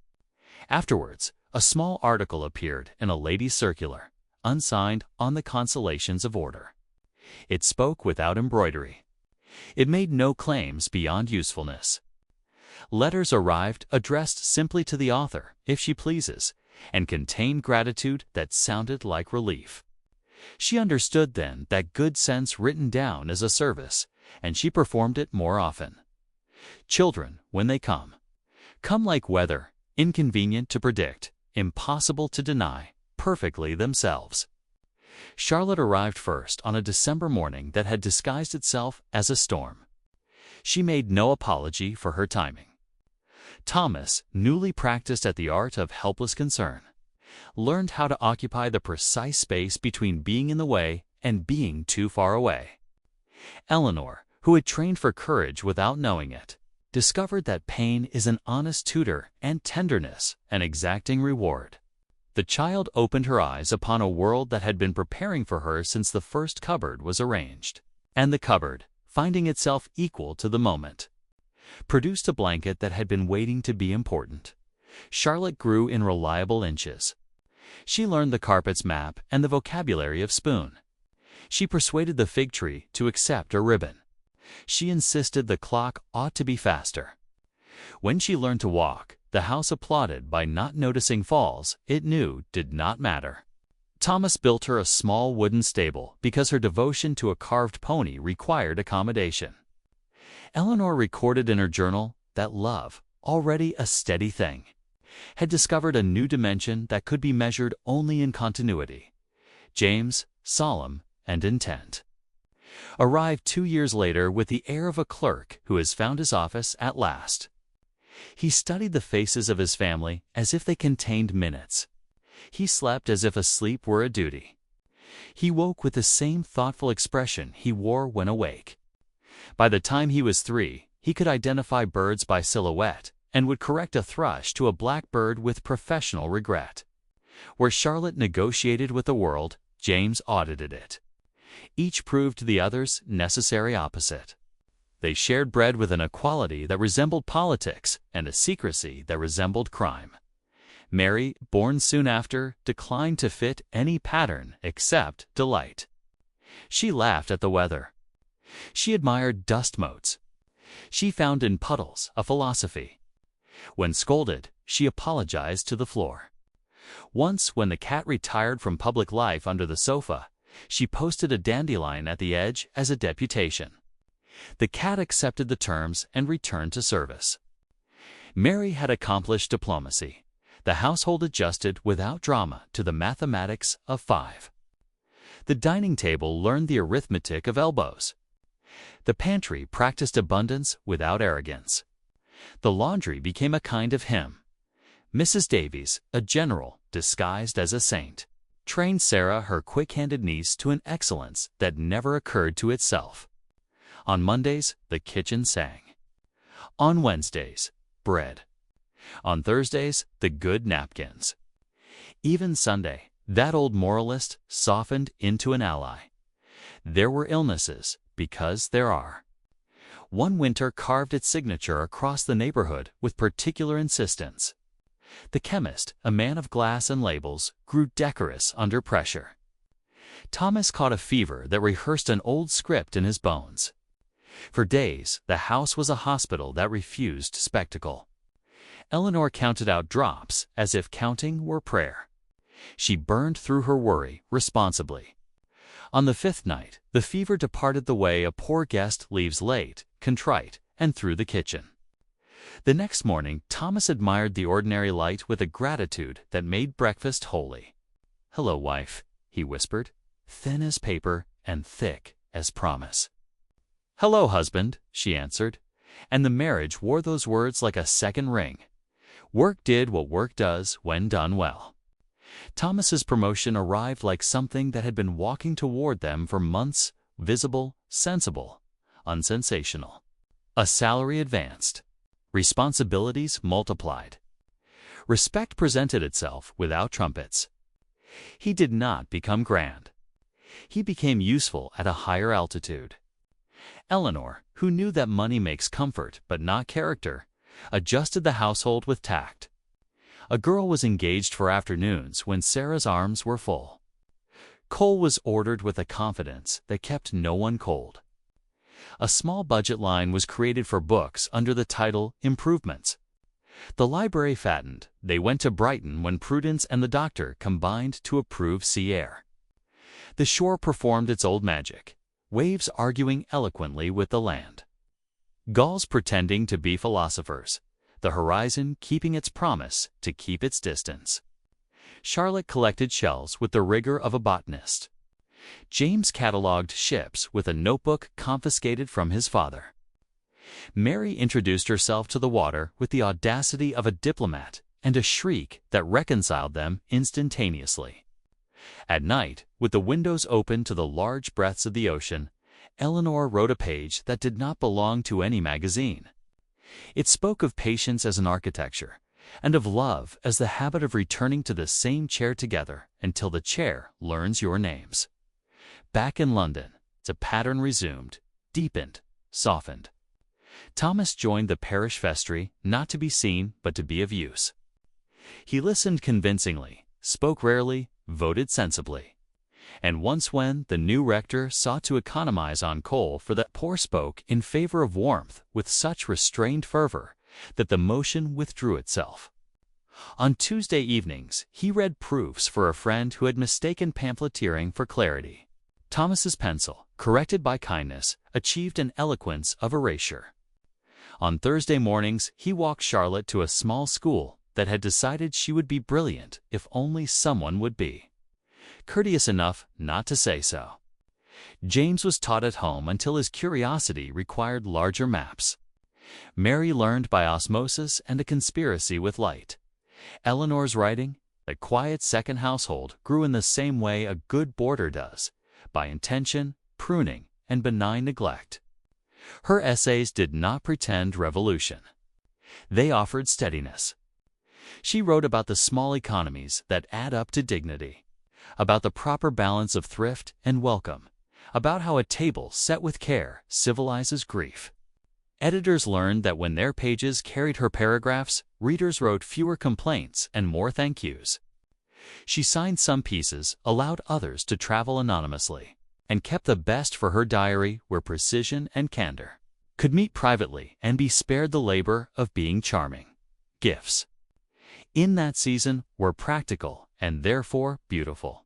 Afterwards, a small article appeared in a lady's circular, unsigned, on the consolations of order. It spoke without embroidery. It made no claims beyond usefulness. Letters arrived addressed simply to the author, if she pleases, and contained gratitude that sounded like relief. She understood then that good sense written down is a service, and she performed it more often. Children, when they come like weather, inconvenient to predict, impossible to deny, perfectly themselves. Charlotte arrived first on a December morning that had disguised itself as a storm. She made no apology for her timing. Thomas, newly practiced at the art of helpless concern, learned how to occupy the precise space between being in the way and being too far away. Eleanor, who had trained for courage without knowing it, discovered that pain is an honest tutor and tenderness an exacting reward. The child opened her eyes upon a world that had been preparing for her since the first cupboard was arranged. And the cupboard, finding itself equal to the moment, produced a blanket that had been waiting to be important. Charlotte grew in reliable inches. She learned the carpet's map and the vocabulary of spoon. She persuaded the fig tree to accept a ribbon. She insisted the clock ought to be faster. When she learned to walk, the house applauded by not noticing falls it knew did not matter. Thomas built her a small wooden stable because her devotion to a carved pony required accommodation. Eleanor recorded in her journal that love, already a steady thing, had discovered a new dimension that could be measured only in continuity. James, solemn and intent, arrived 2 years later with the air of a clerk who has found his office at last. He studied the faces of his family as if they contained minutes. He slept as if a sleep were a duty. He woke with the same thoughtful expression he wore when awake. By the time he was 3, he could identify birds by silhouette and would correct a thrush to a blackbird with professional regret. Where Charlotte negotiated with the world, James audited it. Each proved the other's necessary opposite. They shared bread with an equality that resembled politics and a secrecy that resembled crime. Mary, born soon after, declined to fit any pattern except delight. She laughed at the weather. She admired dust motes. She found in puddles a philosophy. When scolded, she apologized to the floor. Once, when the cat retired from public life under the sofa, she posted a dandelion at the edge as a deputation. The cat accepted the terms and returned to service. Mary had accomplished diplomacy. The household adjusted without drama to the mathematics of 5. The dining table learned the arithmetic of elbows. The pantry practiced abundance without arrogance. The laundry became a kind of hymn. Mrs. Davies, a general disguised as a saint, trained Sarah, her quick-handed niece, to an excellence that never occurred to itself. On Mondays, the kitchen sang. On Wednesdays, bread. On Thursdays, the good napkins. Even Sunday, that old moralist softened into an ally. There were illnesses, because there are. One winter carved its signature across the neighborhood with particular insistence. The chemist, a man of glass and labels, grew decorous under pressure. Thomas caught a fever that rehearsed an old script in his bones. For days, the house was a hospital that refused spectacle. Eleanor counted out drops as if counting were prayer. She burned through her worry responsibly. On the fifth night, the fever departed the way a poor guest leaves late, contrite, and through the kitchen. The next morning, Thomas admired the ordinary light with a gratitude that made breakfast holy. "Hello, wife," he whispered, thin as paper and thick as promise. "Hello, husband," she answered, and the marriage wore those words like a second ring. Work did what work does when done well. Thomas's promotion arrived like something that had been walking toward them for months, visible, sensible, unsensational. A salary advanced. Responsibilities multiplied. Respect presented itself without trumpets. He did not become grand. He became useful at a higher altitude. Eleanor, who knew that money makes comfort but not character, adjusted the household with tact. A girl was engaged for afternoons when Sarah's arms were full. Coul was ordered with a confidence that kept no one cold. A small budget line was created for books under the title Improvements. The library fattened. They went to Brighton when Prudence and the doctor combined to approve sea air. The shore performed its old magic, waves arguing eloquently with the land. Gulls pretending to be philosophers, the horizon keeping its promise to keep its distance. Charlotte collected shells with the rigor of a botanist. James catalogued ships with a notebook confiscated from his father. Mary introduced herself to the water with the audacity of a diplomat and a shriek that reconciled them instantaneously. At night, with the windows open to the large breadths of the ocean, Eleanor wrote a page that did not belong to any magazine. It spoke of patience as an architecture, and of love as the habit of returning to the same chair together until the chair learns your names. Back in London, the pattern resumed, deepened, softened. Thomas joined the parish vestry, not to be seen, but to be of use. He listened convincingly, spoke rarely, voted sensibly. And once when the new rector sought to economize on coal for that poor spoke in favor of warmth with such restrained fervor that the motion withdrew itself. On Tuesday evenings, he read proofs for a friend who had mistaken pamphleteering for clarity. Thomas's pencil, corrected by kindness, achieved an eloquence of erasure. On Thursday mornings, he walked Charlotte to a small school that had decided she would be brilliant if only someone would be courteous enough not to say so. James was taught at home until his curiosity required larger maps. Mary learned by osmosis and a conspiracy with light. Eleanor's writing, the quiet second household, grew in the same way a good border does, by intention, pruning, and benign neglect. Her essays did not pretend revolution. They offered steadiness. She wrote about the small economies that add up to dignity, about the proper balance of thrift and welcome, about how a table set with care civilizes grief. Editors learned that when their pages carried her paragraphs, readers wrote fewer complaints and more thank yous. She signed some pieces, allowed others to travel anonymously, and kept the best for her diary where precision and candor could meet privately and be spared the labor of being charming. Gifts in that season were practical and therefore beautiful.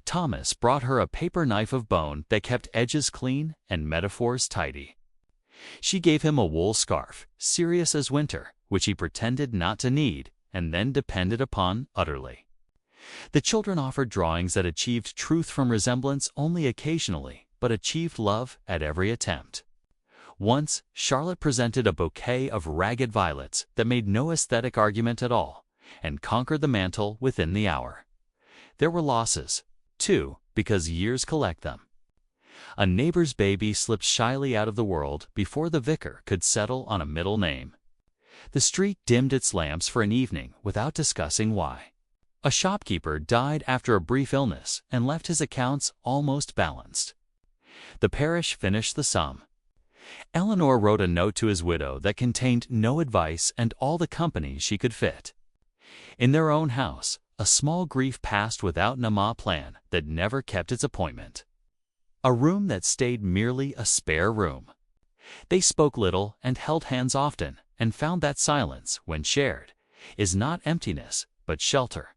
Thomas brought her a paper knife of bone that kept edges clean and metaphors tidy. She gave him a wool scarf, serious as winter, which he pretended not to need and then depended upon utterly. The children offered drawings that achieved truth from resemblance only occasionally, but achieved love at every attempt. Once, Charlotte presented a bouquet of ragged violets that made no aesthetic argument at all, and conquered the mantel within the hour. there were losses. 2. Because years collect them. A neighbor's baby slipped shyly out of the world before the vicar could settle on a middle name. The street dimmed its lamps for an evening without discussing why. A shopkeeper died after a brief illness and left his accounts almost balanced. The parish finished the sum. Eleanor wrote a note to his widow that contained no advice and all the company she could fit. In their own house, a small grief passed without an ama plan that never kept its appointment. A room that stayed merely a spare room. They spoke little and held hands often, and found that silence, when shared, is not emptiness, but shelter.